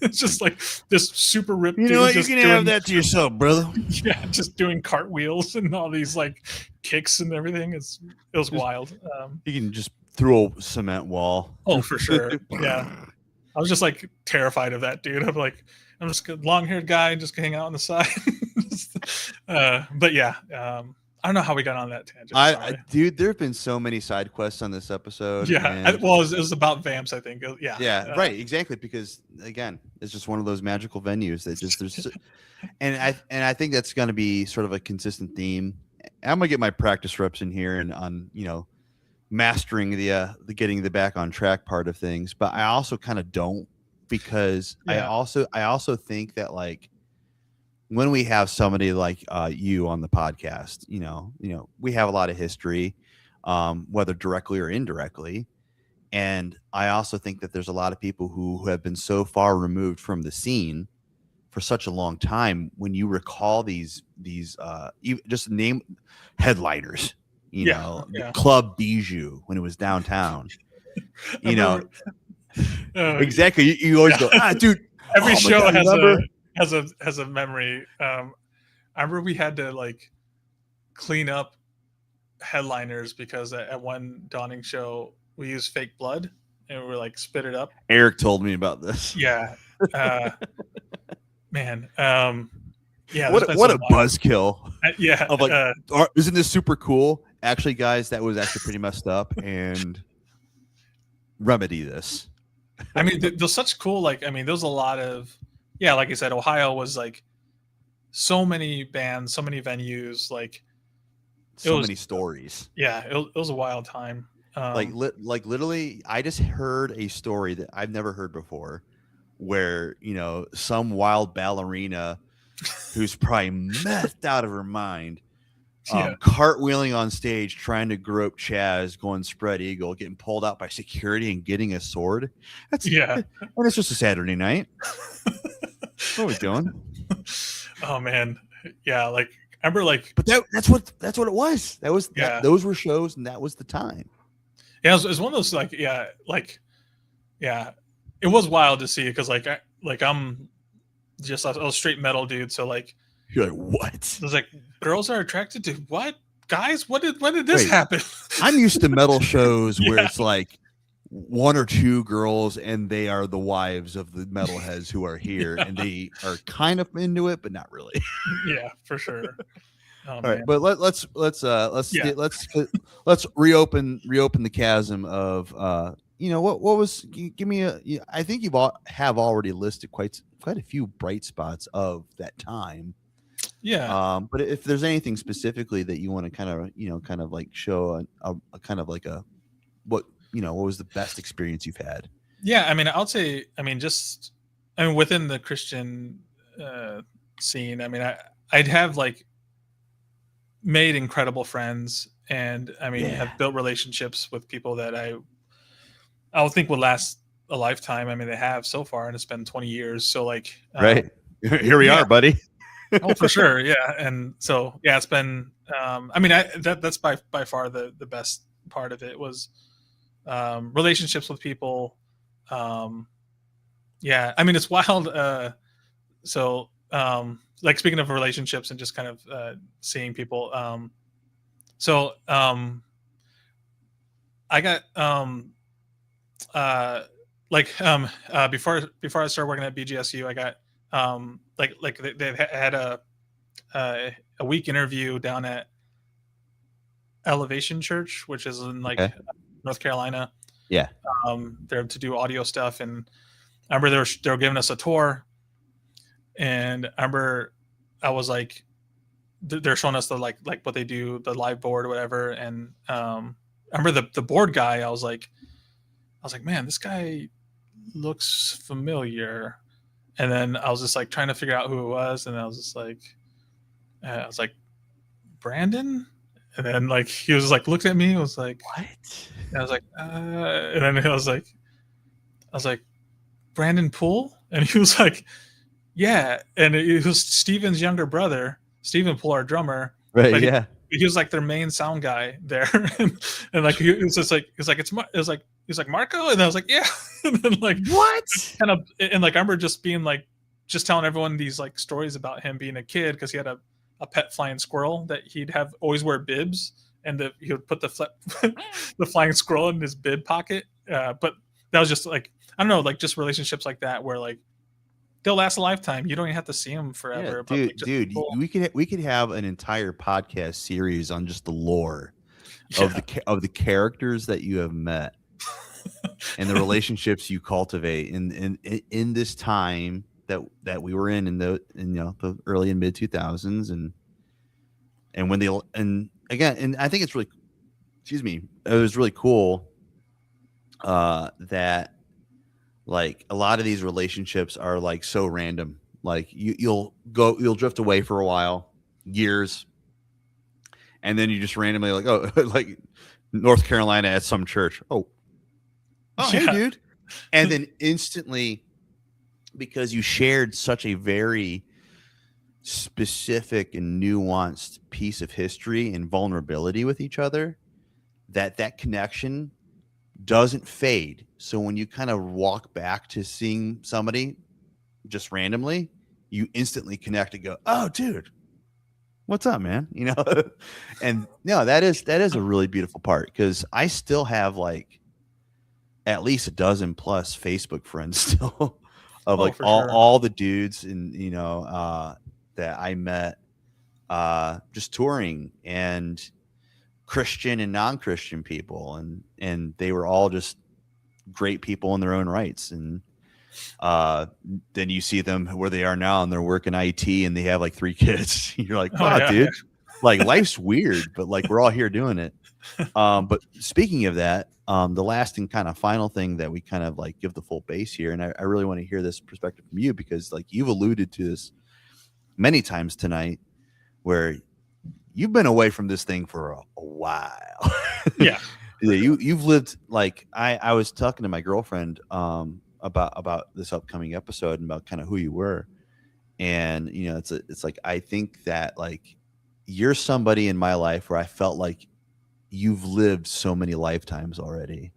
It's just like this super ripped. You know what? You can have that to yourself, brother. Yeah, just doing cartwheels and all these like kicks and everything. It was wild. You can just throw a cement wall. Oh, for sure. Yeah, I was just like terrified of that dude. I'm just a long-haired guy just hang out on the side. But yeah, I don't know how we got on that tangent. Dude, there have been so many side quests on this episode. Yeah, well, it was about vamps, I think. Yeah, right, exactly. Because again, it's just one of those magical venues that just there's, and I think that's going to be sort of a consistent theme. I'm gonna get my practice reps in here and on mastering the getting the back on track part of things, but I also kind of don't, because I also think that like when we have somebody like you on the podcast, we have a lot of history, whether directly or indirectly. And I also think that there's a lot of people who have been so far removed from the scene for such a long time. When you recall these just name headliners, Club Bijou when it was downtown, exactly. You always go, dude. Every show has a memory. I remember we had to like clean up headliners because at one Dawning show we used fake blood and we were like spit it up. Eric told me about this. Yeah. Man. Yeah. What a buzzkill. Yeah. Of like, isn't this super cool? Actually, guys, that was actually pretty messed up, and remedy this. I mean, there's such cool, like, I mean, there's a lot of, yeah, like I said, Ohio was like so many bands, so many venues, like many stories. Yeah, it was a wild time. Like literally, I just heard a story that I've never heard before, where some wild ballerina who's probably methed out of her mind, cartwheeling on stage, trying to grope Chaz, going spread eagle, getting pulled out by security and getting a sword. And it's just a Saturday night. What are we doing? Oh man, yeah. Like I remember, like, but that's what it was. That was those were shows, and that was the time. Yeah, it was one of those it was wild to see, because I'm just a straight metal dude, so like you're like, what? It was like, girls are attracted to what? Guys, when did this happen? I'm used to metal shows where it's like one or two girls and they are the wives of the metalheads who are here, and they are kind of into it, but not really. Yeah, for sure. All right, but let's reopen the chasm of what was, give me I think have already listed quite a few bright spots of that time. Yeah. But if there's anything specifically that you want to kind of like show a kind of like what was the best experience you've had? Yeah, I mean, I would say, within the Christian scene, I mean, I'd have like made incredible friends, and have built relationships with people that I would think would last a lifetime. I mean, they have so far, and it's been 20 years. So like, right here we are, buddy. Oh, for sure. Yeah. And so, yeah, it's been, that's by far the best part of it was relationships with people. Yeah. I mean, it's wild. So like speaking of relationships and just kind of seeing people. So I got uh, before I started working at BGSU, I got they had a week interview down at Elevation Church, which is in like Okay. North Carolina. Yeah. They're to do audio stuff, and I remember they were giving us a tour, and I remember I was like, they're showing us the like what they do, the live board or whatever, and I remember the board guy. I was like, man, this guy looks familiar, and then I was just like trying to figure out who it was, and I was like, Brandon, and then like he was like looked at me, I was like, What? and I was like, and then I was like, Brandon Poole, and he was like, yeah, and it was Steven's younger brother, Steven Poole, our drummer, Right. but Yeah. he was like their main sound guy there, and like he was just like he's like Marco, and I was like, yeah, and then like What? kind of, and like I remember just being like just telling everyone these like stories about him being a kid because he had a pet flying squirrel that he'd have always wear bibs, and he would put the flying squirrel in his bib pocket. But that was just like, I don't know, like just relationships like that where like they'll last a lifetime. You don't even have to see them forever. Yeah, But like, dude, people, we could have an entire podcast series on just the lore yeah. of the characters that you have met and the relationships you cultivate in this time that we were in the the early and mid 2000s, and when they, and again, and I think it's really, excuse me, it was really cool that like a lot of these relationships are like so random. Like you'll drift away for a while, years, and then you just randomly like, oh, like North Carolina at some church. Oh, hey, Yeah. dude. And then instantly, because you shared such a very specific and nuanced piece of history and vulnerability with each other, that connection doesn't fade. So when you kind of walk back to seeing somebody just randomly, you instantly connect and go, oh, dude, what's up, man? And no, that is a really beautiful part, because I still have like at least a dozen plus Facebook friends still of Oh, like for sure. all the dudes and that I met just touring, and Christian and non-Christian people, and they were all just great people in their own rights. And then you see them where they are now, and they're working IT, and they have like 3 kids. You're like, wow, yeah, dude, like life's weird, but like we're all here doing it. But speaking of that, the last and kind of final thing that we kind of like give the full base here, and I really want to hear this perspective from you, because like you've alluded to this many times tonight, where you've been away from this thing for a while. Yeah. You've lived, like I was talking to my girlfriend about this upcoming episode and about kind of who you were, and it's like I think that like you're somebody in my life where I felt like you've lived so many lifetimes already.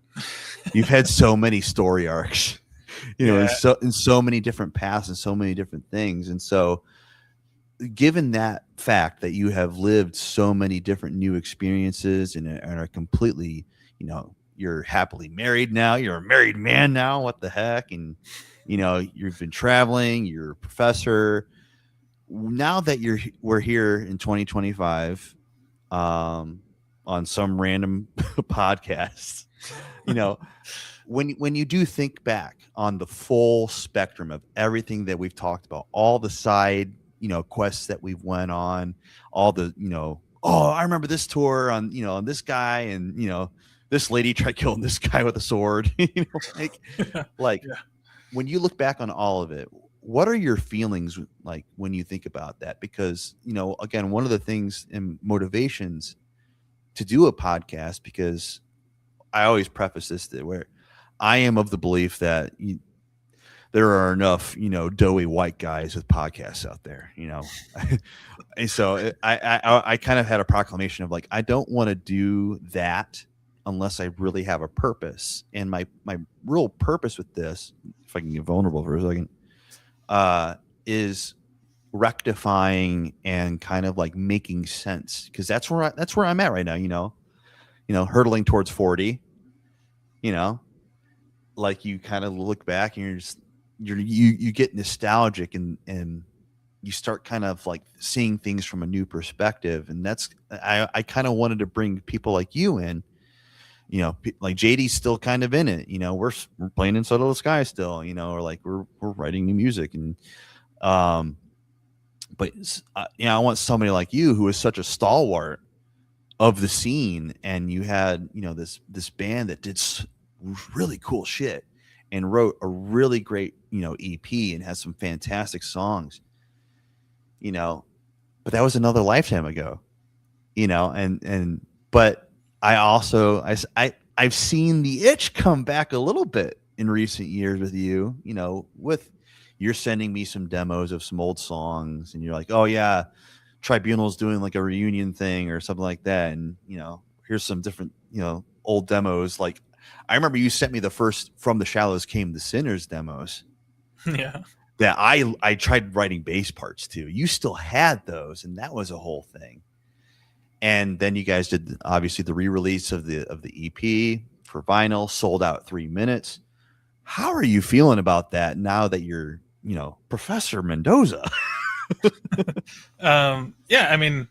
You've had so many story arcs, Yeah. in so many different paths and so many different things. And so, given that fact that you have lived so many different new experiences and are completely, you're happily married now, you're a married man now, what the heck? And, you've been traveling, you're a professor. Now that we're here in 2025, on some random podcast, when you do think back on the full spectrum of everything that we've talked about, all the side, quests that we've went on, all the, oh, I remember this tour on, on this guy, and, this lady tried killing this guy with a sword, like Yeah. when you look back on all of it, what are your feelings like when you think about that? Because, again, one of the things and motivations to do a podcast, because I always preface this where I am of the belief that there are enough, doughy white guys with podcasts out there, and so I kind of had a proclamation of like, I don't want to do that unless I really have a purpose. And my real purpose with this, if I can get vulnerable for a second, is rectifying and kind of like making sense, because that's where I'm at right now. Hurtling towards 40. You know, like you kind of look back and you get nostalgic, and you start kind of like seeing things from a new perspective. And I kind of wanted to bring people like you in. Like JD's still kind of in it. We're playing in Soto the Sky still. Or like we're writing new music, and but I want somebody like you who is such a stalwart of the scene, and you had this band that did really cool shit and wrote a really great EP and has some fantastic songs. But that was another lifetime ago. And but I also I've seen the itch come back a little bit in recent years with you. With you're sending me some demos of some old songs, and you're like, oh yeah, Tribunal's doing like a reunion thing or something like that, and here's some different old demos. Like I remember you sent me the first From the Shallows Came the Sinners demos. Yeah. That I tried writing bass parts to. You still had those, and that was a whole thing. And then you guys did obviously the re-release of the EP for vinyl, sold out 3 minutes. How are you feeling about that now that you're Professor Mendoza? Yeah, I mean,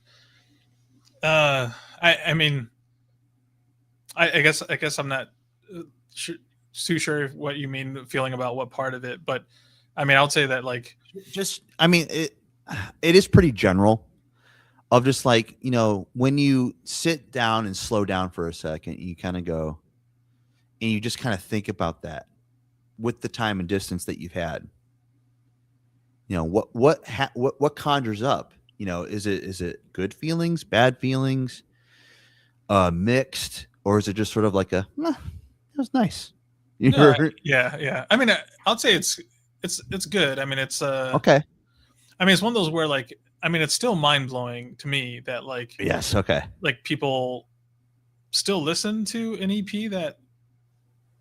I mean, I guess I'm not too sure what you mean feeling about what part of it, but I mean, I would say that like it is pretty general, of just like when you sit down and slow down for a second, you kind of go and you just kind of think about that with the time and distance that you've had. What conjures up? Is it good feelings, bad feelings, mixed, or is it just sort of like it was nice? Yeah. I mean, I'll say it's good. I mean, it's okay. I mean, it's one of those where like, I mean, it's still mind blowing to me that like, yes, okay, like people still listen to an EP that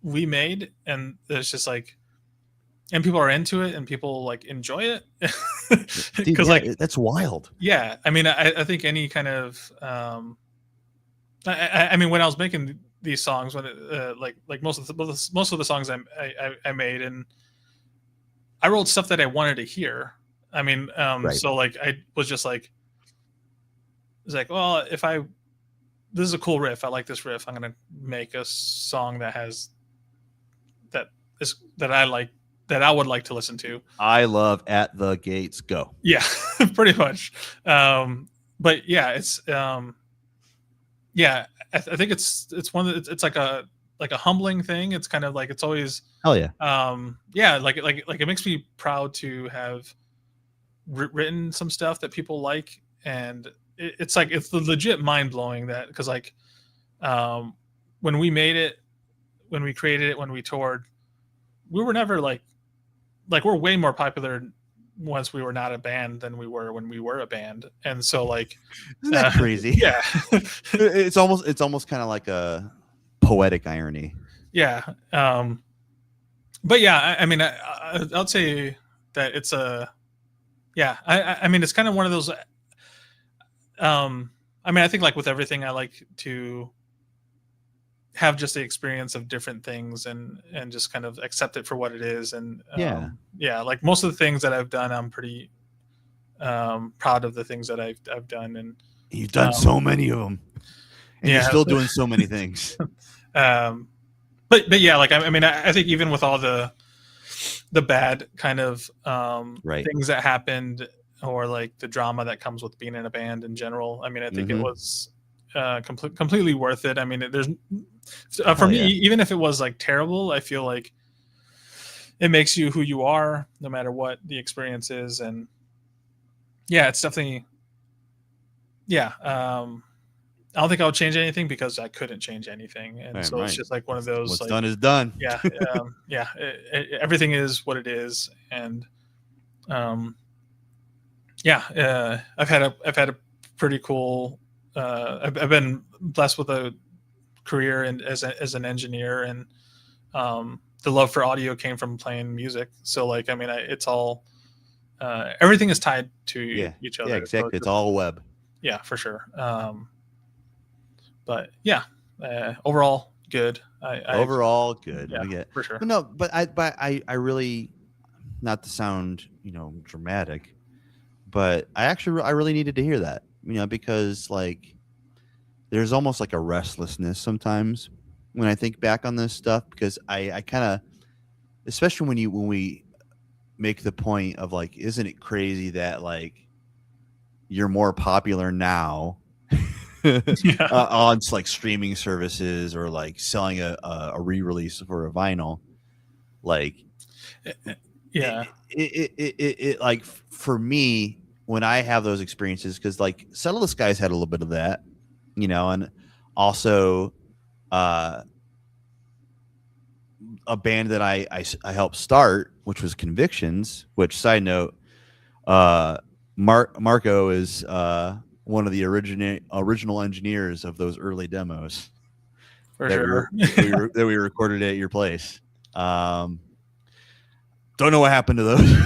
we made, and it's just like, and people are into it, and people like enjoy it. Because like that's wild. Yeah, I mean, I think any kind of I mean, when I was making these songs, when like most of the songs I made, and I wrote stuff that I wanted to hear. I mean, right. So like I was just like, it's like, well, this is a cool riff. I like this riff. I'm gonna make a song that I like, that I would like to listen to. I love At the Gates Go. Yeah, pretty much. But yeah, it's yeah. I think it's one that it's like a humbling thing. It's kind of like, it's always, hell yeah. Yeah, like it makes me proud to have written some stuff that people like, and it's like, it's legit mind blowing that, because like when we made it, when we created it, when we toured, we were never like we're way more popular once we were not a band than we were when we were a band. And so like, isn't that crazy? Yeah. it's almost kind of like a poetic irony. Yeah. But yeah, I mean, I'll say that it's yeah, I mean, it's kind of one of those, I mean, I think like with everything, I like to have just the experience of different things, and just kind of accept it for what it is. And yeah, like most of the things that I've done, I'm pretty proud of the things that I've done. And you've done so many of them, and you're still doing so many things. But yeah, like I mean, I think even with all the bad kind of right. things that happened, or like the drama that comes with being in a band in general, I mean, I think it was completely worth it. I mean, there's for me, even if it was like terrible, I feel like it makes you who you are, no matter what the experience is. And yeah, it's definitely, yeah. I don't think I would change anything, because I couldn't change anything. And it's just like one of those, what's like, done is done. Yeah. Yeah. Everything is what it is. And yeah, I've had a pretty cool, I've been blessed with a career as an engineer, and the love for audio came from playing music. So like, I mean, it's all everything is tied to Yeah. each Yeah, other. So exactly. It's all web. yeah, for sure. But yeah, overall good. Overall, good. Yeah, We get, for sure. but no, but I really, not to sound, dramatic, but I really needed to hear that, because like there's almost like a restlessness sometimes when I think back on this stuff, because I kind of, especially when we make the point of like, isn't it crazy that like you're more popular now Yeah, on like streaming services or like selling a re-release for a vinyl, like yeah, like for me when I have those experiences, because like Settle the Skies had a little bit of that, and also uh a band that I helped start, which was Convictions, which, side note, uh Marco is one of the original engineers of those early demos for that sure. that we recorded at your place. Don't know what happened to those.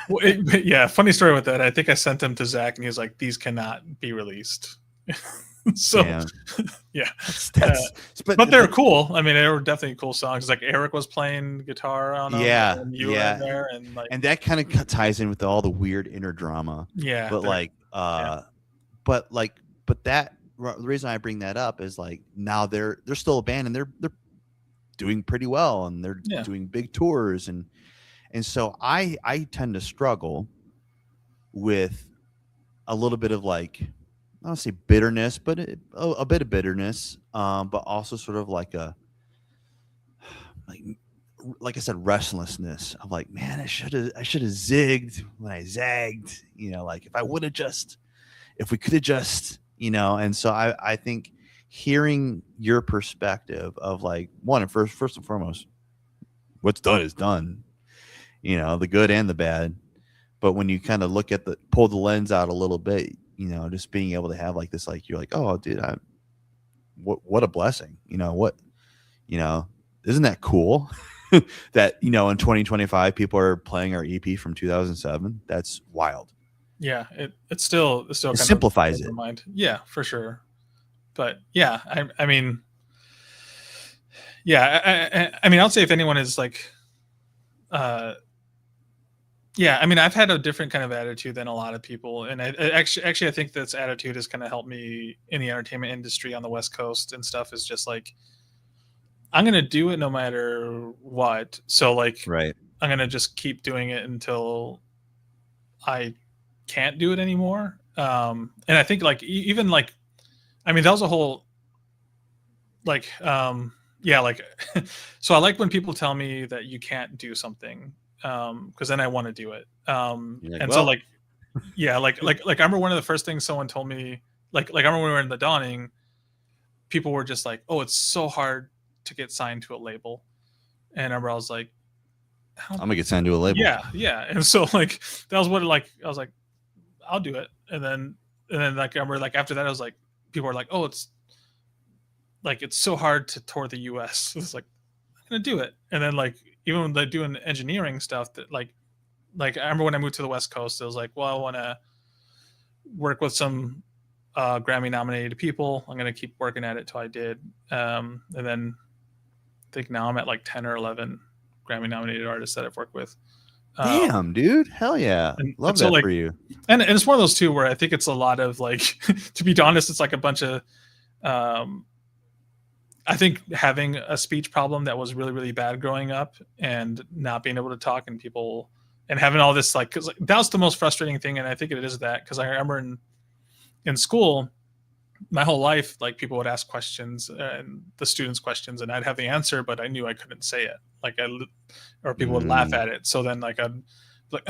Well, yeah, funny story with that. I think I sent them to Zach, and he was like, "These cannot be released." So, Damn. yeah, That's but they're cool. I mean, they were definitely cool songs. Like Eric was playing guitar on them, yeah, and you were in yeah, there, and like, and that kind of ties in with all the weird inner drama. yeah, But like, yeah, but like, but that the reason I bring that up is like now they're still a band and they're doing pretty well and they're yeah, doing big tours, and so I tend to struggle with a little bit of like, I don't say bitterness, but a bit of bitterness, but also sort of like a like I said, restlessness of like, man, I should have zigged when I zagged, like if we could have just, and so I think hearing your perspective of like, one, and first and foremost, what's done is done, the good and the bad. But when you kind of look at pull the lens out a little bit, just being able to have like this, like, you're like, oh, dude, what a blessing, you know, isn't that cool? That, in 2025 people are playing our EP from 2007. That's wild. yeah. It's still It kind simplifies of it. mind. Yeah, for sure. But yeah, I mean, yeah, I mean, I'll say if anyone is like, yeah, I mean, I've had a different kind of attitude than a lot of people, and actually, I think this attitude has kind of helped me in the entertainment industry on the West Coast and stuff. Is just like, I'm gonna do it no matter what. So like, Right. I'm gonna just keep doing it until I can't do it anymore. And I think like even like, I mean, that was a whole like, yeah, like, so I like when people tell me that you can't do something, because then I want to do it. You're like, And so well, like, yeah, like I remember one of the first things someone told me, like I remember when we were in the Dawning, people were just like, "Oh, it's so hard to get signed to a label," and I remember I was like, I'm gonna get signed to a label. yeah," and so like that was what like I was like, "I'll do it," and then like I remember like after that I was like, people were like, "Oh, it's so hard to tour the U.S." It's like, I'm gonna do it, and then like even when they're doing engineering stuff, that like I remember when I moved to the West Coast, it was like, well, I want to work with some Grammy nominated people. I'm gonna keep working at it till I did, and then I think now I'm at like 10 or 11 Grammy nominated artists that I've worked with. Damn, dude, hell yeah, love And so that like, for you. and it's one of those two where I think it's a lot of like, to be honest, it's like a bunch of, um, I think having a speech problem that was really, really bad growing up and not being able to talk and people and having all this like, cause like, that was the most frustrating thing. And I think it is that, cause I remember in school, my whole life, like people would ask questions and the students questions and I'd have the answer, but I knew I couldn't say it. Like or people would laugh at it. So then like, I'd be like,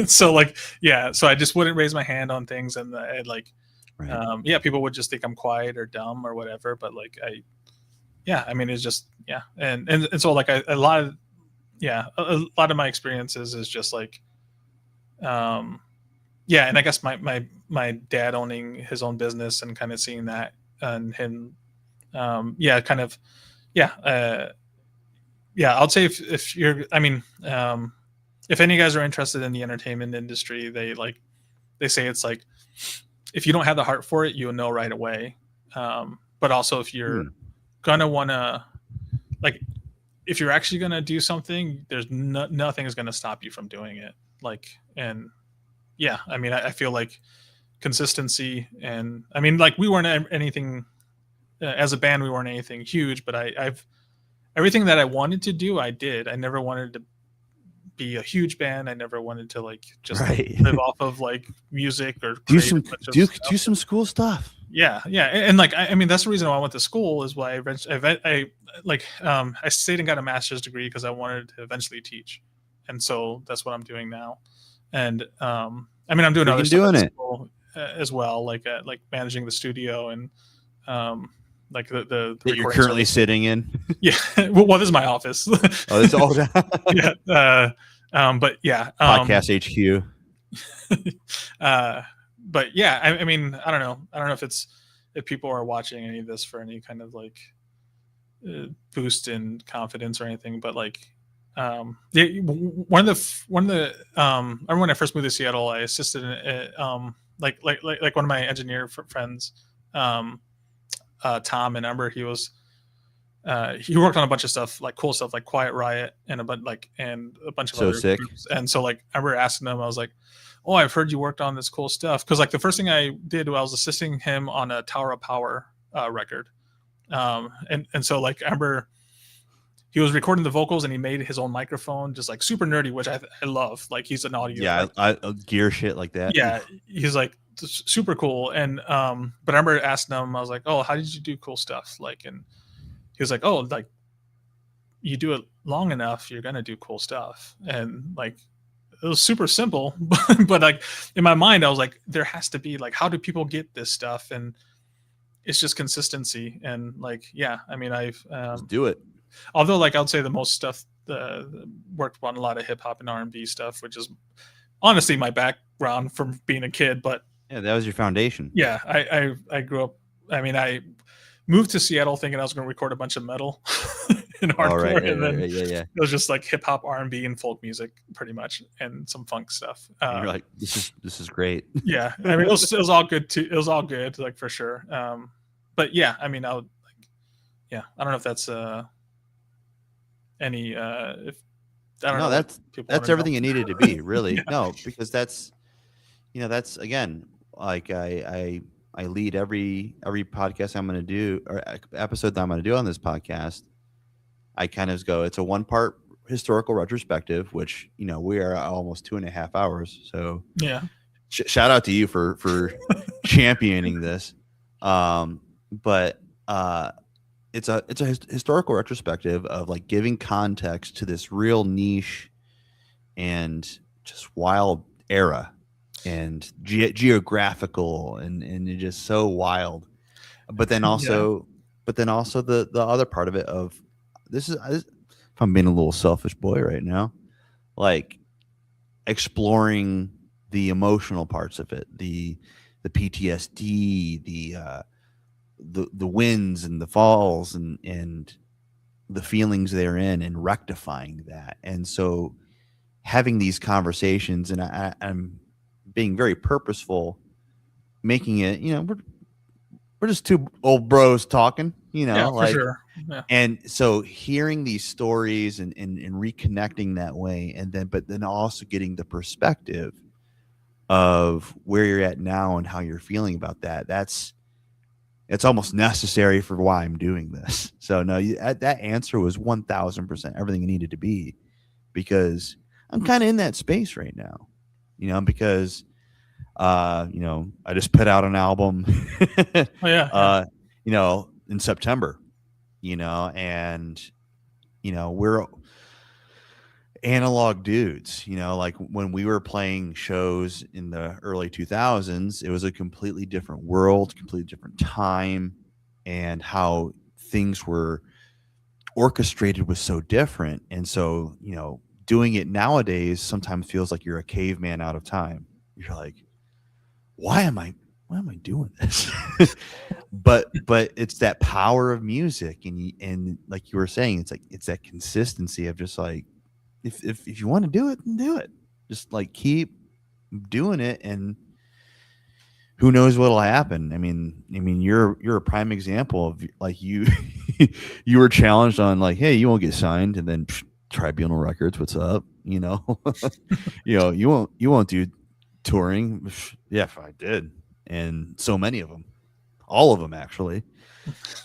so like, yeah. So I just wouldn't raise my hand on things. And I'd like, Right. yeah, people would just think I'm quiet or dumb or whatever. But like, yeah, I mean, it's just, yeah. And so like a lot of, yeah, a lot of my experiences is just like, yeah. And I guess my dad owning his own business and kind of seeing that and him, yeah, kind of, yeah, yeah. I'll say if you're, I mean, if any of you guys are interested in the entertainment industry, they say it's like if you don't have the heart for it, you'll know right away. But also if you're Hmm. gonna wanna like if you're actually gonna do something, there's nothing is gonna stop you from doing it. Like and yeah, I mean I feel like consistency and I mean like we weren't anything as a band we weren't anything huge, but I've everything that I wanted to do I did. I never wanted to be a huge band. I never wanted to like just Right. live off of like music or do create some a bunch of do stuff. do some school stuff. Yeah, yeah, and like I mean that's the reason why I went to school is why I stayed and got a master's degree because I wanted to eventually teach, and so that's what I'm doing now. And I mean I'm doing other Freaking stuff doing at it. school as well, like managing the studio and um, like the That you're recording currently service. sitting in. Yeah, well, this is my office. Oh, this all Yeah, but yeah, podcast HQ. uh, but yeah, I mean, I don't know. I don't know if people are watching any of this for any kind of like boost in confidence or anything. But like, one of the I remember when I first moved to Seattle, I assisted in like one of my engineer friends, Tom and Ember. He worked on a bunch of stuff like cool stuff like Quiet Riot and a bunch of So other sick. groups. And so like I remember asking them, I was like, "Oh, I've heard you worked on this cool stuff." Because like the first thing I did, I was assisting him on a Tower of Power record, and so like I remember he was recording the vocals and he made his own microphone, just like super nerdy, which I love. Like he's an audio, Yeah, like, I gear shit like that. yeah, he's like super cool. And but I remember asking him, I was like, "Oh, how did you do cool stuff?" Like and he was like, "Oh, like you do it long enough, you're gonna do cool stuff." And like it was super simple, but like in my mind, I was like, there has to be like, how do people get this stuff? And it's just consistency. And like, yeah, I mean, I've Just do it. although like I would say the most stuff worked on a lot of hip hop and R&B stuff, which is honestly my background from being a kid. But Yeah, that was your foundation. yeah, I grew up. I mean, I moved to Seattle thinking I was going to record a bunch of metal and hardcore, All right, and then yeah. it was just like hip hop, R&B, and folk music, pretty much, and some funk stuff. And you're like, this is great. Yeah, I mean, it was all good too. It was all good, like for sure. But yeah, I mean, I would, like, yeah, I don't know if that's any if I don't No, know. that's everything it needed to be, really. Yeah. No, because that's that's again, like I lead every podcast I'm going to do or episode that I'm going to do on this podcast. I kind of go, it's a 1-part historical retrospective, which we are almost 2.5 hours. So Yeah. Shout out to you for championing this. But it's a historical retrospective of like giving context to this real niche and just wild era and geographical and just so wild. But then also the other part of it of this is, if I'm being a little selfish boy right now, like exploring the emotional parts of it, the PTSD, the wins and the falls and the feelings they're in and rectifying that. And so having these conversations, and I'm being very purposeful, making it, we're just two old bros talking, Yeah, for like, sure. Yeah. and so hearing these stories and reconnecting that way, but then also getting the perspective of where you're at now and how you're feeling about that. It's almost necessary for why I'm doing this. So no, that answer was 1000% everything it needed to be, because I'm kind of in that space right now, because I just put out an album, Oh yeah. in September, and we're analog dudes, like when we were playing shows in the early 2000s, it was a completely different world, completely different time, and how things were orchestrated was so different. And so, doing it nowadays sometimes feels like you're a caveman out of time. You're like, why am I doing this? but it's that power of music, and like you were saying, it's that consistency of just like, if you want to do it, then do it. Just like keep doing it, and who knows what'll happen. I mean, you're a prime example of like you you were challenged on like, hey, you won't get signed, and then Tribunal Records, what's up? You won't do touring. Yeah, if I did, and so many of them, all of them actually.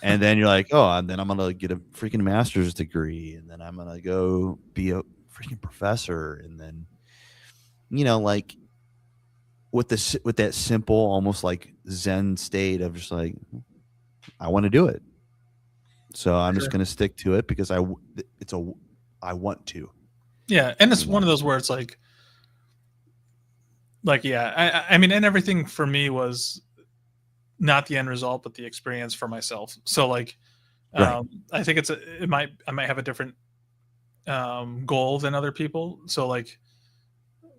And then you're like, oh, and then I'm gonna get a freaking master's degree, and then I'm gonna go be a freaking professor, and then like with that simple, almost like Zen state of just like, I want to do it, so I'm just gonna stick to it because I want to. Yeah, and it's one of those where it's like yeah, I mean, and everything for me was not the end result, but the experience for myself. So like, Right. I think I might have a different goal than other people. So like,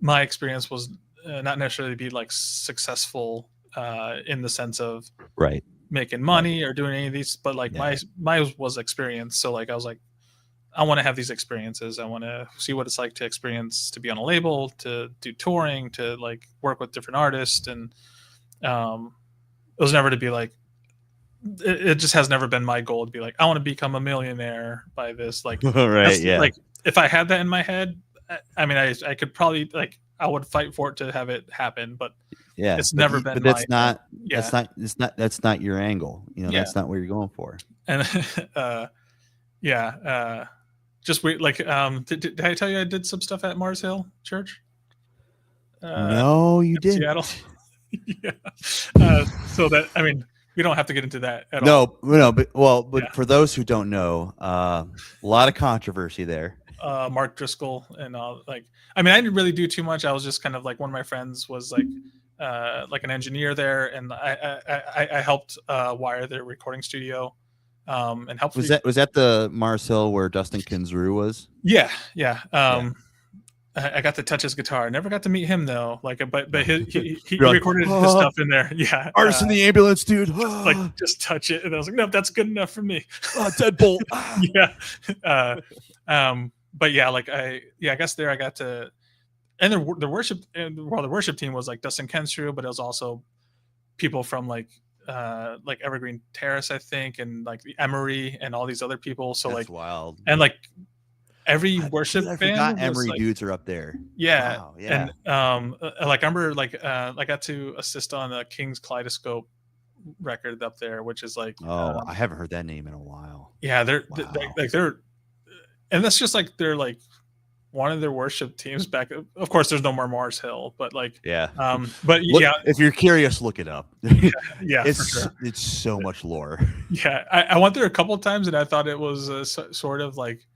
my experience was not necessarily be like successful in the sense of Right. making money or doing any of these, but like my was experience. So like, I was like, I want to have these experiences. I want to see what it's like to experience, to be on a label, to do touring, to like work with different artists. And it was never to be like, it just has never been my goal to be like, I want to become a millionaire by this. Like, Right. Yeah. Like if I had that in my head, I mean, I could probably like, I would fight for it to have it happen, but yeah, it's never been. But that's not. Yeah. That's not your angle. That's not what you're going for. And yeah. Just wait. Like, did I tell you I did some stuff at Mars Hill Church? No, you didn't. Seattle. Yeah. So that, I mean, we don't have to get into that at all. No, but yeah. For those who don't know, a lot of controversy there. Mark Driscoll and all, like, I mean, I didn't really do too much. I was just kind of like, one of my friends was like an engineer there, and I helped wire their recording studio. And helped. Was that the Mars Hill where Dustin Kinzru was? Yeah. I got to touch his guitar. I never got to meet him though. Like, but he recorded his stuff in there. Yeah, artist in the ambulance, dude. Like, just touch it, and I was like, no, that's good enough for me. Deadbolt. Yeah. But yeah, like I guess there I got to, and the worship team was like Dustin Kinzru, but it was also people from like Evergreen Terrace, I think, and like the Emery and all these other people. So that's like wild. And like every worship band, Emery like, dudes are up there. Yeah. Wow, yeah. And like I remember I got to assist on a King's Kaleidoscope record up there, which is like, I haven't heard that name in a while. Yeah, they're and that's just like, they're like one of their worship teams back. Of course, there's no more Mars Hill, but like, but yeah, if you're curious, look it up. Yeah, it's so much lore. Yeah, I went there a couple of times, and I thought it was sort of like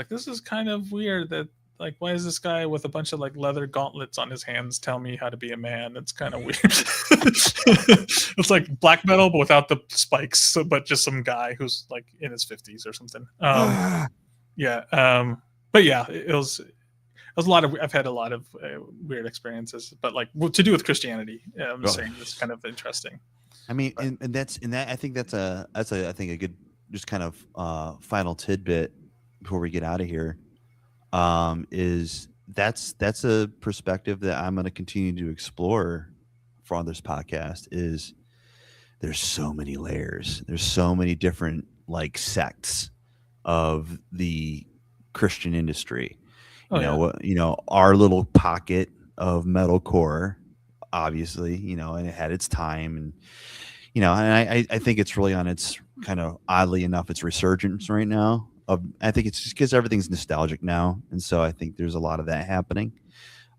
this is kind of weird that, like, why is this guy with a bunch of like leather gauntlets on his hands tell me how to be a man? It's kind of weird. It's like black metal, but without the spikes, but just some guy who's like in his 50s or something. Yeah. But yeah, it was a lot of. I've had a lot of weird experiences, but like to do with Christianity. I'm saying it's kind of interesting. I mean, and I think that's a good just kind of final tidbit before we get out of here. Is that's a perspective that I'm going to continue to explore on this podcast. Is there's so many layers. There's so many different like sects of the Christian industry. Our little pocket of metalcore, obviously, and it had its time, and and I think it's really on its kind of, oddly enough, its resurgence right now. I think it's just because everything's nostalgic now, and so I think there's a lot of that happening.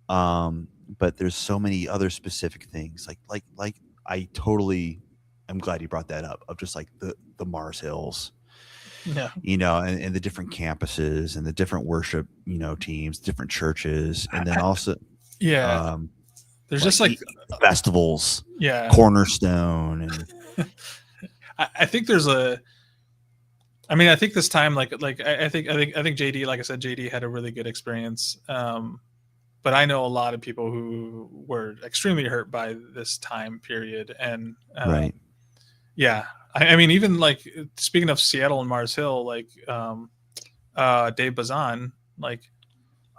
But there's so many other specific things, like I totally am glad you brought that up, of just like the Mars Hills. Yeah. And the different campuses and the different worship, teams, different churches. And then also, there's just like festivals, yeah, Cornerstone. And I think there's I think this time, I think JD, like I said, JD had a really good experience. But I know a lot of people who were extremely hurt by this time period. And, right. Yeah. I mean, even like, speaking of Seattle and Mars Hill, like Dave Bazan, like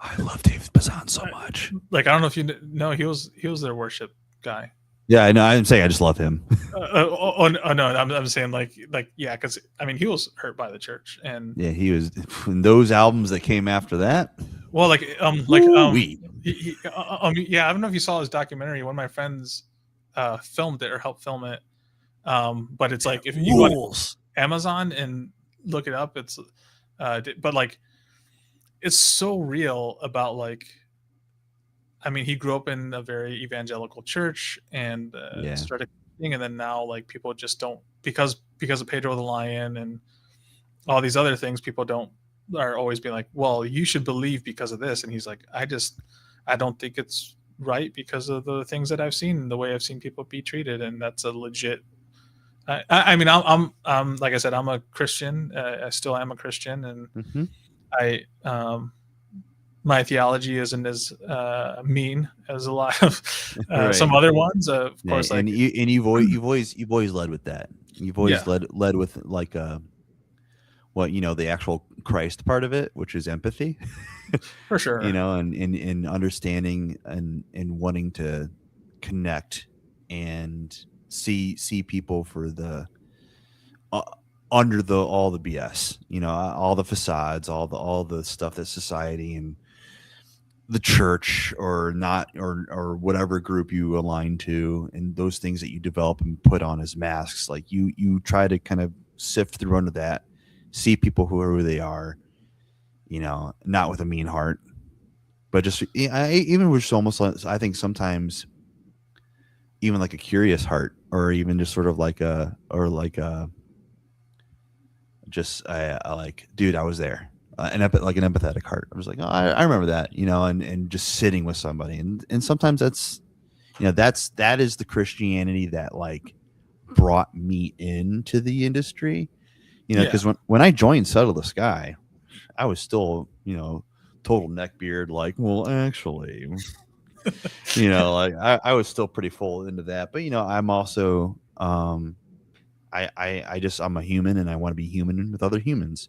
I love David Bazan so much. Like, I don't know if you know, he was their worship guy. Yeah, I know. I'm saying I just love him. No, I'm saying like yeah, because I mean he was hurt by the church, and Yeah, he was in those albums that came after that. well, yeah, I don't know if you saw his documentary. One of my friends filmed it or helped film it. But it's like if you go on Amazon and look it up, it's but like it's so real about like, I mean, he grew up in a very evangelical church and started singing, and then now like people just don't, because of Pedro the Lion and all these other things, people don't are always being like, well, you should believe because of this, and he's like, I don't think it's right because of the things that I've seen, the way I've seen people be treated, and that's a legit. I mean, I'm like I said, I'm a Christian. I still am a Christian, and I my theology isn't as mean as a lot of some other ones. Of course, like, and you've always led with that. You've always led with like what the actual Christ part of it, which is empathy, for sure. And understanding and wanting to connect and see people for the under all the BS, all the facades, all the stuff that society and the church or not or whatever group you align to, and those things that you develop and put on as masks. Like you try to kind of sift through under that, see people who they are, not with a mean heart, but just even which almost, I think sometimes even like a curious heart, or even just sort of like like, dude, I was there. Like an empathetic heart. I was like, oh, I remember that, and just sitting with somebody. And sometimes that's, that is the Christianity that like brought me into the industry, because when I joined Settle the Sky, I was still, total neckbeard, like, well, actually, like I was still pretty full into that. But, I'm also, I'm a human, and I want to be human with other humans.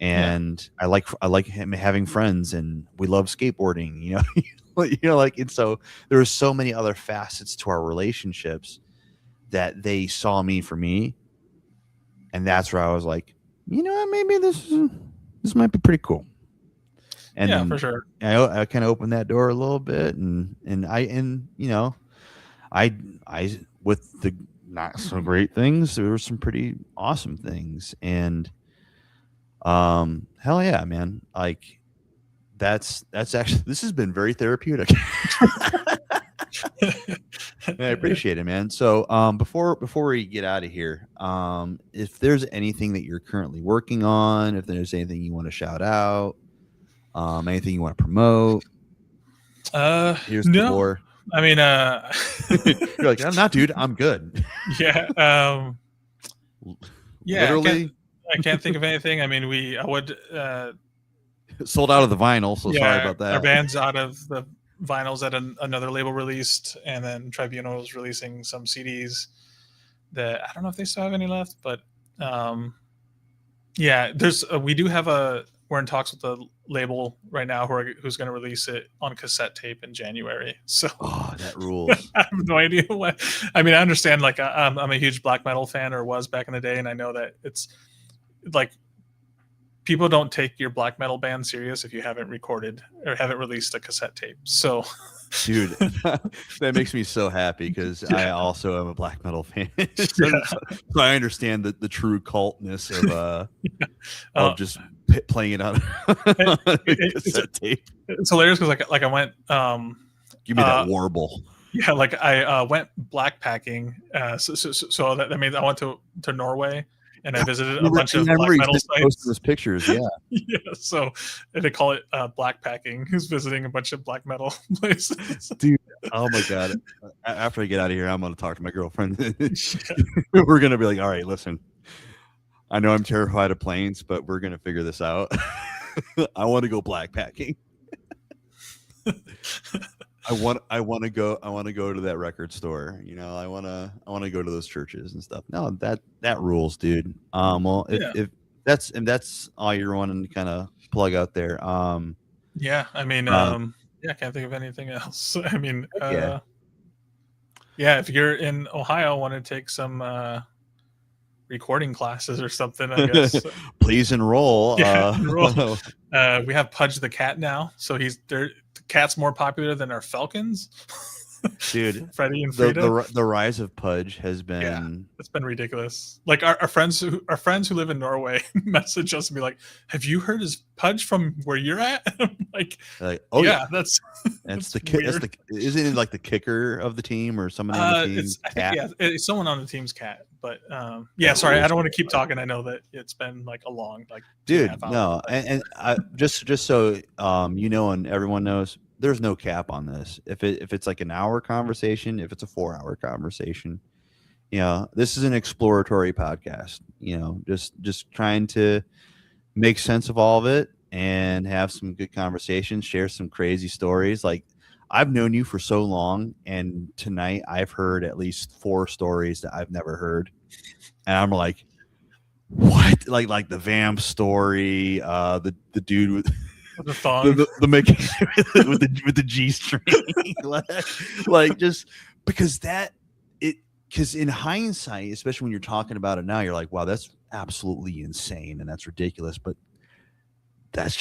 And I like him having friends, and we love skateboarding, like, and so there were so many other facets to our relationships that they saw me for me. And that's where I was like, maybe this might be pretty cool. And for sure. I kind of opened that door a little bit, and I with the not so great things, there were some pretty awesome things. And hell yeah, man. Like that's actually, this has been very therapeutic. I appreciate it, man. So before we get out of here, if there's anything that you're currently working on, if there's anything you want to shout out, anything you want to promote, here's the floor. I mean, you're like, I'm not, dude, I'm good. Yeah. Literally, I can't think of anything. I mean, I would sold out of the vinyl, so sorry about that. Our band's out of the vinyls that another label released, and then Tribunal is releasing some CDs that I don't know if they still have any left, but we do have we're in talks with the label right now who's going to release it on cassette tape in January. So that rules. I have no idea what. I mean, I understand. Like, I'm a huge black metal fan, or was back in the day, and I know that it's like people don't take your black metal band serious if you haven't recorded or haven't released a cassette tape. So, dude, that makes me so happy, because I also am a black metal fan. So I understand the true cultness of just playing it on cassette tape. It's hilarious because like I went give me that warble. Yeah, like I went blackpacking. So that means I went to Norway, and I visited a bunch of black metal sites. Those pictures, yeah. So they call it blackpacking. Who's visiting a bunch of black metal places? Dude, oh my god! After I get out of here, I'm going to talk to my girlfriend. We're going to be like, all right, listen. I know I'm terrified of planes, but we're going to figure this out. I want to go blackpacking. I want to go to that record store. I want to go to those churches and stuff. No, that rules, dude. Well, if that's all you're wanting to kind of plug out there. Yeah, I mean, Uh, yeah, I can't think of anything else. I mean, yeah. yeah, if you're in Ohio, want to take some recording classes or something, I guess. Please enroll. Yeah, enroll. We have Pudge the cat now, so the cat's more popular than our falcons. Dude, Freddie and Frida. the rise of Pudge has been It's been ridiculous. Like our friends who live in Norway message us and be like, "Have you heard his Pudge from where you're at?" I'm like, oh yeah, that's that's weird. Isn't it like the kicker of the team or someone on the team? I think it's someone on the team's cat. But yeah, sorry, I don't want to keep talking. I know that it's been like a long dude. No, and I, just so and everyone knows, there's no cap on this. If it's like an hour conversation, if it's a 4-hour conversation, this is an exploratory podcast. Just trying to make sense of all of it and have some good conversations, share some crazy stories. Like, I've known you for so long, and tonight I've heard at least 4 stories that I've never heard, and I'm like, what? Like the vamp story, the dude with the thong, the making with the G string, like just because because in hindsight, especially when you're talking about it now, you're like, wow, that's absolutely insane and that's ridiculous, but that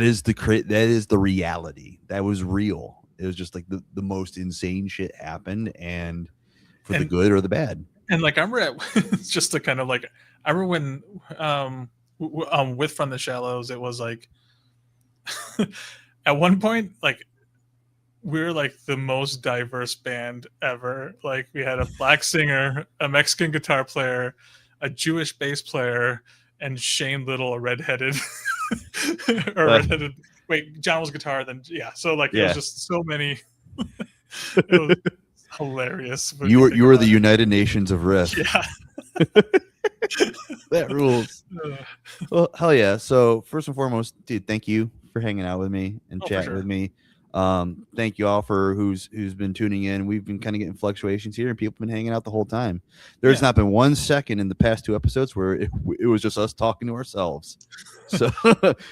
is the reality. That was real. It was just like the most insane shit happened, and the good or the bad. And like I remember just to kind of like, I remember when with From the Shallows, it was like at one point, like we were like the most diverse band ever. Like we had a black singer, a Mexican guitar player, a Jewish bass player, and Shane Little, a redheaded redheaded. Wait, John was guitar, then so like it was just so many. It was hilarious. You were the United Nations of riff. Yeah. That rules. Well, hell yeah. So first and foremost, dude, thank you for hanging out with me and chatting with me. Thank you all for who's been tuning in. We've been kind of getting fluctuations here, and people have been hanging out the whole time. There's not been 1 second in the past 2 episodes where it was just us talking to ourselves.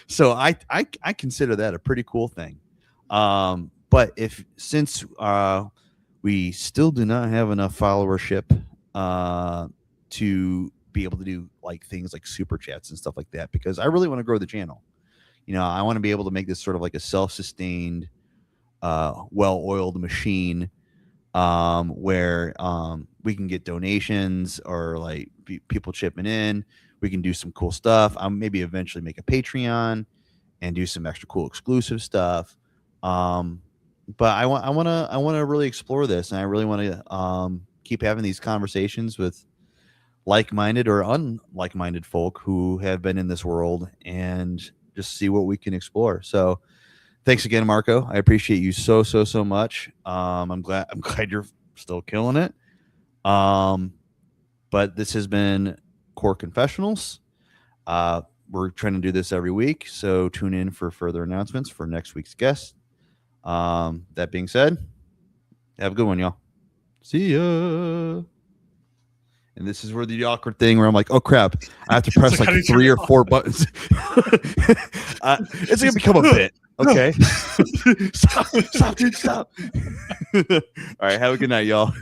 So I consider that a pretty cool thing. But since we still do not have enough followership to be able to do like things like super chats and stuff like that, because I really want to grow the channel. I want to be able to make this sort of like a self-sustained, well-oiled machine where we can get donations or like people chipping in. We can do some cool stuff. I'll maybe eventually make a Patreon and do some extra cool exclusive stuff. But I want to really explore this, and I really want to keep having these conversations with like-minded or unlike-minded folk who have been in this world, and just see what we can explore. So thanks again, Marco. I appreciate you so much. I'm glad you're still killing it. But this has been Core Confessionals. We're trying to do this every week, so tune in for further announcements for next week's guest. That being said, have a good one, y'all. See ya. And this is where the awkward thing where I'm like, oh crap, I have to press like 3 or 4 buttons. It's gonna become a bit. Okay. Stop, dude, stop. All right, have a good night, y'all.